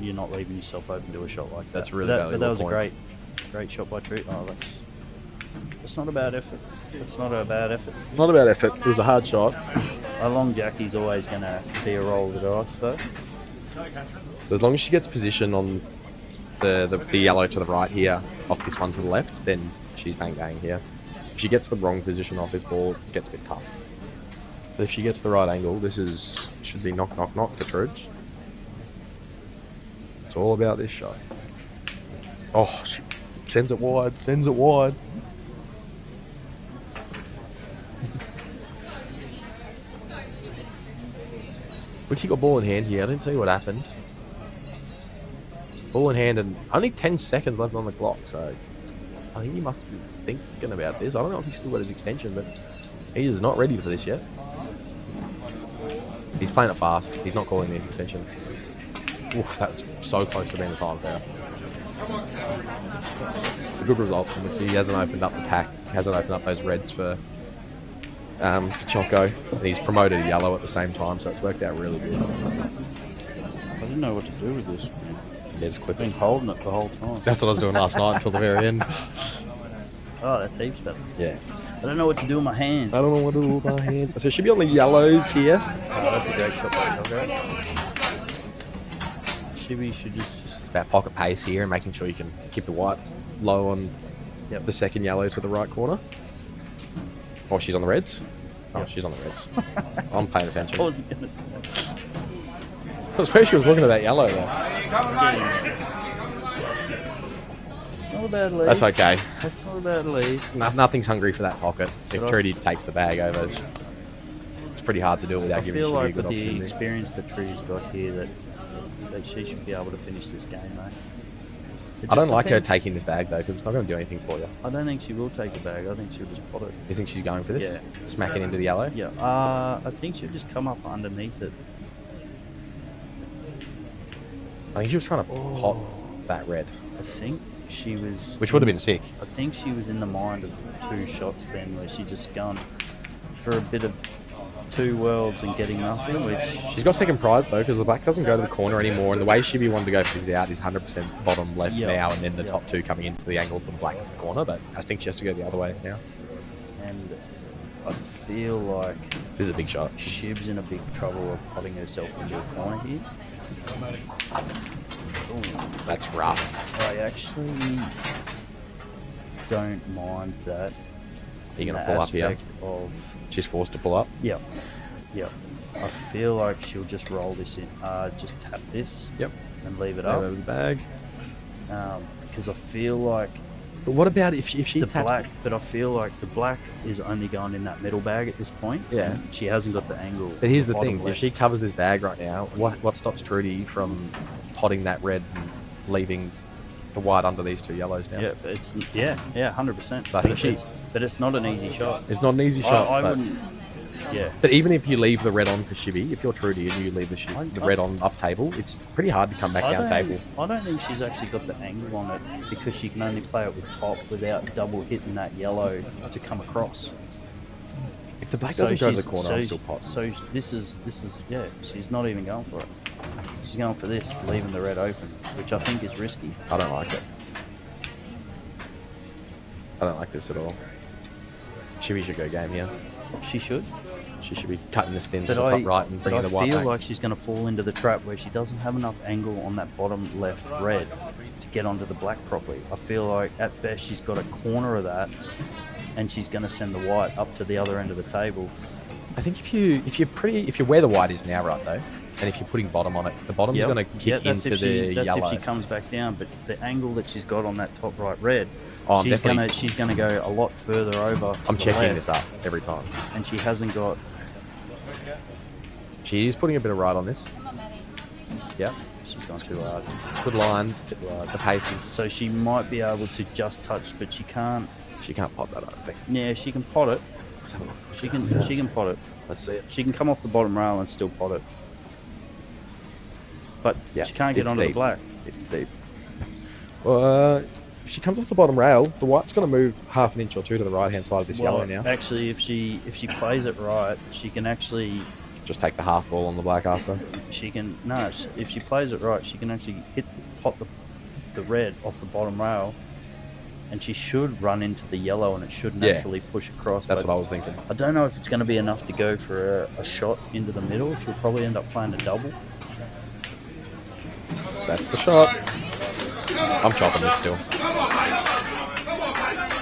you're not leaving yourself open to a shot like that. That's really But that was point. a great shot by Tree. Oh, that's not a bad effort. That's not a bad effort. Not a bad effort. It was a hard shot. A long Jackie's always going to be a roll of the dice, though. As long as she gets position on the yellow to the right here, off this one to the left, then she's bang bang here. If she gets the wrong position off this ball, it gets a bit tough. But if she gets the right angle, should be knock knock knock for Trudge. It's all about this shot. Oh, she sends it wide, sends it wide. When she got ball in hand here, I didn't tell you what happened. Ball in hand and only 10 seconds left on the clock, so I think he must be thinking about this. I don't know if he's still got his extension, but he is not ready for this yet. He's playing it fast. He's not calling the extension. Oof, that's so close to being a time foul. It's a good result from him. He hasn't opened up the pack, hasn't opened up those reds for Choco. And he's promoted a yellow at the same time, so it's worked out really good. I didn't know what to do with this. Yeah, just clip I've been it. holding it the whole time. That's what I was doing last night until the very end. Oh, that's heaps better. Yeah. I don't know what to do with my hands. I don't know what to do with my hands. So it should be on the yellows here. Oh, that's a great shot by Choco. Shibby should just... It's about pocket pace here and making sure you can keep the white low on the second yellow to the right corner. Oh, she's on the reds? Oh, Yep. she's on the reds. I'm paying attention. I wasn't going to say. I suppose she was looking at that yellow there. It's not a bad lead. That's okay. That's not a bad lead. Nothing's hungry for that pocket. If But Trudy takes the bag over, it's pretty hard to do it without I giving feel Trudy a like good with the option. experience that Tree's got here, that she should be able to finish this game, mate. I don't like her taking this bag though, because it's not going to do anything for you. I don't think she will take the bag. I think she'll just pot it. You think she's going for this? Yeah. Smack it into the yellow? Yeah. I think she'll just come up underneath it. I think she was trying to pot that red, I think she was... which would have been sick. I think she was in the mind of two shots then, where she just gone for a bit of two worlds and getting nothing, which... She's got second prize though, because the black doesn't go to the corner anymore, and the way Shibby wanted to go for his out is 100% bottom left now, and then the top two coming into the angle from black to the corner, but I think she has to go the other way now. And I feel like This is a big shot. Shib's in a big trouble of putting herself into a corner here. Ooh. That's rough. I actually don't mind that. You're going in to the pull up here. aspect of... She's forced to pull up. Yep. I feel like she'll just roll this in, just tap this. Yep. And leave it Over up. the bag. Because I feel like But what about if she the taps black, but I feel like the black is only going in that middle bag at this point. Yeah. She hasn't got the angle. But here's the bottom thing: if left. she covers this bag right now, what stops Trudy from potting that red and leaving the white under these two yellows now? Yeah, but it's 100%. So I think but it's not an easy shot. It's not an easy shot. I but, wouldn't. Yeah. but even if you leave the red on for Shibby, if you're Trudy and you leave the red on up table, it's pretty hard to come back down table. I don't think she's actually got the angle on it, because she can only play it with top without double hitting that yellow to come across. If the black doesn't go to the she's- corner, I'm still pot. So this is she's not even going for it. She's going for this, leaving the red open, which I think is risky. I don't like it. I don't like this at all. Shibby should go game here. She should. She should be cutting this thin to But the top right and but bringing I the white feel back. like she's going to fall into the trap where she doesn't have enough angle on that bottom left red to get onto the black properly. I feel like at best she's got a corner of that, and she's going to send the white up to the other end of the table. I think if you're where the white is now, right though, and if you're putting bottom on it, the bottom's going to kick that's into the that's yellow. if she comes back down. But the angle that she's got on that top right red, Oh, she's gonna go a lot further over. I'm to the checking left, this up every time. and she hasn't got. She is putting a bit of right on this. Yep, She's gone too hard. it's a good line. The pace is. So she might be able to just touch, but she can't. She can't pop that, I don't think. Yeah, she can pot it. Let's have a look. She can pot it. Let's see it. She can come off the bottom rail and still pot it. But Yeah, she can't get it's onto the deep. black. It's deep. Well, if she comes off the bottom rail, the white's going to move half an inch or two to the right-hand side of this yellow now. Actually, if she plays it right, she can actually Just take the half ball on the black after. if she plays it right, she can actually pop the red off the bottom rail, and she should run into the yellow, and it should naturally push across. That's what I was thinking. I don't know if it's going to be enough to go for a shot into the middle. She'll probably end up playing a double. That's the shot. I'm chopping this still.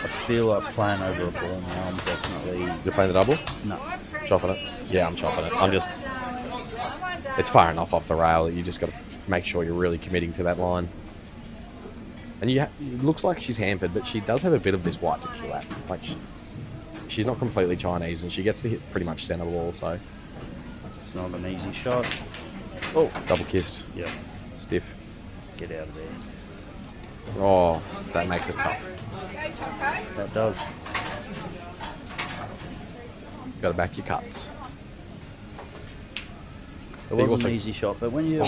I feel like playing over a ball now. I'm definitely... You're playing the double? No. Chopping it? Yeah, I'm chopping it. It's far enough off the rail that you just got to make sure you're really committing to that line. And it looks like she's hampered, but she does have a bit of this white to kill at. Like, she's not completely Chinese, and she gets to hit pretty much centre ball, so... It's not an easy shot. Oh, double kissed. Yep. Stiff. Get out of there. Oh, that makes it tough. That does. Got to back your cuts. It was an easy shot, but when you're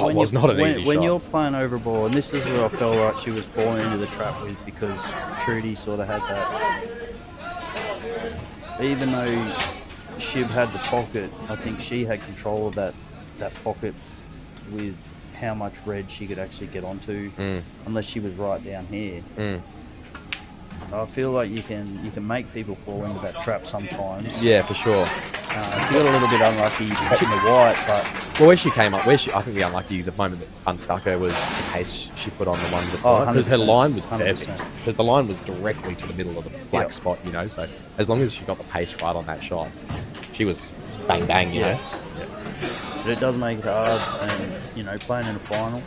playing over ball, and this is where I felt like she was falling into the trap with, because Trudy sort of had that. Even though Shib had the pocket, I think she had control of that pocket with how much red she could actually get onto, unless she was right down here. I feel like you can make people fall into that trap sometimes. Yeah, for sure. She got a little bit unlucky hitting the white, but... Well, I think the unlucky, the moment that unstuck her was the pace she put on the one because her line was perfect. 100%. Because the line was directly to the middle of the black spot, so as long as she got the pace right on that shot, she was bang bang, you know. Yeah. But it does make it hard, and playing in a final,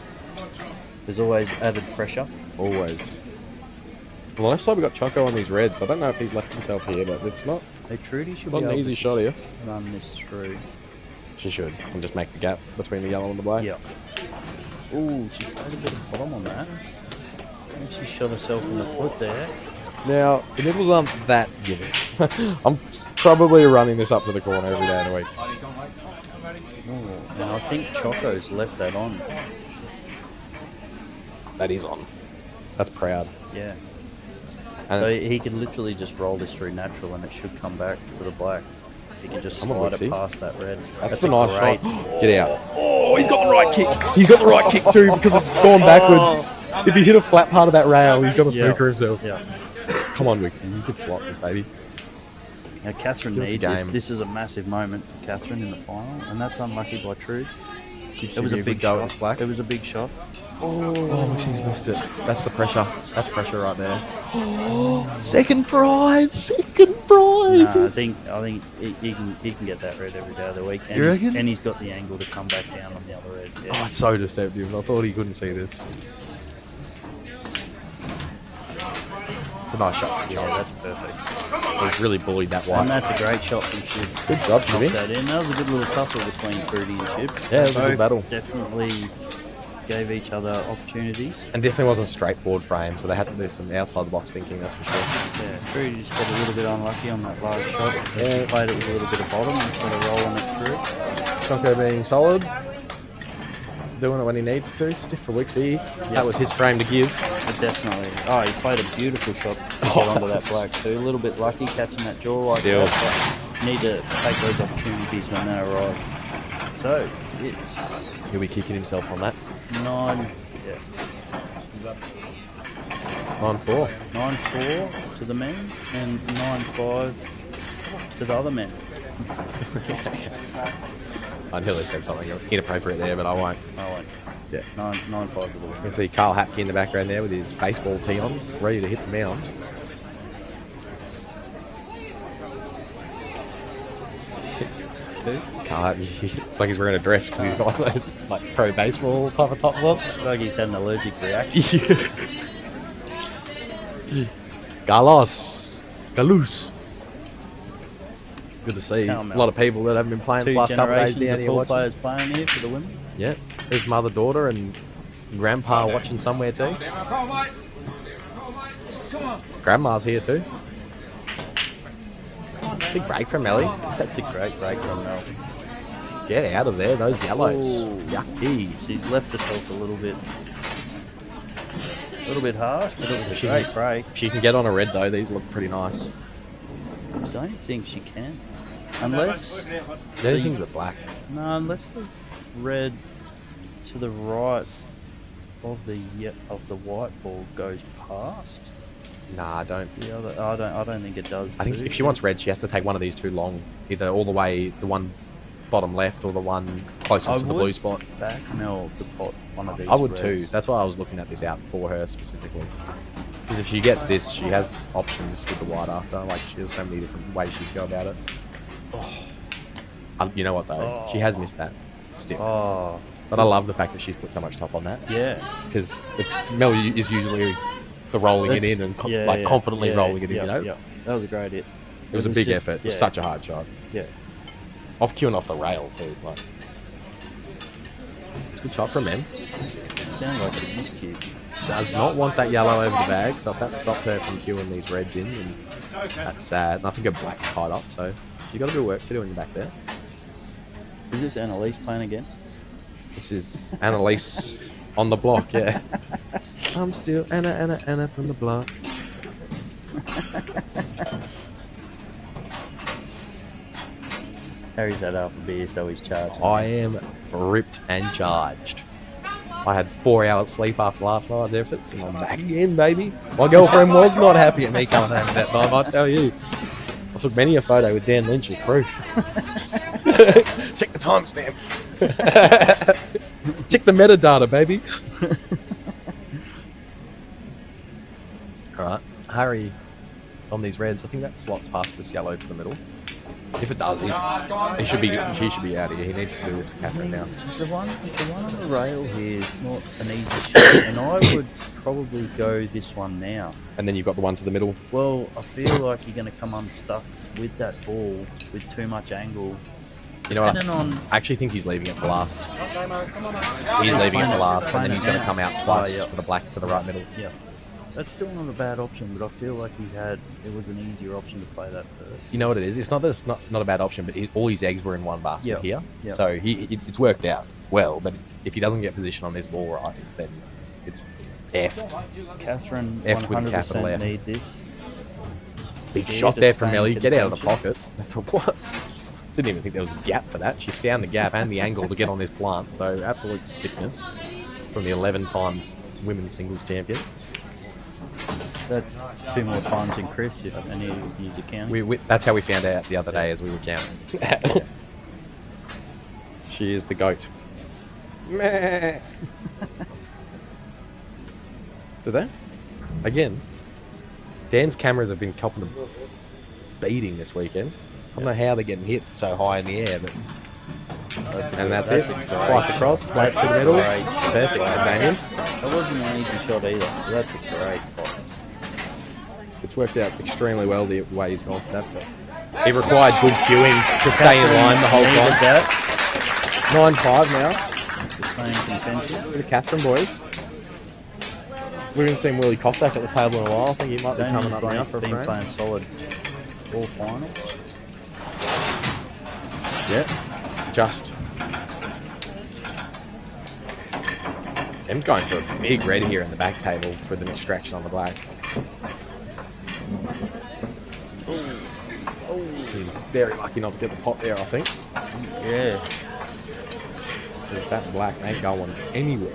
there's always added pressure. Always. On the left side, we got Choco on these reds. I don't know if he's left himself here, but it's not. Hey, Trudy should not be an able easy to shot here. Run this through. She should, and just make the gap between the yellow and the black. Yeah. Ooh, she played a bit of bottom on that. I think she shot herself in the foot there. Now, the nibbles aren't that given. I'm probably running this up to the corner every day of the week. Ooh, and I think Choco's left that on. That is on. That's proud. Yeah. And so he could literally just roll this through natural, and it should come back for the black. If he can just slide it past that red. That's a nice shot. Get out. Oh, he's got the right kick. He's got the right kick too, because it's gone backwards. If he hit a flat part of that rail, he's got to snooker himself. Yeah. Come on, Wixie. You could slot this, baby. Now, Catherine needs this. This is a massive moment for Catherine in the final, and that's unlucky by Trude. It was a big shot. Black. It was a big shot. Oh, Wixie's missed it. That's the pressure. That's pressure right there. Second prize. Second prize. Nah, I think he can get that red every day of the week. And, you reckon? And he's got the angle to come back down on the other red. Yeah. Oh, it's so deceptive. I thought he couldn't see this. It's a nice shot from Joel. Yeah, that's perfect. He's really bullied that white. And that's a great shot from Shib. Good job, Shibby. That was a good little tussle between Trudy and Shib. Yeah, it was a good battle. Definitely gave each other opportunities. And definitely wasn't straightforward frame, so they had to do some outside the box thinking, that's for sure. Yeah, Trudy just got a little bit unlucky on that last shot. She played it with a little bit of bottom instead of rolling it through. Choco being solid. Doing it when he needs to. Stiff for Wixie. Yep. That was his frame to give. Definitely. Oh, he played a beautiful shot to get onto that black too. A little bit lucky catching that jaw like that. But need to take those opportunities when they arrive. So, it's... He'll be kicking himself on that. 9-4. 9-4 to the men and 9-5 to the other men. I nearly said something inappropriate there, but I won't. Yeah. 9-5 to the You women. can see Carl Hapke in the background there with his baseball tee on, ready to hit the mound. Carl Hapke, it's like he's wearing a dress because he's got one of those pro baseball type of tops on. Like he's had an allergic reaction. Galus. Good to see. A lot of people that haven't been playing for the last couple of days down here watching. Players playing here for the women. Yeah. There's mother, daughter, and grandpa watching somewhere too. Grandma's here too. Big break from Ellie. That's a great break from Mel. Get out of there, those yellows. Ooh, yucky. She's left herself a little bit. A little bit harsh, but it was a great break. If she can get on a red though, these look pretty nice. I don't think she can. Unless... The only things are black. No, unless the red to the right of the white ball goes past. Nah, I don't. The other, I don't think it does. I think if she wants red, she has to take one of these two long, either all the way the one bottom left or the one closest to the blue spot. Back Mel to pot one of these. I would reds. too. That's why I was looking at this out for her specifically. Because if she gets this, she has options with the white after. Like she has so many different ways she can go about it. You know what though? She has missed that stiff. Oh. But I love the fact that she's put so much top on that. Yeah. Because Mel is usually the rolling it in and confidently rolling it in, you know? Yeah. That was a great hit. It was a big effort. It was such a hard shot. Yeah. Off cue and off the rail too. Like, it's a good shot from him. Sounds like she missed cue. Does not want that yellow over the bag, so if that stopped her from queuing these reds in, then that's sad. And I think her black's tied up, so she's got a bit of work to do in the back there. Is this Annalise playing again? This is Annalise on the block, yeah. I'm still Anna from the block. Harry's had half a beer, so he's charged. I am ripped and charged. I had 4 hours sleep after last night's efforts, and I'm back again, baby. My girlfriend was not happy at me coming home that time, I tell you. I took many a photo with Dan Lynch as proof. Check the timestamp. Check the metadata, baby. Alright, Harry on these reds. I think that slots past this yellow to the middle. If it does, she should be out of here. He needs to do this for Catherine now. The one on the rail here is not an easy shot, and I would probably go this one now. And then you've got the one to the middle. Well, I feel like you're going to come unstuck with that ball with too much angle. You know what? I actually think he's leaving it for last. He's leaving it for last, and then he's going to come out twice for the black to the right middle. Yeah. That's still not a bad option, but I feel like it was an easier option to play that first. You know what it is? It's not that it's not a bad option, but all his eggs were in one basket here. Yep. So it's worked out well, but if he doesn't get position on this ball right, then it's effed. Catherine F with a capital 100% F. need this. Big shot there from Melly. Get out of the pocket. That's a what? Didn't even think there was a gap for that. She's found the gap and the angle to get on this plant. So absolute sickness from the 11 times women's singles champion. That's 2 more times than Chris if any of you counting. That's how we found out the other day as we were counting. She is the goat. Meh. Do they? Again, Dan's cameras have been copping a beating this weekend. I don't know how they're getting hit so high in the air, but that's it. Twice across, plate to the middle. Perfect for Daniel. That wasn't an easy shot either. That's a great pot. It's worked out extremely well the way he's gone for that. But it required good queuing to stay in line the whole time. 9-5 now. The same contention. For the Catherine boys. We haven't seen Willie Cossack at the table in a while. I think he might be coming up now for a frame. Playing solid all finals. Yeah, just. Them going for a big red here in the back table for the extraction on the black. She's very lucky not to get the pot there, I think. Yeah. Because that black ain't going anywhere.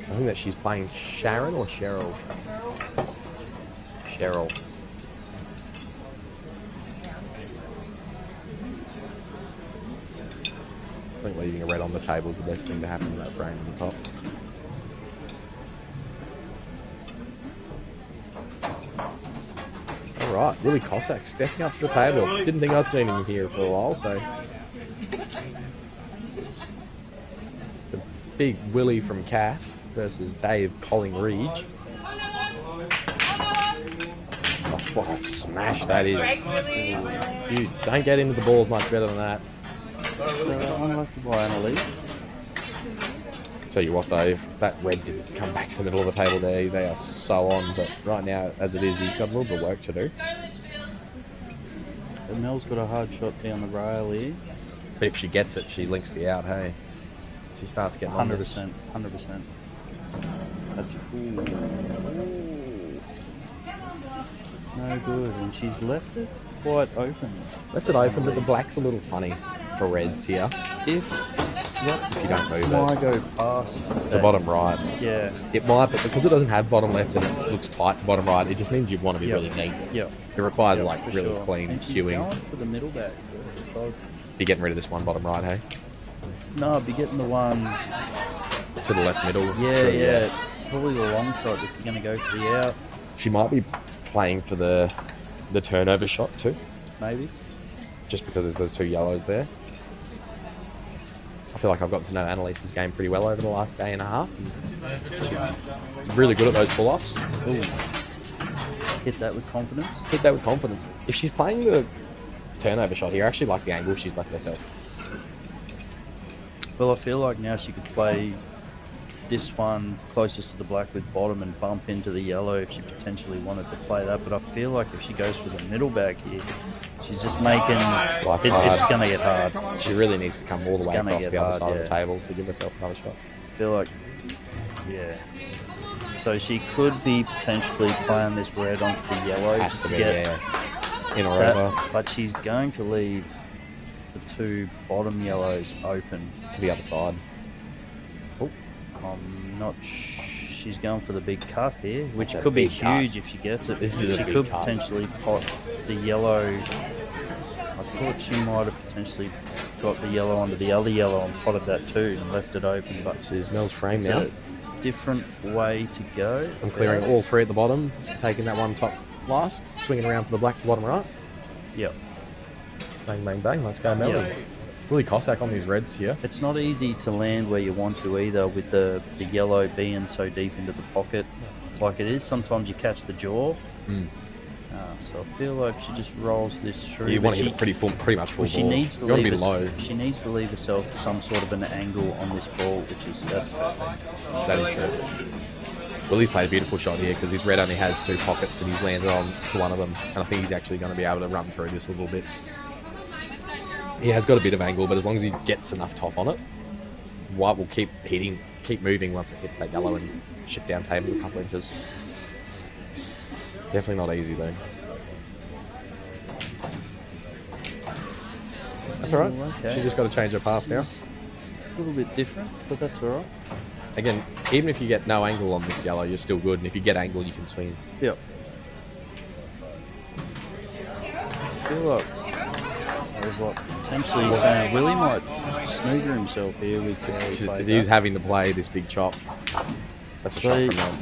I think that she's playing Sharon or Cheryl. Cheryl. I think leaving a red on the table is the best thing to happen in that frame on the top. Alright, Willie Cossack stepping up to the table. Didn't think I'd seen him here for a while, so. The big Willie from Cass versus Dave Collingridge. Oh, what a smash that is. You don't get into the balls much better than that. So unlucky by Annalise. Tell you what though, if that red didn't come back to the middle of the table there, they are so on. But right now, as it is, he's got a little bit of work to do. And Mel's got a hard shot down the rail here. But if she gets it, she links the out, hey? She starts getting on this. 100%. That's ooh. No good, and she's left it quite open. Left it open, but the black's a little funny for reds here. If you don't move might it go past to that- bottom right. Yeah. It might, but because it doesn't have bottom left and it looks tight to bottom right, it just means you want to be Yep. really neat. Yeah. It requires Yeah, like for really sure. clean And she's queuing. going for the middle back first. You're getting rid of this one bottom right, hey? No, I'd be getting the one. To the left middle. Yeah, So, yeah. Probably the long shot if you're going to go for the out. She might be playing for the turnover shot too, Maybe. just because there's those two yellows there. I feel like I've gotten to know Annalise's game pretty well over the last day and a half. She's really good at those pull-ups. Ooh. Hit that with confidence. Hit that with confidence. If she's playing the turnover shot here, I actually like the angle she's left herself. Well, I feel like now she could play this one closest to the black with bottom and bump into the yellow if she potentially wanted to play that. But I feel like if she goes for the middle back here, she's just making it's going to get hard. She really needs to come all the way gonna across get the other hard, side of yeah. the table to give herself another shot. I feel like, yeah. So she could be potentially playing this red onto the yellow Has just to to be, get yeah. In or that, over but she's going to leave the two bottom yellows open. to the other side. I'm not. She's going for the big cut here, which That's a could be big cut. huge if she gets it. This is a she big could cut. potentially pot the yellow. I thought she might have potentially got the yellow onto the other yellow and potted that too and left it open. But This is Mel's frame it's now. a different way to go. I'm clearing all three at the bottom, taking that one top last, swinging around for the black to bottom right. Yep. Bang, bang, bang. Let's go, Mel. Yeah. Really Cossack on these reds here. It's not easy to land where you want to either with the yellow being so deep into the pocket like it is. Sometimes you catch the jaw. So I feel like she just rolls this through. You but want to she- hit it pretty much full Well, she ball. needs to You want to leave be low. She needs to leave herself some sort of an angle on this ball, that's perfect. That is perfect. Willie's played a beautiful shot here because his red only has two pockets and he's landed on to one of them. And I think he's actually going to be able to run through this a little bit. He has got a bit of angle, but as long as he gets enough top on it, white will keep moving once it hits that yellow and shift down table a couple inches. Definitely not easy though. That's alright. Okay. She's just got to change her path now. A little bit different, but that's all right. Again, even if you get no angle on this yellow, you're still good. And if you get angle, you can swing. Yep. I feel like I was like potentially saying Willie might snooker himself here with He's having to play this big chop. That's a shot from him.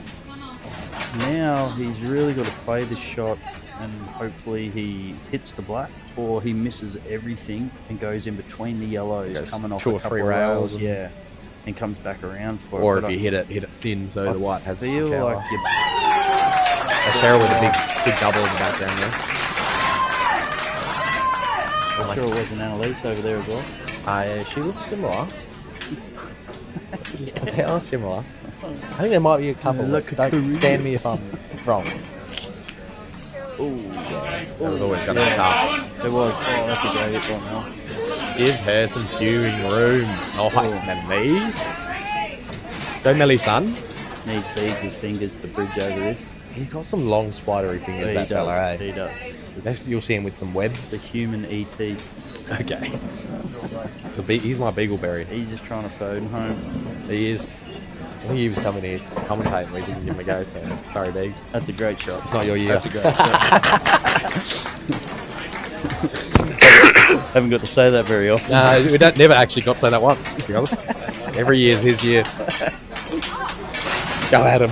Now he's really got to play this shot and hopefully he hits the black or he misses everything and goes in between the yellows Goes coming off two a or couple three of rails rails, yeah, and comes back around for Or it. if But you hit it thin so the white has I feel some power. like you Cheryl with a big double in the background there. I'm sure it was an Annalise over there as well. She looks similar. They are similar. I think there might be a couple. Don't stand me if I'm wrong. Oh, That was always going to be tough. it was. Oh, that's a great hit right now. Give her some queuing room. Nice, Melly. Go, Melly, son. Needs beads his fingers to bridge over this. He's got some long spidery fingers, He that does. fella, eh? He does. Next, you'll see him with some webs. It's a human ET. Okay. He's my beagleberry. He's just trying to phone home. He is. I think he was coming here to commentate and we didn't give him a go, so sorry, Deegs. That's a great shot. It's not your year. That's a great shot. Haven't got to say that very often. No, we never actually got to say that once, to be honest. Every year's his year. Go at him.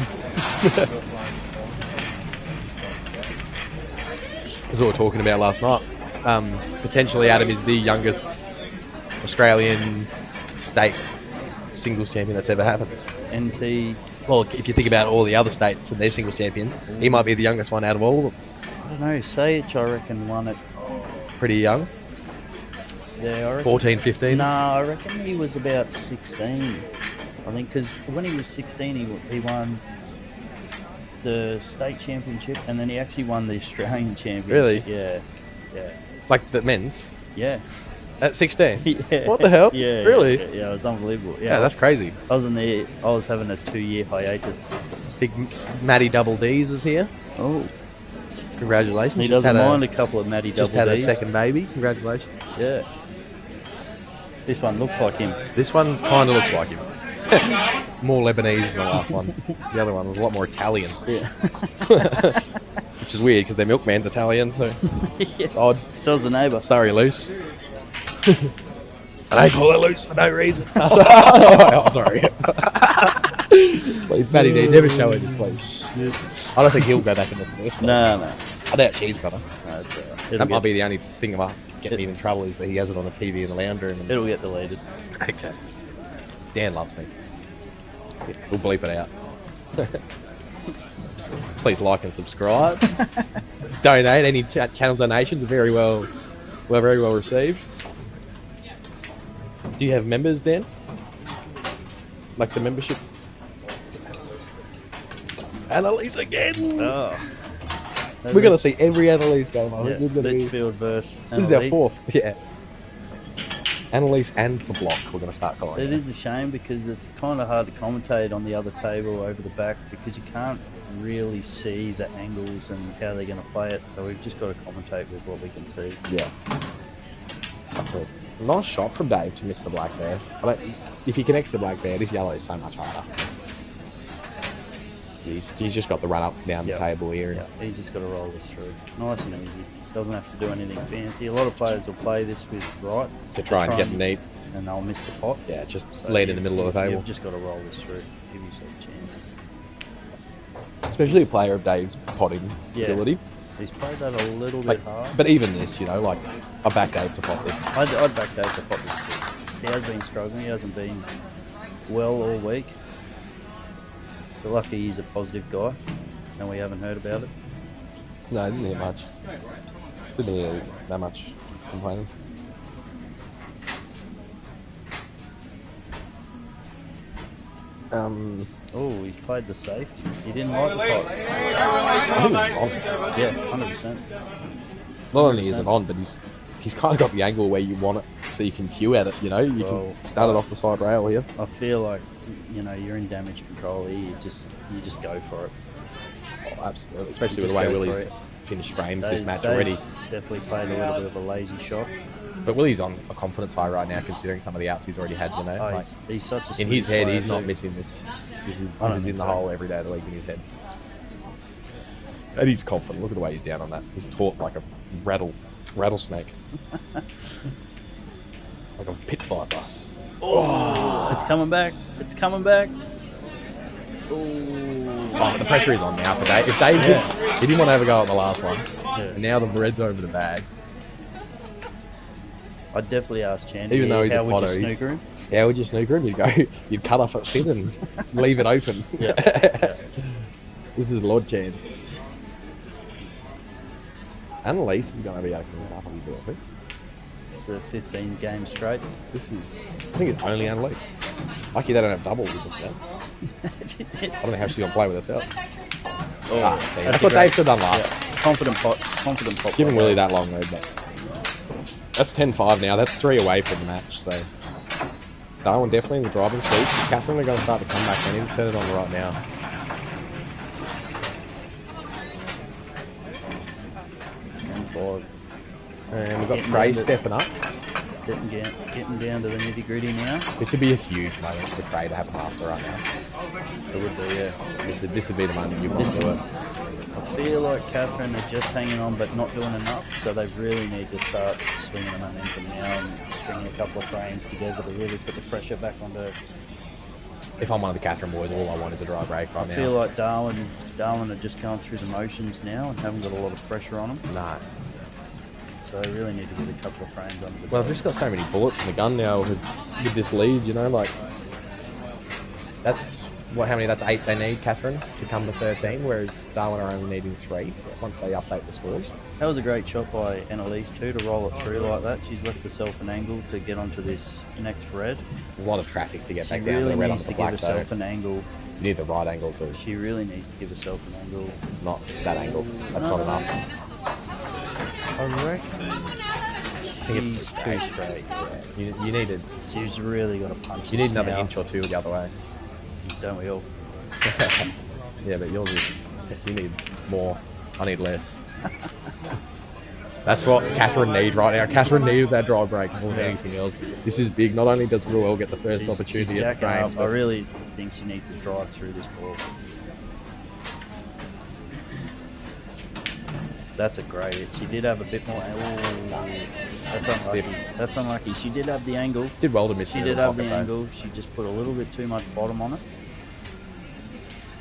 That's what we were talking about last night. Potentially Adam is the youngest Australian state singles champion that's ever happened. NT, Well, if you think about all the other states and their singles champions, he might be the youngest one out of all of them. I don't know, Sage I reckon won it. Pretty young. Yeah, I reckon. 14, 15. No, I reckon he was about 16. I think because when he was 16, he won the state championship and then he actually won the Australian championship. Really? Yeah. Yeah. Like the men's. Yeah. At 16? Yeah. What the hell? Yeah. Really? Yeah, it was unbelievable. Yeah, that's crazy. I was having a 2-year hiatus. Big Matty Double D's is here. Oh. Congratulations. He Just doesn't had mind a couple of Matty Just Double had a Ds. second baby. Congratulations. Yeah. This one looks like him. This one kind of looks like him. More Lebanese than the last one. The other one was a lot more Italian. Yeah. Which is weird because their milkman's Italian, so it's odd. So is the neighbour. Sorry, Luce. And I call it Luce for no reason. Oh, sorry. Matty D, never show it his face. I don't think he'll go back and listen to this. No. I doubt she's gonna. No, it's, That might be the only thing that might get me in trouble is that he has it on the TV in the lounge room. It'll get deleted. Okay. Dan loves me. Yeah, we'll bleep it out. Please like and subscribe. Donate. Any channel donations are very well received. Do you have members, Dan? Like the membership? Annalise again. Oh. We're going to see every Annalise game. I think Yeah, there's gonna be... Litchfield versus This is our Annalise. 4th. Yeah. Annalise and the block. We're going to start calling It is a shame because it's kind of hard to commentate on the other table over the back because you can't really see the angles and how they're going to play it. So we've just got to commentate with what we can see. Yeah. That's a nice shot from Dave to miss the black there. If he connects the black there, this yellow is so much harder. He's just got the run up down the table here. Yeah, he's just got to roll this through. Nice and easy. Doesn't have to do anything fancy. A lot of players will play this with right. To try and get neat. And they'll miss the pot. Yeah, just land in the middle of the table. You've just got to roll this through. Give yourself a chance. Especially a player of Dave's potting ability. He's played that a little bit hard. But even this, I back Dave to pot this. I'd back Dave to pot this too. He has been struggling. He hasn't been well all week. But lucky he's a positive guy, and we haven't heard about it. No, I didn't hear much. Didn't hear that much complaining. Oh, he's played the safe. He didn't like the pot. I think it's on. Yeah, 100%. Not only is it on, but he's kind of got the angle where you want it, so you can cue at it. You can start it off the side rail here. I feel like you're in damage control here. You just go for it. Oh, absolutely, especially with the way Willie's finished frames this match already. Definitely played a little bit of a lazy shot. But Willie's on a confidence high right now, considering some of the outs he's already had. He's such a in his head, he's not too. missing this. This is in the hole every day of the week in his head. And he's confident. Look at the way he's down on that. He's taut like a rattlesnake, like a pit viper. Oh, it's coming back. It's coming back. Oh, the pressure is on now for Dave. If Dave he didn't want to have a go at the last one, and now the red's over the bag. I'd definitely ask Chandler. Even though he's how a would potter, you snooker him? How would you snooker him? You'd cut off at fin and leave it open. Yeah. This is Lord Chan. Annalise is going to be opening this up a little bit, I think. It's a 15 game straight. I think it's only Annalise. Lucky they don't have doubles with this now. I don't know how she's going to play with herself. That's what Dave should have done last. Yeah. Confident pot. Giving Willie that long lead, but that's 10-5 now. That's 3 away from the match. So Darwin definitely in the driving seat. Catherine are going to start to come back. They need to turn it on right now. And we've got Trey stepping up. Getting down to the nitty gritty now. This would be a huge moment for Trey to have a master right now. It would be, yeah. This would be the moment you want to do it. I feel like Catherine are just hanging on but not doing enough, so they really need to start swinging the momentum now and stringing a couple of frames together to really put the pressure back on her. If I'm one of the Catherine boys, all I want is a dry break right now. I feel like Darwin are just going through the motions now and haven't got a lot of pressure on them. Nah. So they really need to get a couple of frames under the Well, I've just got so many bullets in the gun now with this lead, that's how many? That's 8 they need, Catherine, to come to 13, whereas Darwin are only needing 3 once they update the scores. That was a great shot by Annalise too, to roll it through like that. She's left herself an angle to get onto this next red. There's a lot of traffic to get She back down to really the red needs onto to the give black, herself so an angle. you need the right angle too. She really needs to give herself an angle. Not that angle. That's not enough. I reckon think She's it's too straight. You needed. She's really got to punch. You need this another now, inch or two the other way. don't we all? Yeah, but yours is. You need more. I need less. That's what Catherine needs right now. Catherine needed that dry break more than anything else. This is big. Not only does Ruel get the first opportunity she's at the jacking frames, up. I but really think she needs to drive through this ball. That's a great hit. She did have a bit more. That's unlucky. That's unlucky. She did have the angle. did well to miss. She it did in have the pocket, though. angle. She just put a little bit too much bottom on it.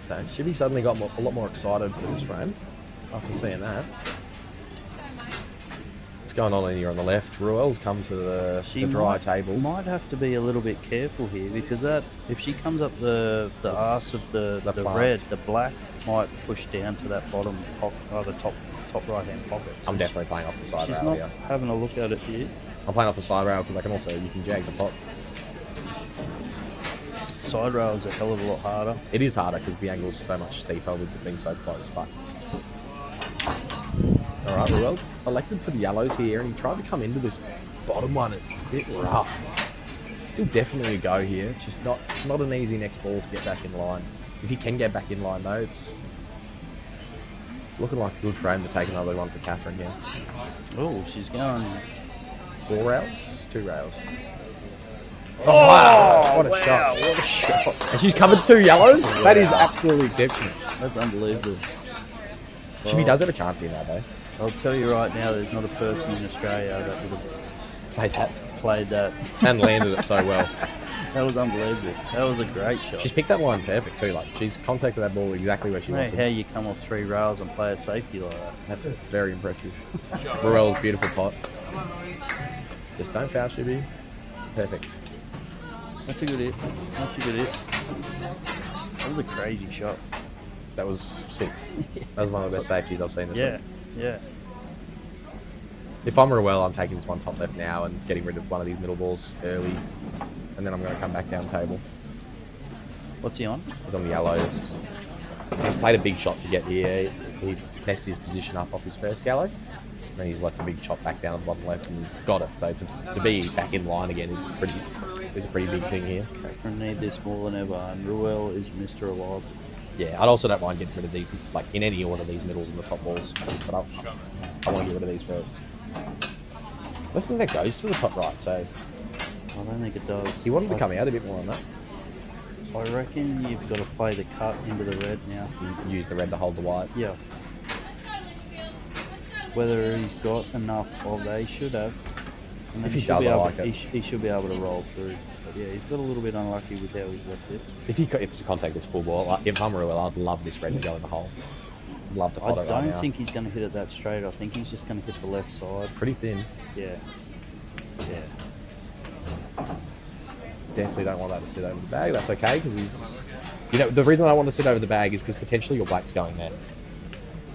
So Shibby suddenly got a lot more excited for this frame after seeing that. What's going on in here on the left? Ruel's come to the dry table. Might have to be a little bit careful here because that if she comes up the arse of the plant. red, the black might push down to that bottom the top right hand pocket. So I'm definitely playing off the side she's rail not here. having a look at it here. I'm playing off the side rail because I can also you can jag the pot. Side rail is a hell of a lot harder. It is harder because the angle's so much steeper with it being so close, but. Alright, Ruel's elected for the yellows here, and he tried to come into this bottom one. It's a bit rough. Still definitely a go here. It's just not an easy next ball to get back in line. If he can get back in line, though, it's looking like a good frame to take another one for Catherine here. Oh, she's going 4 rails? 2 rails. Oh, wow! What a shot. What a shot. And she's covered 2 yellows? That is absolutely exceptional. That's unbelievable. Shibby does have a chance here now, though. I'll tell you right now, there's not a person in Australia that would have played that. And landed it so well. That was unbelievable. That was a great shot. She's picked that line perfect too. Like she's contacted that ball exactly where she I don't wanted. know how you come off 3 rails and play a safety like that. That's very impressive. Ruel's beautiful pot. Just don't foul, Shibby. Perfect. That's a good hit. That's a good hit. That was a crazy shot. That was sick. That was one of the best safeties I've seen this week. Yeah. If I'm Ruel, I'm taking this one top left now and getting rid of one of these middle balls early, and then I'm going to come back down table. What's he on? He's on the yellows. He's played a big shot to get here. He's messed his position up off his first yellow. And then he's left a big chop back down at the bottom left and he's got it. So to be back in line again is a pretty big thing here. Catherine need this more than ever, and Ruel is Mr. Reliable. Yeah, I'd also don't mind getting rid of these, like in any order, these middles and the top balls. But I want to get rid of these first. I think that goes to the top right, so I don't think it does. he wanted to come out a bit more on that. I reckon you've got to play the cut into the red now. You can use the red to hold the white. Yeah. Whether he's got enough of they should have. And If then he does, I like it. He should be able to roll through. But yeah, he's got a little bit unlucky with how he's left this. If he gets to contact this full ball, like, if I'm Ruel, I'd love this red to go in the hole. I'd love to pot I it right don't now. think he's going to hit it that straight. I think he's just going to hit the left side. Pretty thin. Yeah. Yeah. Definitely don't want that to sit over the bag. That's okay because he's. You know, the reason I want to sit over the bag is because potentially your black's going there.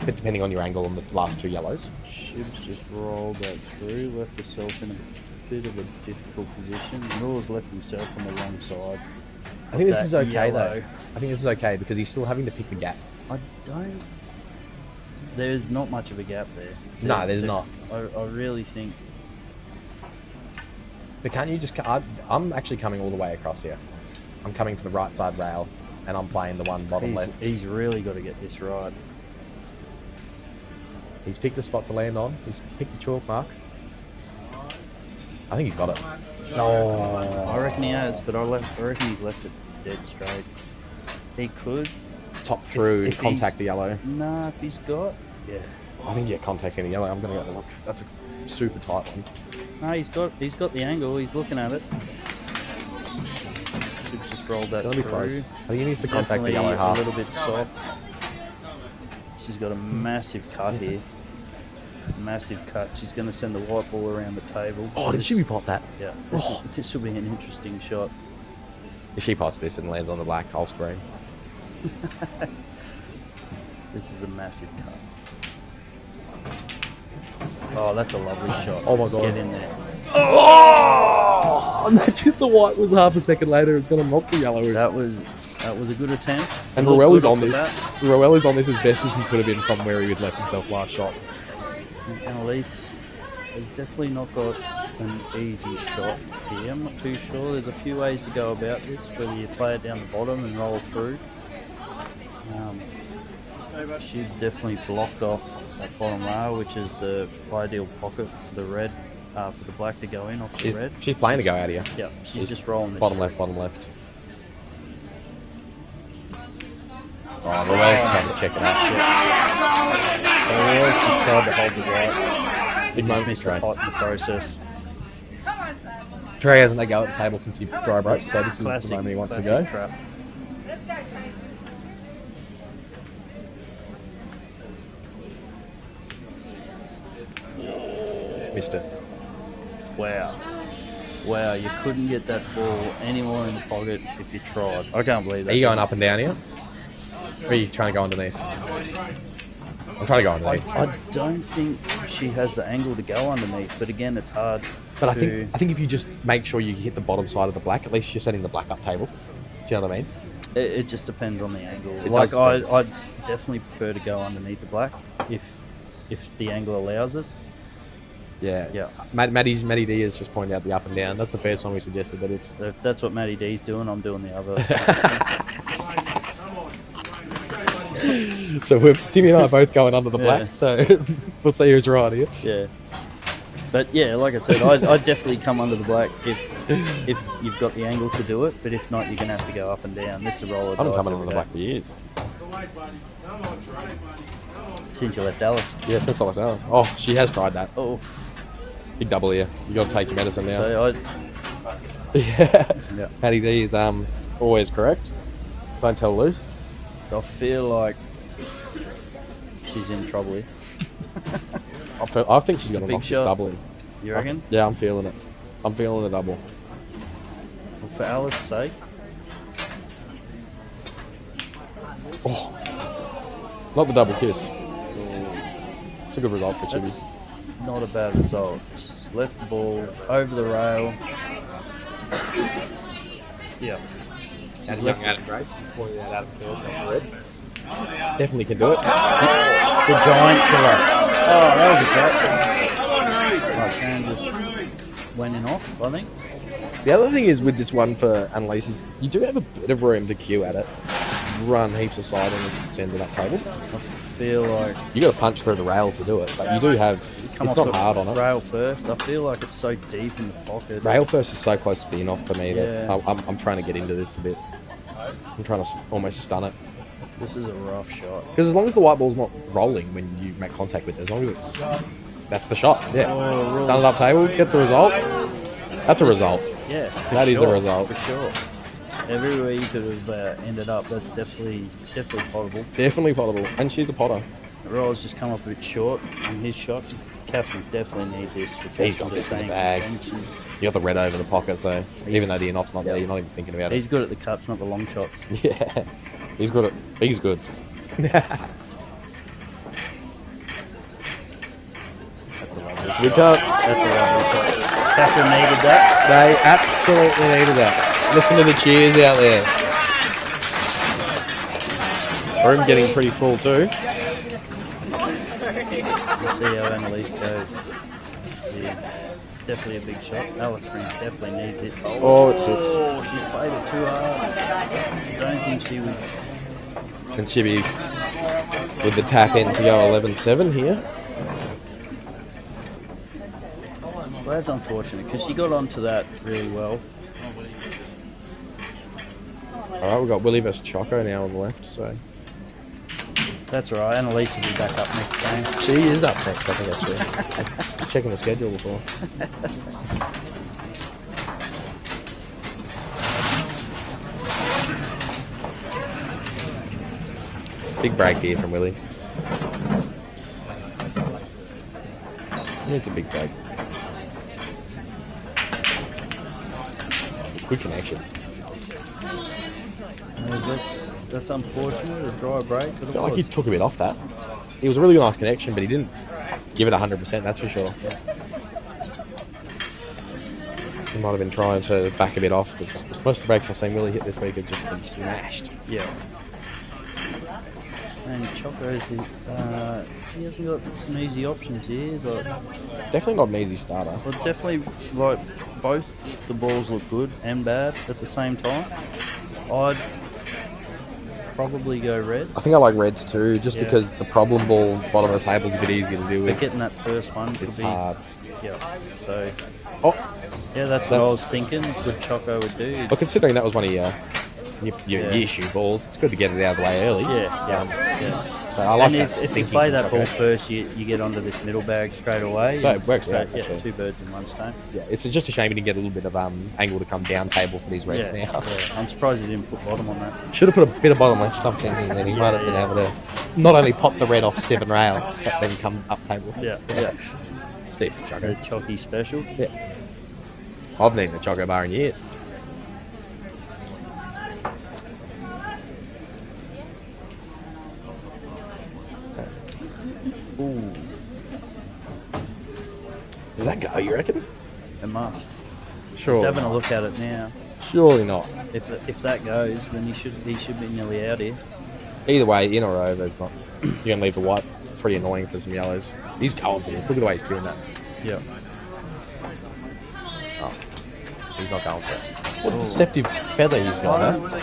But depending on your angle on the last 2 yellows. Shib's just rolled that through, left herself in a bit of a difficult position. Noor's left himself on the wrong side. I think this is okay yellow. though. I think this is okay because he's still having to pick the gap. I don't. There's not much of a gap there. No, there's not. I really think. But can't you just... I'm actually coming all the way across here. I'm coming to the right side rail and I'm playing the one bottom left. He's really got to get this right. He's picked a spot to land on. He's picked a chalk mark. I think he's got it. No. I reckon he has, but I reckon he's left it dead straight. He could. Top through if to contact he's- the yellow. Nah, if he's got. Yeah. I think you get contact in the yellow. I'm going to go look. That's a super tight one. No, he's got the angle. He's looking at it. Shib's just rolled that It's going to be through. close. I think he needs to contact the Definitely yellow half. a little bit soft. She's got a massive cut here. Massive cut. She's going to send the white ball around the table. Oh, did she pot that? Yeah. Oh. This will be an interesting shot. If she pots this and lands on the black, I'll scream. This is a massive cut. Oh, that's a lovely shot. Oh my God. Get in there. Oh! Imagine if the white was half a second later. It's going to knock the yellow in. That was a good attempt. And Looked Ruel good is on off the this. bat. Ruel is on this as best as he could have been from where he had left himself last shot. Annalise It's definitely not got an easy shot here. I'm not too sure. There's a few ways to go about this, whether you play it down the bottom and roll through. She's definitely blocked off that bottom rail, which is the ideal pocket for the red, for the black to go in off the red. She's playing to go out here. Yeah, she's just rolling this Bottom left, bottom left. Oh, Ruel's trying to check it out. Ruel's just tried to hold the right. Big moment Missed for the Trey. pot in the process. Trey hasn't let go at the table since he dry broke, so this is Classic, the moment he wants to classic go. Trap. Missed it. Wow. Wow, you couldn't get that ball anywhere in the pocket if you tried. I can't believe that. Are you going up and down here? Or are you trying to go underneath? I'm trying to go underneath. I don't think she has the angle to go underneath, but again, it's hard. But to... I think if you just make sure you hit the bottom side of the black, at least you're setting the black up table. Do you know what I mean? It just depends on the angle. It Like does depend. I definitely prefer to go underneath the black if the angle allows it. Yeah. Yeah. Matty D has just pointed out the up and down. That's the first one we suggested, but it's... So if that's what Matty D's doing, I'm doing the other. So Timmy and I are both going under the black, Yeah. so we'll see who's right here. Yeah. But yeah, like I said, I'd definitely come under the black if you've got the angle to do it. But if not, you're gonna have to go up and down. This is a roller. I've been dice coming under every the day. black for years. Since you left Alice. Yeah, since I left Alice. Oh, she has tried that. Oh. Big double here. You got to take your medicine now. So Yeah. Yeah. Matty D is always correct. Don't tell loose. I feel like she's in trouble here. I think she's It's a going to big knock this shot. double in. You reckon? Yeah, I'm feeling it. I'm feeling the double. Well, for Alice's sake. Oh. Not the double kiss. It's a good result for Chibi. That's not a bad result. Just left the ball over the rail. Yeah. And young Adam Grace just pointed out Adam first off the red. Definitely can do it. The giant killer. Oh, that was a great. Right, Sharon just went in off, I think. The other thing is with this one for Annalise is you do have a bit of room to queue at it. To run heaps of side and just send it up table. I feel like You got to punch through the rail to do it, but you do have. come It's off not the hard on it. rail first. I feel like it's so deep in the pocket. Rail first is so close to the in-off for me that Yeah. I'm trying to get into this a bit. I'm trying to almost stun it. This is a rough shot. Because as long as the white ball's not rolling when you make contact with it, as long as it's... That's the shot, yeah. Oh, Stun it up table, gets a result. That's a result. Yeah, for That is sure, a result. for sure. Everywhere you could have ended up, that's definitely potable. Definitely potable. And she's a potter. Royals just come up a bit short on his shot. Catherine definitely need this for He's Catherine got to this in stay the in bag. contention. You got the red over the pocket, so even though the in-off's not there, you're not even thinking about it. He's good at the cuts, not the long shots. Yeah. He's good. He's good. That's a lovely It's a good shot. cut. That's a lovely shot. Catherine needed that. They absolutely needed that. Listen to the cheers out there. Room getting pretty full too. We'll see how Annalise goes. Yeah. It's definitely a big shot. Alice Springs definitely needs it. Oh, it sits. Oh, she's played it too hard. I don't think she was... And Chibi with the tap in to go 11-7 here. Well, that's unfortunate because she got onto that really well. Alright, we've got Willie versus Choco now on the left, so... That's all right. Annalise will be back up next game. She is up next, I think, actually. Checking the schedule before. Big break here from Willie. It's a big break. Good connection. That's unfortunate. A dry break. But I it feel like he was. took a bit off that. It was a really nice connection, but he didn't give it 100%, that's for sure. He might have been trying to back a bit off, because most of the breaks I've seen Willie hit this week have just been smashed. Yeah. And Choco's, he hasn't got some easy options here. But Definitely not an easy starter. well, definitely, like, both the balls look good and bad at the same time. I'd probably go Reds. I think I like Reds too, just Yeah. because the problem ball at the bottom of the table is a bit easier to deal But with. getting that first one could It's be hard. Yeah. So Oh, yeah, that's what I was That's- thinking. Good Choco would do. well, considering that was one of your Yeah. issue balls, it's good to get it out of the way early. Yeah. So I like And that if you thinking play from that ball Choco. first, you get onto this middle bag straight away. So and it works out, yeah, actually. 2 birds in one stone. Yeah, it's just a shame he didn't get a little bit of angle to come down table for these Reds Yeah, now. yeah. I'm surprised he didn't put bottom on that. Should have put a bit of bottom left, I'm thinking, then he might have been yeah. able to not only pop the red off 7 rails, but then come up table. Yeah. Stiff, The Choco. Chocky special. Yeah. I've needed a Choco bar in years. Ooh, Does that go, you reckon? it must. Sure. He's having a look at it now. Surely not. If that goes, then he should be nearly out here. Either way, in or over, it's not. You're going to leave the white. Pretty annoying for some yellows. He's going for this. Look at the way he's queuing that. Yeah. Oh, he's not going for it. What a deceptive feather he's got, huh?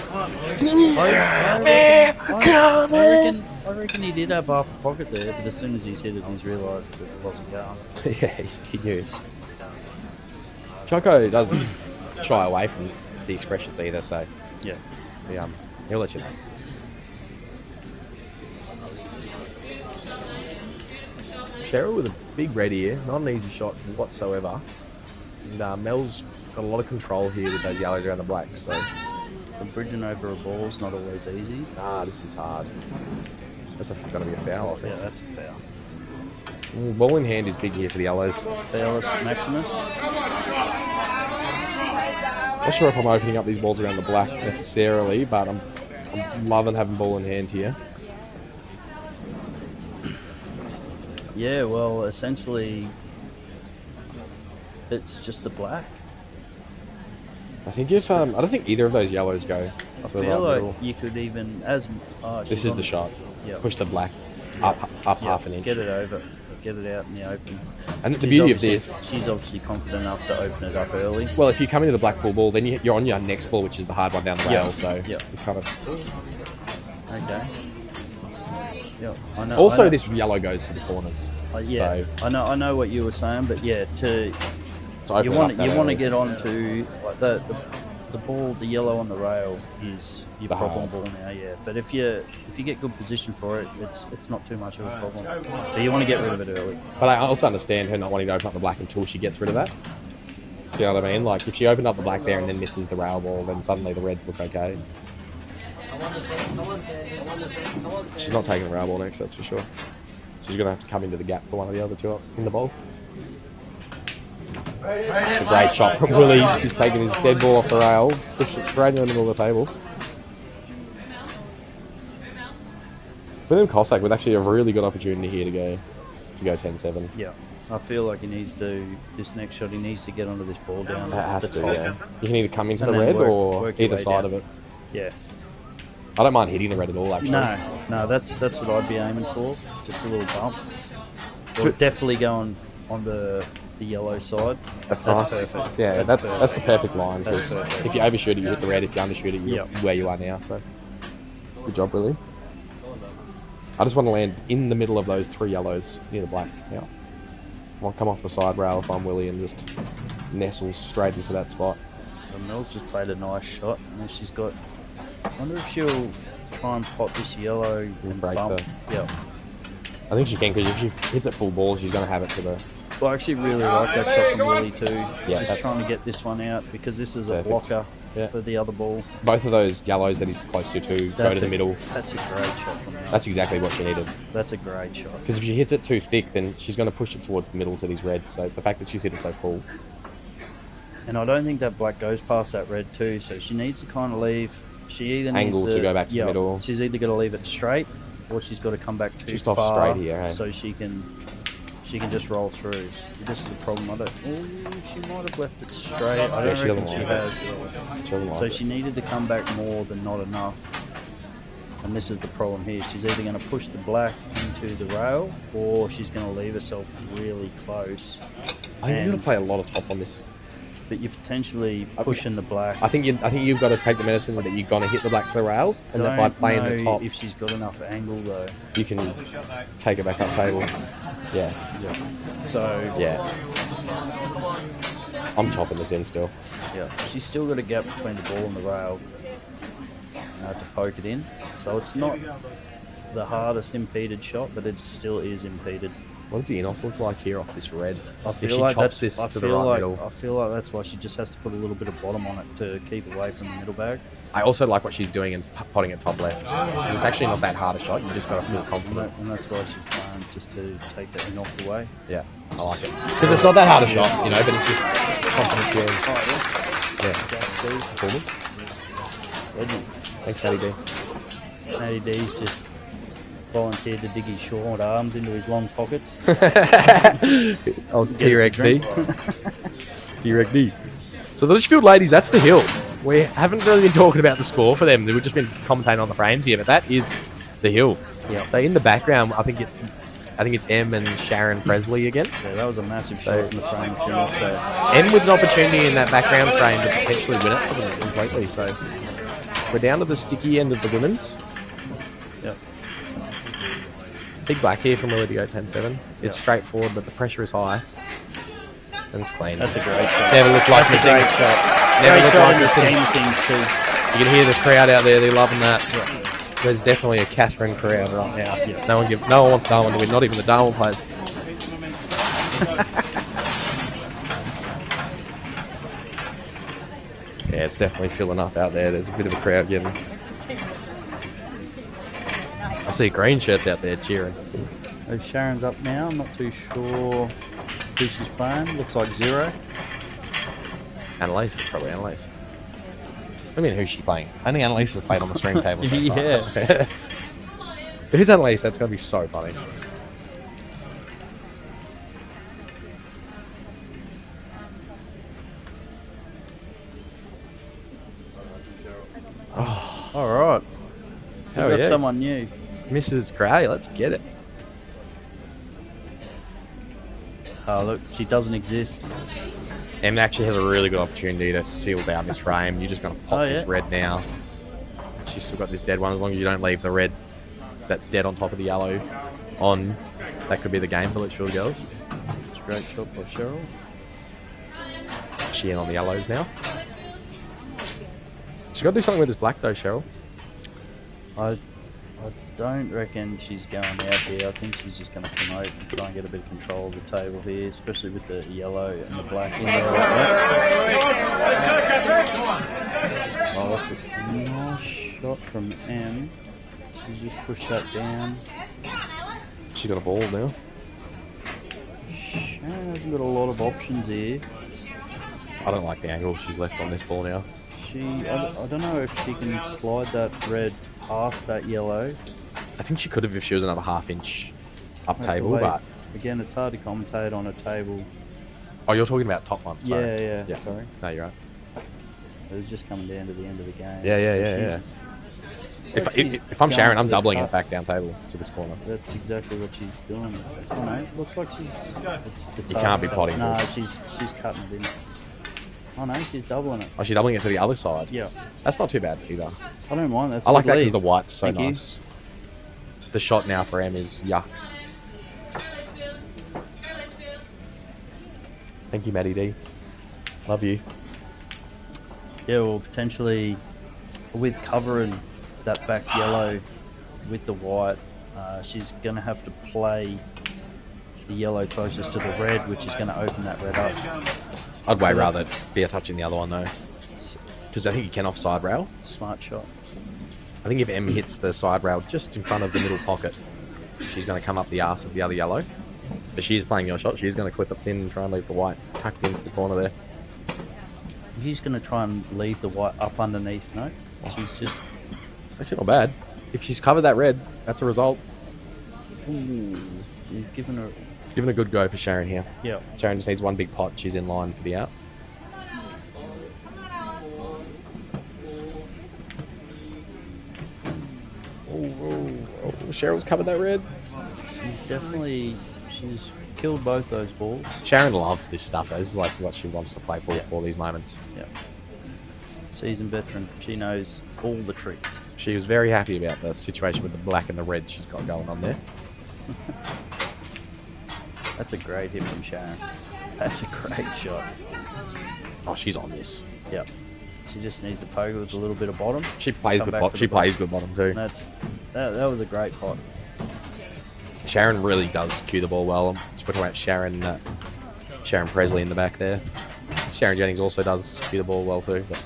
I reckon he did have half a pocket there, but as soon as he's hit it, he's realised that it wasn't going. Yeah, he knew. Choco doesn't shy away from the expressions either, so Yeah. he'll let you know. Cheryl with a big red here, not an easy shot whatsoever. And Mel's got a lot of control here with those yellows around the black, so The bridging over a ball's not always easy. this is hard. That's going to be a foul, I think. Yeah, that's a foul. Ball in hand is big here for the yellows. Foulest Maximus. Not sure if I'm opening up these balls around the black necessarily, but I'm loving having ball in hand here. Yeah, well, essentially, it's just the black. I think if I don't think either of those yellows go. I to the feel right like middle. you could even, as This she's is on- the shot. Yeah. Push the black Yeah. up Yeah, half an inch. Get it over. Get it out in the open. And the She's beauty of obviously- this, she's obviously confident enough to open it up early. well, if you come into the black full ball, then you're on your next ball, which is the hard one down the Yeah. rail. So Yeah. you kind of. Okay. Yeah, I know. Also, I know. this yellow goes to the corners. Yeah, So I know what you were saying, but yeah, to you open it want up that to early. get on to like the ball, the yellow on the rail is your The problem hard. ball now. Yeah, but if you get good position for it, it's not too much of a problem. But you want to get rid of it early. But I also understand her not wanting to open up the black until she gets rid of that. Do you know what I mean? Like, if she opened up the black there and then misses the rail ball, then suddenly the reds look okay. She's not taking the rail ball next, that's for sure. She's going to have to come into the gap for one of the other two up in the bowl. It's a great shot from Willie. He's taking his dead ball off the rail, pushed it straight in the middle of the table. William Cossack with actually a really good opportunity here to go 10-7. Yeah, I feel like he needs to this next shot. He needs to get onto this ball down. That has the to, top. yeah. You can either come into And the then red work or your either way side down. of it. Yeah. I don't mind hitting the red at all, actually. No, that's what I'd be aiming for. Just a little bump. So Or if- definitely going on the yellow side. That's nice. Perfect. Yeah, that's the perfect line. That's 'cause perfect. if you overshoot it, you hit the red. If you undershoot it, you're Yep. where you are now. So, good job, really. I just want to land in the middle of those three yellows near the black. Yeah. I want to come off the side rail if I'm Willie and just nestle straight into that spot. And Mel's just played a nice shot, and she's got. I wonder if she'll try and pop this yellow and break bump. the- Yeah. I think she can, because if she hits it full ball, she's going to have it to the. Well, I actually really like that shot from Willie too. Yeah, just that's- trying to get this one out because this is a Perfect. blocker Yeah. for the other ball. Both of those yellows that he's close to go to the middle. That's a great shot from Mel. That's exactly what she needed. That's a great shot. Because if she hits it too thick, then she's going to push it towards the middle to these reds. So the fact that she's hit it so full. And I don't think that black goes past that red too, so she needs to kind of leave. She either Angle needs to go back to the middle. She's either got to leave it straight, or she's got to come back too Just far off straight here, eh? so she can just roll through. This is the problem. I don't. Oh, she might have left it straight. I don't she doesn't reckon she like it. has. Yeah. She doesn't like So it. she needed to come back more than not enough. And this is the problem here. She's either going to push the black into the rail, or she's going to leave herself really close. I think you're going to play a lot of top on this. But you're potentially pushing the black. I think you've got to take the medicine that you're going to hit the black to the rail, and then by playing the top, if she's got enough angle though, you can take it back up table. Yeah. So Yeah. I'm chopping this in still. yeah, she's still got a gap between the ball and the rail to poke it in. So it's not the hardest impeded shot, but it still is impeded. What does the in-off look like here off this red? I feel if she like chops that's, this I to feel the right like, middle. I feel like that's why she just has to put a little bit of bottom on it to keep away from the middle bag. I also like what she's doing and potting at top left. 'Cause it's actually not that hard a shot. You just got to feel confident. And that's why she's playing, just to take the in-off away. Yeah, I like it. Because it's not that hard a shot, you know, but it's just confident feeling. Yeah. Performance. Legend. Thanks, Matty D. Matty D's just volunteered to dig his short arms into his long pockets. Oh, Get us a T-Rex D. drink. T-Rex D. So the Litchfield ladies, that's the hill. We haven't really been talking about the score for them. We've just been commentating on the frames here, but that is the hill. Yeah. So in the background, I think it's M and Sharon Presley again. Yeah, that was a massive shot in the frame. So M with an opportunity in that background frame to potentially win it for them completely. So we're down to the sticky end of the women's. Yep. Big black here from Willie to go 10-7. It's Yep. straightforward, but the pressure is high. And it's clean. That's a great shot. Never looked like That's this. a great shot. Never Great looked shot like in the this. scheme of things too. You can hear the crowd out there. They're loving that. Yeah. There's definitely a Catherine crowd right now. Yeah. No one wants Darwin to win. Not even the Darwin players. Yeah, it's definitely filling up out there. There's a bit of a crowd getting. I see green shirts out there cheering. So Sharon's up now. I'm not too sure who she's playing. Looks like Zero. Annalise, it's probably Annalise. I mean, who's she playing? Only Annalise has played on the stream table so far. Yeah. Who's Annalise? That's going to be so funny. Oh, All right. Hell We've got yeah. someone new. Mrs. Gray, let's get it. Oh, look, she doesn't exist. Em actually has a really good opportunity to seal down this frame. You're just going to pop Oh, this yeah. red now. She's still got this dead one. As long as you don't leave the red that's dead on top of the yellow on, that could be the game for Litchfield girls. It's a great shot by Cheryl. She in on the yellows now. She's got to do something with this black though, Cheryl. I don't reckon she's going out here. I think she's just going to promote and try and get a bit of control of the table here, especially with the yellow and the black in there like that. Oh, that's a nice shot from M. She's just pushed that down. She got a ball now. Sharon hasn't got a lot of options here. I don't like the angle she's left on this ball now. I don't know if she can slide that red past that yellow. I think she could have if she was another half-inch up Have to table, wait. but... Again, it's hard to commentate on a table. Oh, you're talking about top one. Sorry. Yeah, sorry. No, you're right. It was just coming down to the end of the game. Yeah. If I'm Sharon, I'm doubling it back down table to this corner. That's exactly what she's doing. I don't know. Looks like she's. It's You hard can't be to potting tell. No, this. she's cutting it in. Oh no, she's doubling it. Oh, she's doubling it to the other side. Yeah, That's not too bad either. I don't mind. That's I a like good that because lead. the white's so Thank you. nice. The shot now for M is yuck. Thank you, Matty D. Love you. Yeah, well, potentially with covering that back yellow with the white, she's going to have to play the yellow closest to the red, which is going to open that red up. I'd way rather be a touching the other one though, because I think you can off side rail. Smart shot. I think if M hits the side rail just in front of the middle pocket, she's going to come up the arse of the other yellow. But she's playing your shot. She's going to clip it thin and try and leave the white tucked into the corner there. She's going to try and leave the white up underneath, no? She's just... It's actually not bad. If she's covered that red, that's a result. Ooh, she's giving her... Giving a good go for Sharon here. Yeah. Sharon just needs one big pot. She's in line for the out. Ooh. Cheryl's covered that red. She's killed both those balls. Sharon loves this stuff. This is like what she wants to play for these moments. Yeah. Seasoned veteran. She knows all the tricks. She was very happy about the situation with the black and the red she's got going on there. That's a great hit from Sharon. That's a great shot. Oh, she's on this. Yep. She just needs to poke with a little bit of bottom. She plays good bottom. She plays good bottom too. That was a great pot. Sharon really does cue the ball well. Just talking about Sharon Presley in the back there. Sharon Jennings also does cue the ball well too. But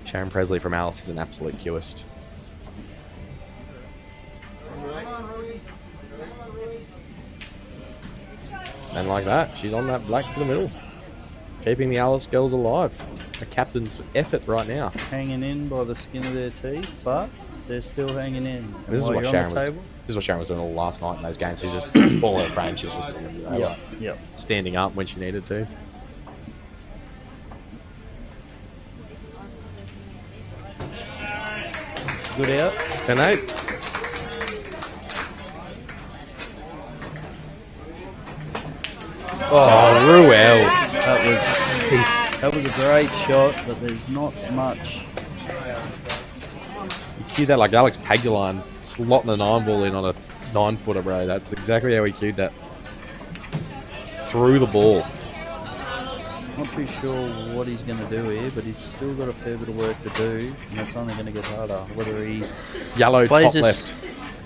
Sharon Presley from Alice is an absolute cueist. And like that, she's on that black to the middle. Keeping the Alice girls alive. A captain's effort right now. Hanging in by the skin of their teeth, but they're still hanging in. And this is what Sharon was doing all last night in those games. She's just ball in frame. She was just standing up when she needed to. Good out. 10-8. Oh, Ruel. That was a great shot, but there's not much. You cued that like Alex Paguline slotting a 9-ball in on a 9-footer, bro. That's exactly how he cued that. Through the ball. Not too sure what he's going to do here, but he's still got a fair bit of work to do, and it's only going to get harder. Whether he yellow top left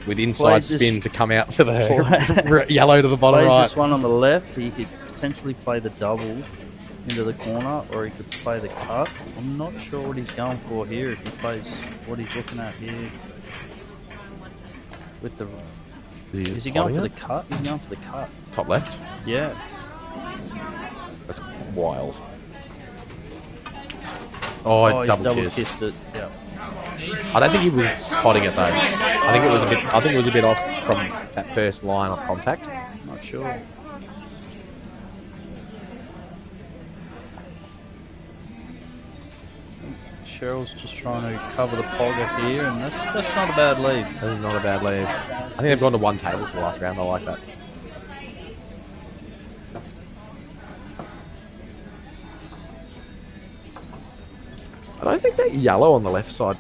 with inside spin to come out for the yellow to the bottom right. Plays this one on the left, he could potentially play the double into the corner, or he could play the cut. I'm not sure what he's going for here. If he plays what he's looking at here with the, is he going for the cut? He's going for the cut. Top left. Yeah. That's wild. Oh, he's double kissed it. Yeah. I don't think he was spotting it though. I think it was a bit off from that first line of contact. Not sure. Cheryl's just trying to cover the pogger here, and that's not a bad lead. That is not a bad lead. I think they've gone to one table for the last round. I like that. I don't think that yellow on the left side,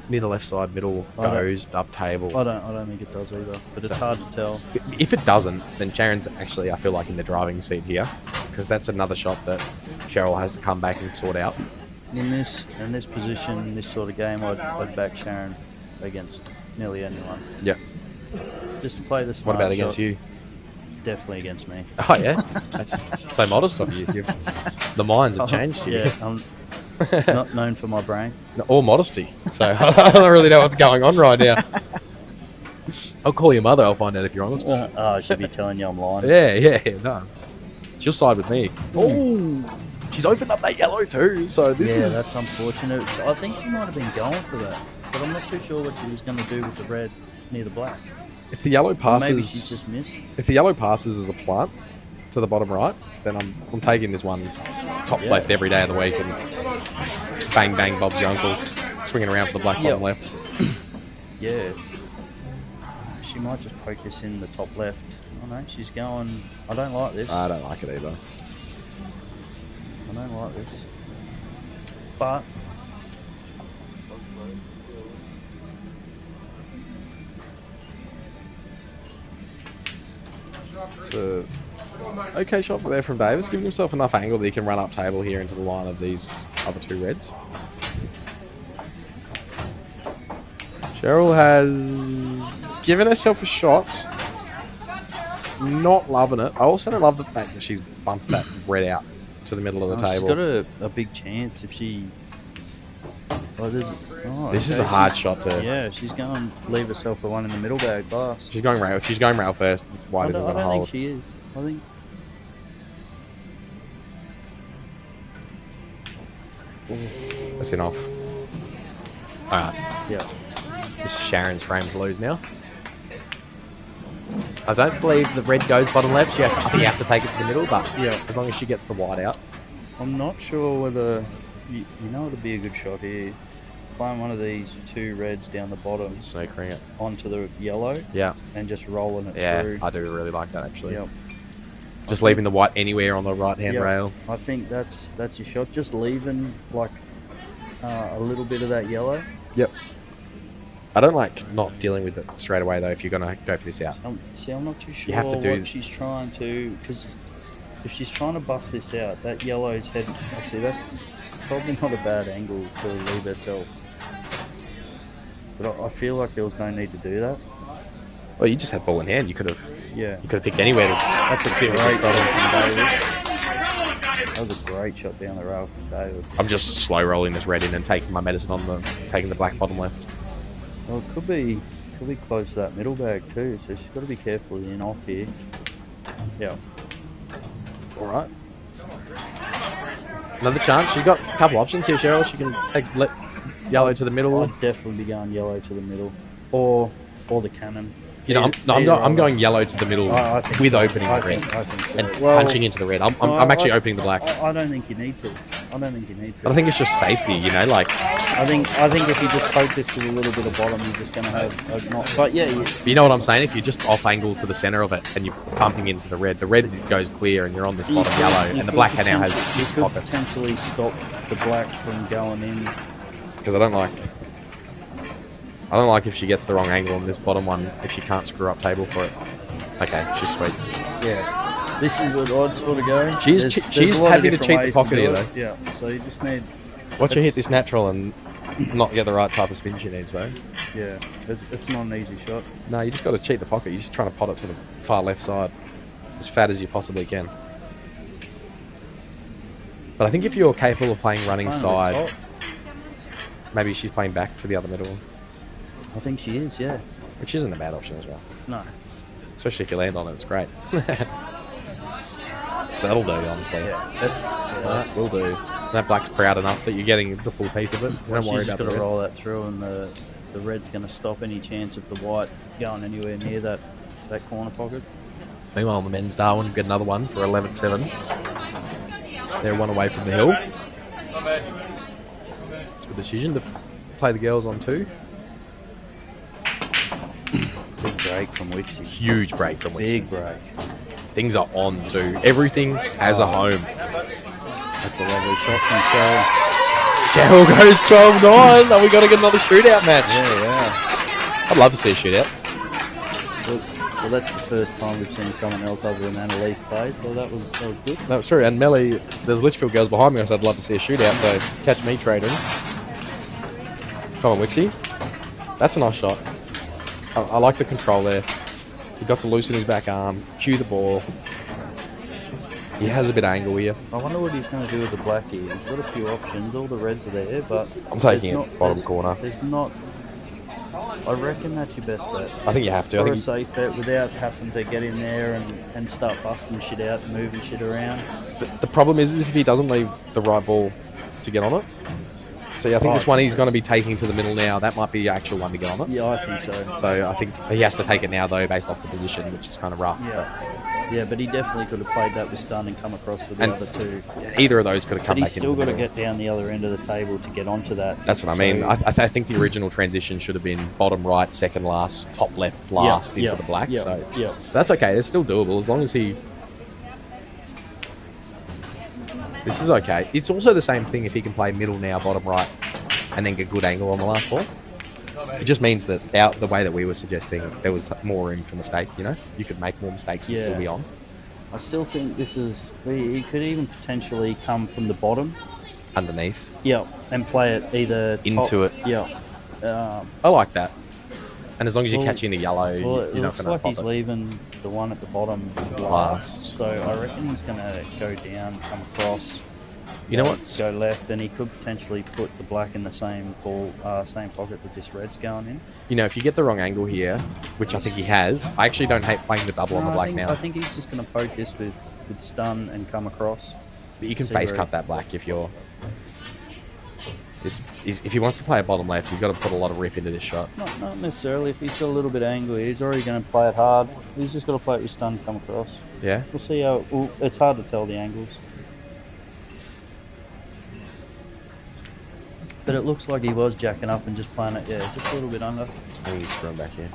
near the left side middle, goes up table. I don't think it does either, but it's hard to tell. If it doesn't, then Sharon's actually, I feel like, in the driving seat here, because that's another shot that Cheryl has to come back and sort out. In this position, in this sort of game, I'd back Sharon against nearly anyone. Yep. Just to play this. What about against you? Definitely against me. Oh yeah, that's so modest of you. The minds have changed here. Yeah, I'm not known for my brain or modesty, so I don't really know what's going on right now. I'll call your mother. I'll find out if you're honest. I should be telling you I'm lying. Yeah, no. She'll side with me. Oh. She's opened up that yellow too, so this is... that's unfortunate. I think she might have been going for that, but I'm not too sure what she was going to do with the red near the black. If the yellow passes... Or maybe she just missed. If the yellow passes as a plant to the bottom right, then I'm taking this one top left every day of the week and bang, bang, Bob's your uncle, swinging around for the black bottom left. Yeah. She might just poke this in the top left. Oh no, she's going... I don't like this. I don't like it either. I don't like this, but it's a okay shot there from Davis, giving himself enough angle that he can run up table here into the line of these other two reds. Cheryl has given herself a shot. Not loving it. I also don't love the fact that she's bumped that red out to the middle of the table. She's got a big chance if she... this is a hard shot to... Yeah, she's going to leave herself the one in the middle bag last. She's going rail. If she's going rail first, it's wide isn't going to hold. I don't think she is. I think... That's enough. Alright. Yeah. This is Sharon's frame to lose now. I don't believe the red goes bottom left. I think you have to take it to the middle, but as long as she gets the white out. I'm not sure whether... You know it'll be a good shot here. playing one of these 2 reds down the bottom Snowing it. onto the yellow Yeah. and just rolling it Yeah, through. I do really like that actually. Yep. Just leaving the white anywhere on the right-hand Yep. rail. I think that's your shot. Just leaving like a little bit of that yellow. Yep. I don't like not dealing with it straight away though. If you're gonna go for this out, See, I'm not too sure have to do- what she's trying to, because if she's trying to bust this out, that yellow's head. Actually, that's probably not a bad angle to leave herself. But I feel like there was no need to do that. well, you just had ball in hand. You could have Yeah, picked anywhere. that's a fit great with this shot problem. from Davis. That was a great shot down the rail from Davis. I'm just slow rolling this red in and taking my medicine on taking the black bottom left. Well, it could be close to that middle bag too, so she's got to be careful in off here. Yeah. All right. Another chance. She's got a couple options here, Cheryl. She can take yellow to the middle. I'd definitely be going yellow to the middle, or the cannon. You know, I'm going yellow to the middle I think with so. opening the I red think so. and Well, punching into the red. I'm actually opening the black. I don't think you need to. I don't think you need to. But I think it's just safety, you know, like. I think if you just poke this with a little bit of bottom, you're just going to have a not. But yeah, You know what I'm saying? If you just off angle to the center of it and you're pumping into the red goes clear and you're on this bottom yellow, and the black now has 6 could pockets. potentially stop the black from going in. Because I don't like if she gets the wrong angle on this bottom one, if she can't screw up table for it. Okay, she's sweet. Yeah, this is what I'd sort of go. She's There's a lot of happy to different cheat the ways pocket do here, it. though. Yeah, so you just need. Watch her It's- hit this natural and not get the right type of spin she needs, though. Yeah, it's not an easy shot. No, you just got to cheat the pocket. You're just trying to pot it to the far left side, as fat as you possibly can. But I think if you're capable of playing running Playing a bit side, top. maybe she's playing back to the other middle, I think she is. Yeah. which isn't a bad option as well. No. Especially if you land on it, it's great. That'll do, honestly. Yeah, that's Will do. That black's proud enough that you're getting the full piece of it. You don't she's worry just about got the to red. roll that through, and the red's going to stop any chance of the white going anywhere near that corner pocket. Meanwhile, on the men's Darwin, you get another one for 11-7. They're one away from the hill. It's a decision to play the girls on 2. Big break from Wixie. Huge break from Wixie. Big break. Things are on 2. Everything has a home. That's a lovely shot from Cheryl. Cheryl goes 12-9. Are we going to get another shootout match? Yeah. I'd love to see a shootout. Well, that's the first time we've seen someone else other than Annalise play, so that was good. That was true. And Melly, there's Litchfield girls behind me, so I'd love to see a shootout. So catch me trading. Come on, Wixie. That's a nice shot. I like the control there. He got to loosen his back arm, cue the ball. He has a bit of angle here. I wonder what he's going to do with the black here. He's got a few options. All the reds are there, but I'm taking there's it bottom there's- corner. There's not. I reckon that's your best bet. I think you have to. I For a think safe bet without having to get in there and start busting shit out and moving shit around. the problem is if he doesn't leave the right ball to get on it. So I think this one he's going to be taking to the middle now. That might be the actual one to get on it. Yeah, I think so. So I think he has to take it now, though, based off the position, which is kind of rough. Yeah, but he definitely could have played that with stun and come across for the And other 2. Either of those could have But come he's back still into got the to middle. get down the other end of the table to get onto that. That's what I mean. I think the original transition should have been bottom right, second last, top left, last into the black. So that's okay. It's still doable as long as he. This is okay. It's also the same thing if he can play middle now, bottom right, and then get good angle on the last ball. It just means that the way that we were suggesting, there was more room for mistake. You know, you could make more mistakes and still be on. I still think this is. He could even potentially come from the bottom. Underneath. Yeah, and play it either Into it. Yeah. I like that. And as long as you're Well- catching the yellow, Well, it you're not looks going to like pop he's it. leaving the one at the bottom last. So I reckon he's going to go down, come across. You know what? Go left, and he could potentially put the black in the same ball, same pocket that this red's going in. You know, if you get the wrong angle here, which I think he has, I actually don't hate playing the double on the black now. I think he's just going to poke this with stun and come across. But you can See face where cut he- that black if you're. If he wants to play a bottom left, he's got to put a lot of rip into this shot. Not necessarily. If he's got a little bit of angle, he's already going to play it hard. He's just got to play it with stun, come across. Yeah. We'll see how. It's hard to tell the angles. But it looks like he was jacking up and just playing it, yeah, just a little bit under. I think he's screwing back here.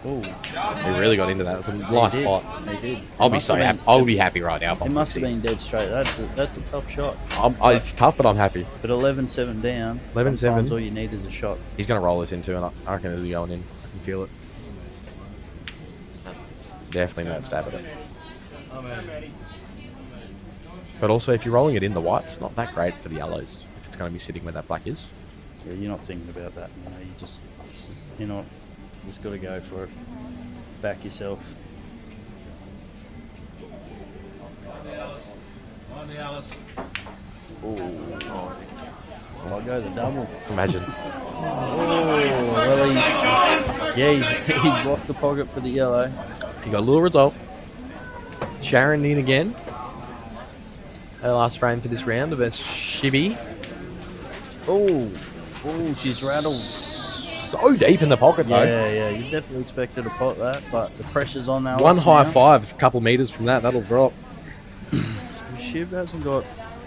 Oh, He really got into that. It's a nice pot. He did. I'll be so happy. I'll be happy right now if It I'm must have Wixie. been dead straight. That's a tough shot. It's tough, but I'm happy. But 11-7 down. 11-7. Sometimes all you need is a shot. He's going to roll this into, and I reckon it's going in. I can feel it. Definitely not stab at it. But also, if you're rolling it in the white, it's not that great for the yellows. If it's going to be sitting where that black is. Yeah, you're not thinking about that. You know, you're not. You just got to go for it. Back yourself. Oh, I'll go the double. Imagine. Oh, well, he's blocked the pocket for the yellow. He got a little result. Sharon in again. Her last frame for this round against Shibby. Oh, she's rattled. So deep in the pocket, though. Yeah, you definitely expected to pot that, but the pressure's on now. One high five, a couple meters from that, that'll drop. Shib hasn't got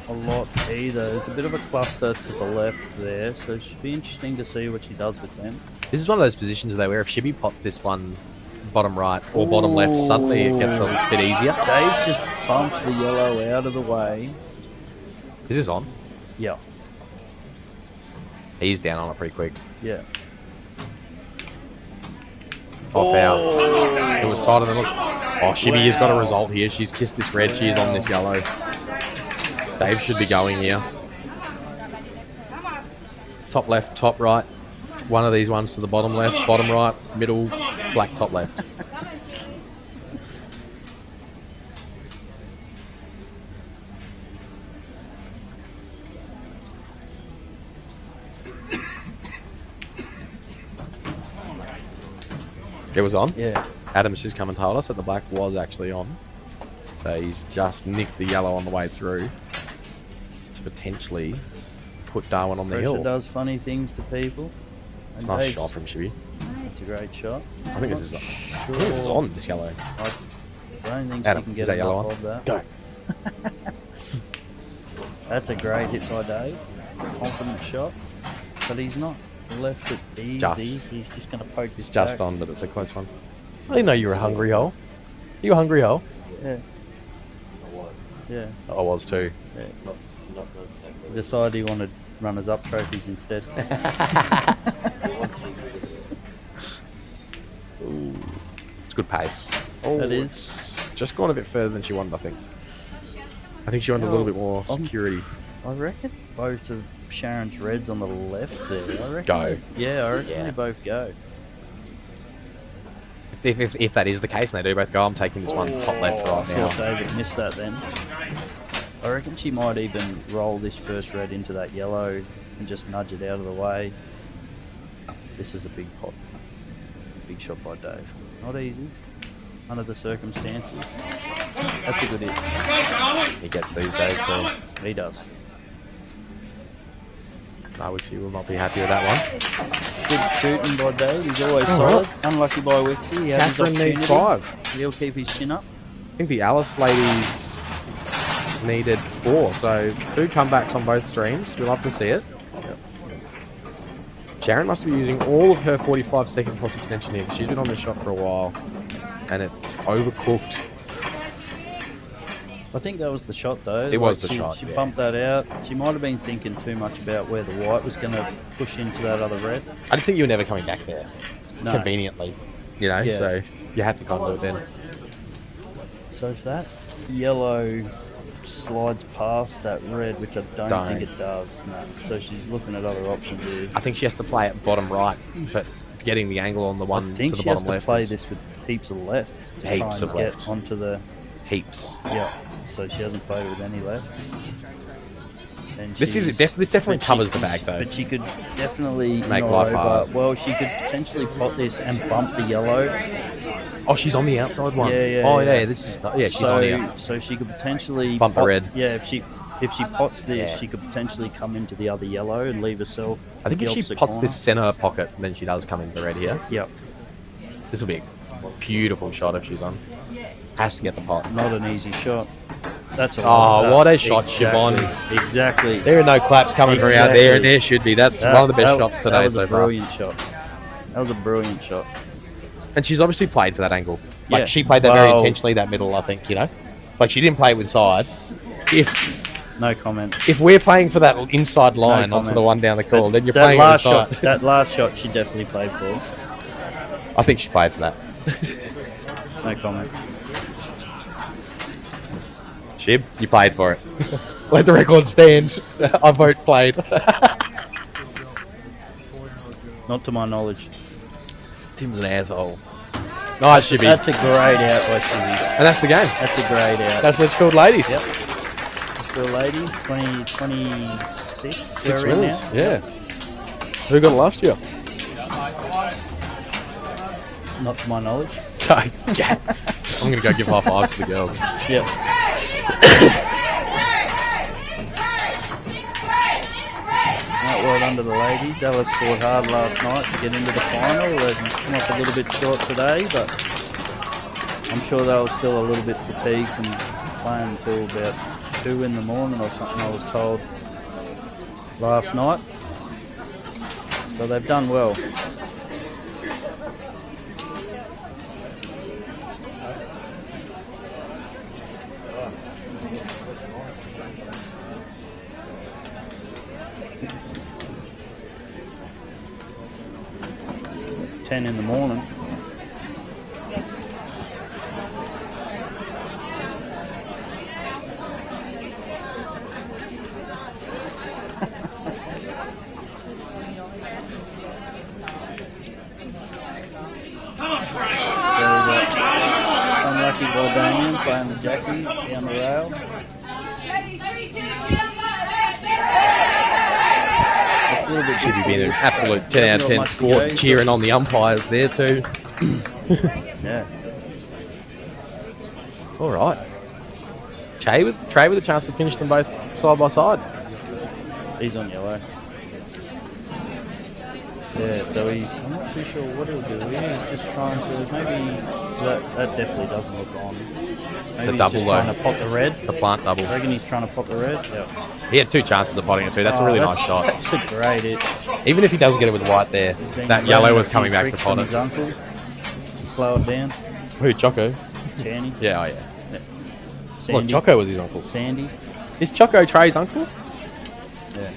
a lot either. It's a bit of a cluster to the left there, so it should be interesting to see what she does with them. This is one of those positions, though, where if Shibby pots this one bottom right or bottom left, suddenly it gets a bit easier. Dave's just bumped the yellow out of the way. Is this on? Yeah. He's down on it pretty quick. Yeah. Off out. It was tighter than look. Oh, Shibby has got a result here. She's kissed this red. She is on this yellow. Dave should be going here. Top left, top right. One of these ones to the bottom left, bottom right, middle, black top left. It was on? Yeah. Adam's just come and told us that the black was actually on. So he's just nicked the yellow on the way through to potentially put Darwin on the Pressure hill. does funny things to people. It's a nice shot from Shibby. It's a great shot. I think this is on. I think this is on, this yellow. I don't think Adam, she can is get that yellow enough on? of that. Go. That's a great hit by Dave. Confident shot. But he's not left it easy. He's just going to poke this It's just back. on, but it's a close one. I didn't know you were a hungry hole. You a hungry hole? Yeah. Yeah. I was too. Yeah. Decided he wanted runners-up trophies instead. Ooh, it's good pace. That is. It's just gone a bit further than she wanted, I think. I think she wanted a little bit more security. I reckon both of Sharon's reds on the left there. I reckon. Go. Yeah, I reckon Yeah. they both go. If that is the case and they do both go, I'm taking this one top left I right now. thought David missed that then. I reckon she might even roll this first red into that yellow and just nudge it out of the way. This is a big pot. Big shot by Dave. Not easy under the circumstances. That's a good hit. He gets these days too. He does. No, Wixie will not be happy with that one. It's good shooting by Dave. He's always All solid. right. Unlucky by Wixie. He has his Catherine needs opportunity. 5. He'll keep his chin up. I think the Alice ladies needed 4, so 2 comebacks on both streams. We'll love to see it. Sharon must be using all of her 45 second toss extension here. She's been on this shot for a while, and it's overcooked. I think that was the shot though. It was the shot, She yeah. bumped that out. She might have been thinking too much about where the white was going to push into that other red. I just think you were never coming back there, No. conveniently, you know. Yeah. So you had to kind of do it then. So if that yellow slides past that red, which I don't think it does, no. So she's looking at other options here. I think she has to play it bottom right, but getting the angle on the I one think to the she has bottom to left play is this with heaps of left. To Heaps try and of get left. onto the heaps. yeah. So she hasn't played with any left. And This she's- definitely but covers she- the bag though. But she could definitely Make gnaw life over. hard. Well, she could potentially pot this and bump the yellow. Oh, she's on the outside one. Yeah, Oh yeah. yeah, this is she's on here. So she could potentially Bump the pot- red. Yeah, if she pots this, Yeah. she could potentially come into the other yellow and leave herself. I think the if she opposite pots corner. this center pocket, then she does come into the red here. Yep, This will be a beautiful shot if she's on. Has to get the pot. not an easy shot. That's a Oh, what a shot, exactly, Siobhan. Exactly. There are no claps coming from out there, and there should be. That's one of the best shots today That was so a far. brilliant shot. That was a brilliant shot. And she's obviously played for that angle. Like, Yeah. she played that very Well- intentionally, that middle, I think, you know? Like, she didn't play with side. No comment. If we're playing for that inside line No onto comment. the one down the call, then you're that playing last inside. shot. That last shot, she definitely played for. I think she played for that. No comment. Shib, you played for it. Let the record stand. I vote played. Not to my knowledge. Tim's an asshole. Nice, Shibby. That's a great out by Shibby. And that's the game. That's a great out. That's Litchfield ladies. Yep. For ladies, 2026. 6 we're in winners. now. Yeah. Who got it last year? Not to my knowledge. Yeah. I'm going to go give high fives to the girls. Yep. Right, well done to the ladies. Alice fought hard last night to get into the final and come up a little bit short today, but I'm sure they were still a little bit fatigued from playing until about 2 in the morning or something, I was told last night. So they've done well. $10 in the morning. Unlucky Baldanian playing the Jackie down the rail. It's a little bit Should be being an absolute 10 out of 10 score, cheering on the umpires there too. Yeah. All right. Trey with a chance to finish them both side by side. He's on yellow. Yeah, so I'm not too sure what he'll do. He's just trying to, maybe, that definitely doesn't look on. Maybe The double he's just though. trying to pop the red. The plant double. I reckon he's trying to pop the red. Yep. He had 2 chances of potting it too. That's a really nice shot. That's a great hit. Even if he doesn't get it with white there, that yellow was coming back to pot his it. uncle. Slow it down. Who, Choco? Channy. Yeah, oh yeah. Yeah. Look, Sandy. Choco was his uncle. Sandy. Is Choco Trey's uncle? Yeah.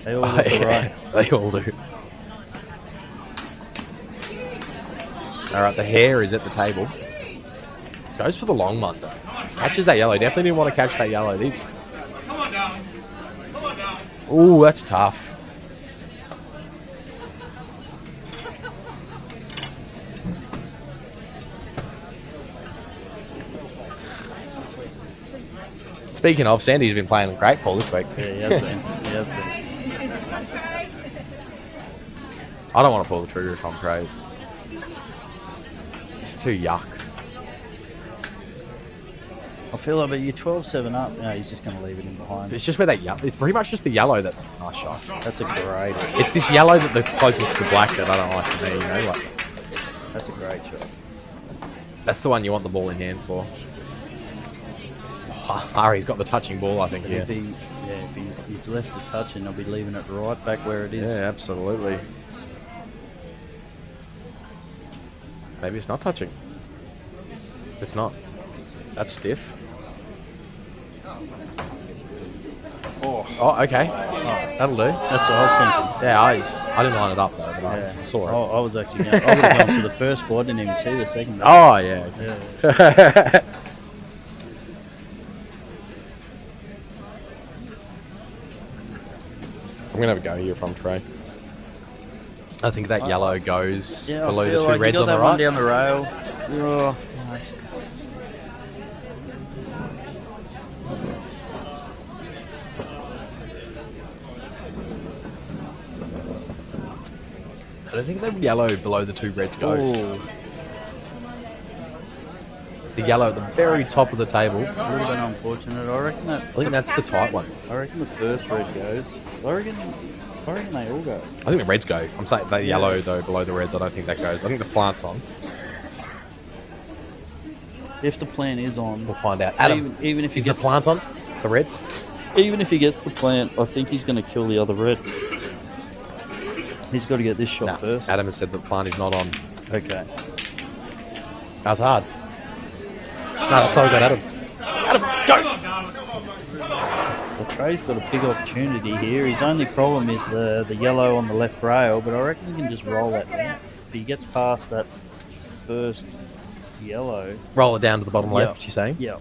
They all look alright. They all do. Alright, the hair is at the table. Goes for the long one though. Catches that yellow. Definitely didn't want to catch that yellow. These. Come on, darling. Come on, darling. Ooh, that's tough. Speaking of, Sandy's been playing great ball this week. Yeah, he has been. He has been. I don't want to pull the trigger if I'm Trey. It's too yuck. I feel like, but you're 12-7 up. No, he's just going to leave it in behind. It's just where that yellow. It's pretty much just the yellow that's nice shot. That's a great. It's this yellow that's closest to black that I don't like to me. You know, like That's a great shot. that's the one you want the ball in hand for. Ari's got the touching ball, I think. But Yeah. if he's left it touching, he'll be leaving it right back where it is. Yeah, absolutely. Maybe it's not touching. It's not. That's stiff. Oh, okay. Oh, that'll do. That's what I was thinking. Yeah, I didn't line it up though, but Yeah. I saw it. I was actually going. I would have gone for the first ball. I didn't even see the second ball. Oh, yeah. Yeah. I'm going to have a go here from Trey. I think that yellow goes Yeah, below I the feel 2 like reds you on got the that one right. down the rail. Oh, nice. I don't think the yellow below the 2 reds goes. Ooh, The yellow at the very top of the table. a little bit unfortunate. I reckon that. I think that's the tight one. I reckon the first red goes. I reckon they all go. I think the reds go. I'm saying the yellow though below the reds. I don't think that goes. I think the plant's on. If the plant is on, We'll find out. Adam, even if he is gets the plant on? The reds? Even if he gets the plant, I think he's going to kill the other red. He's got to get this shot first. Adam has said the plant is not on. Okay. That's hard. No, that's all good, Adam. Adam, go! Well, Trey's got a big opportunity here. His only problem is the yellow on the left rail, but I reckon he can just roll that down. If he gets past that first yellow... Roll it down to the bottom left, you're saying? Yeah.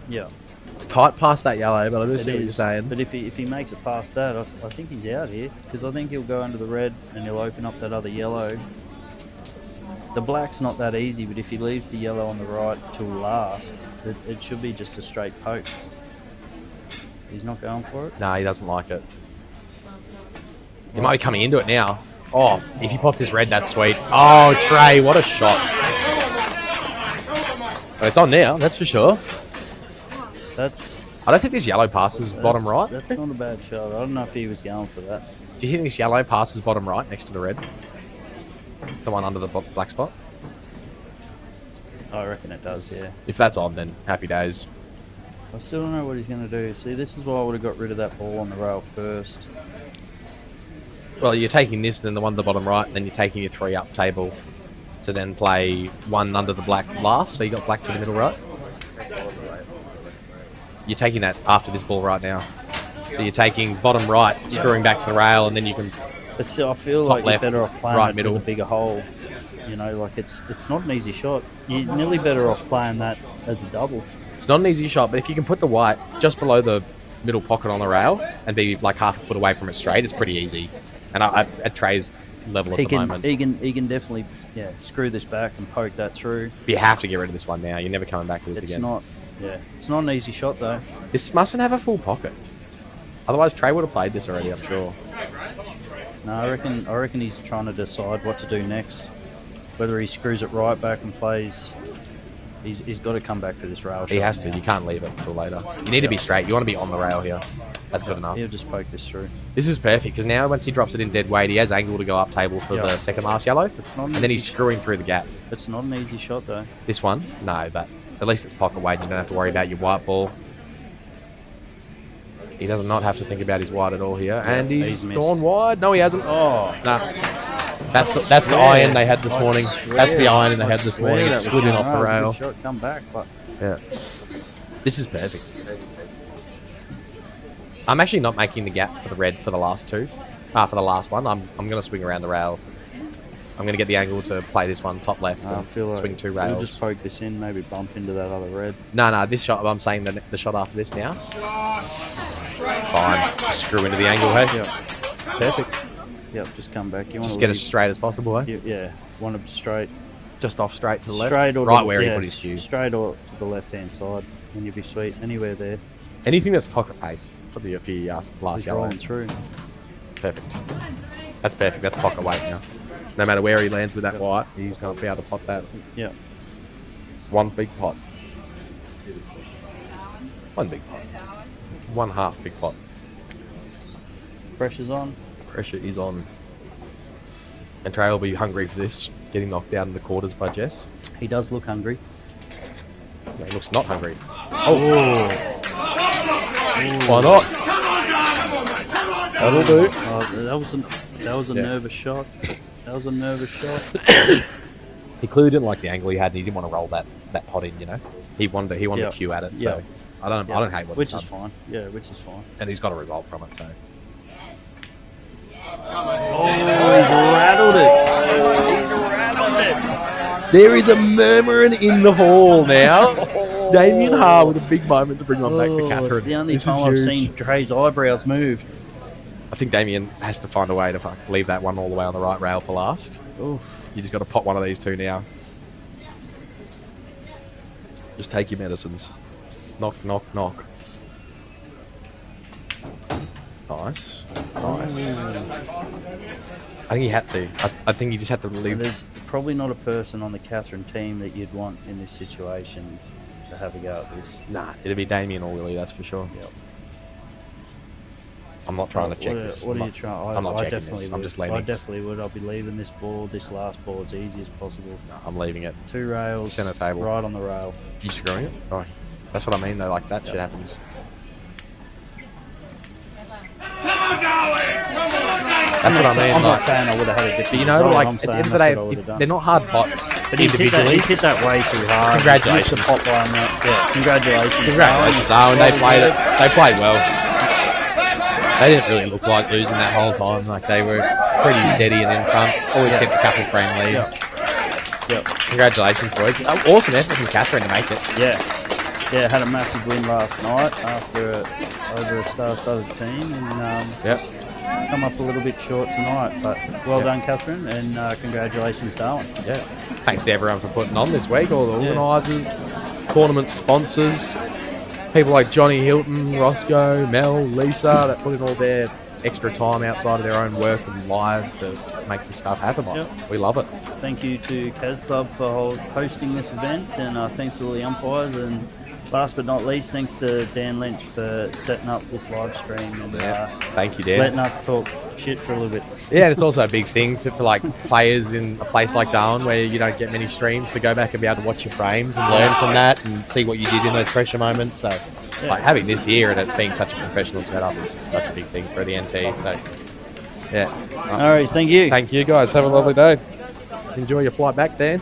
Yeah. It's tight past that yellow, but I do It see what you're is, saying. But if he makes it past that, I think he's out here, because I think he'll go under the red and he'll open up that other yellow. The black's not that easy, but if he leaves the yellow on the right till last, it should be just a straight poke. He's not going for it? No, he doesn't like it. He might be coming into it now. Oh, if he pots this red, that's sweet. Oh, Trey, what a shot. Oh, it's on now, that's for sure. That's... I don't think this yellow passes bottom right. That's not a bad shot. I don't know if he was going for that. Do you think this yellow passes bottom right next to the red? The one under the black spot? I reckon it does, yeah. If that's on, then happy days. I still don't know what he's going to do. See, this is why I would have got rid of that ball on the rail first. Well, you're taking this, then the one at the bottom right, and then you're taking your 3 up table to then play one under the black last, so you got black to the middle right. You're taking that after this ball right now. So you're taking bottom right, screwing back to the rail, and then you can... But still, I feel Top like left, you're better off playing right it middle. with a bigger hole. You know, like it's not an easy shot. You're nearly better off playing that as a double. It's not an easy shot, but if you can put the white just below the middle pocket on the rail and be like half a foot away from it straight, it's pretty easy. And at Trey's level at the moment, he can definitely screw this back and poke that through. but you have to get rid of this one now. You're never coming back to this It's again. it's not an easy shot though. This mustn't have a full pocket. Otherwise, Trey would have played this already, I'm sure. No, I reckon he's trying to decide what to do next. Whether he screws it right back and plays. He's got to come back to this rail shot. He has to. now. You can't leave it until later. You need to be straight. You want to be on the rail here. That's good enough. He'll just poke this through. This is perfect because now once he drops it in dead weight, he has angle to go up table for the second last yellow. It's not an and then he's easy- screwing through the gap. It's not an easy shot though. This one, no, but at least it's pocket weight. You don't have to worry about your white ball. He does not have to think about his white at all here. And he's missed. gone wide. No, he hasn't. Oh, Nah. That's the iron they had this morning. That's the iron they had this morning. It slid in off the rail. Shot, come back, but Yeah. This is perfect. I'm actually not making the gap for the red for the last two. For the last one. I'm going to swing around the rail. I'm going to get the angle to play this one top left I and feel like swing 2 we'll rails. just poke this in, maybe bump into that other red. No, this shot, I'm saying the shot after this now. Fine. Just screw into the angle, hey? Yep. Perfect. Yep, just come back. You want Just to get as straight as possible, eh? Yeah, want it straight. Just off straight to the left. Straight or right to, where he put his shoe. Straight or to the left-hand side, and you'll be sweet. Anywhere there. Anything that's pocket pace for the last He's yellow. rolling through. Perfect. That's perfect. That's pocket weight now. No matter where he lands with that white, he's going to be able to pot that. Yeah. One big pot. One big pot. One half big pot. Pressure's on. Pressure is on. And Trey will be hungry for this. Getting knocked down in the quarters by Jess. He does look hungry. No, he looks not hungry. Oh! Why not? That'll do. Oh, that was a nervous shot. That was a nervous shot. He clearly didn't like the angle he had, and he didn't want to roll that pot in. You know, he wanted to cue at it. So I don't hate what which he's is done. fine. Yeah, which is fine. And he's got a result from it. So Oh, he's rattled it. He's rattled it. there is a murmuring in the hall now. Damien Ha with a big moment to bring on back for Catherine. It's the only This is time I've huge. seen Dre's eyebrows move. I think Damien has to find a way to leave that one all the way on the right rail for last. Oof. You just got to pot one of these two now. Just take your medicines. Knock, knock, knock. Nice. Nice. I think he had to. I think he just had to leave. There's probably not a person on the Catherine team that you'd want in this situation to have a go at this. Nah, it'd be Damien or Willie, that's for sure. Yep. I'm not trying to check this. What are you trying? I'm not I checking definitely this. I'm would. just leaving. I definitely would. I'll be leaving this last ball as easy as possible. I'm leaving it. 2 rails. Center table. Right on the rail. You screwing it? Oh, that's what I mean though. Like that shit happens. That's what I mean. I'm not like, saying I would have had a different but you know, result. like I'm at the saying end of the that's day, what I would have done. they're not hard pots But he's hit that way too hard. Congratulations. He missed the pot by a minute. Yeah. Congratulations. Congratulations, Owen. They played it. They played well. They didn't really look like losing that whole time. Like they were pretty steady and in front. Always kept a couple friendly. Yep. Congratulations, boys. Awesome effort from Catherine to make it. Yeah. Yeah, had a massive win last night after over a star-studded team, and just come up a little bit short tonight. But well done, Catherine, and congratulations, Darwin. Yeah. Thanks to everyone for putting on this week, all the organisers, tournament sponsors, people like Johnny Hilton, Roscoe, Mel, Lisa, that put in all their extra time outside of their own work and lives to make this stuff happen. We love it. Thank you to Kaz Club for hosting this event, and thanks to all the umpires, and last but not least, thanks to Dan Lynch for setting up this live stream and thank you, Dan. letting us talk shit for a little bit. Yeah, and it's also a big thing for like players in a place like Darwin where you don't get many streams to go back and be able to watch your frames and learn from that and see what you did in those pressure moments. So like having this here and it being such a professional setup is just such a big thing for the NT. So yeah. All right, thank you. Thank you guys. Have a lovely day. Enjoy your flight back, Dan.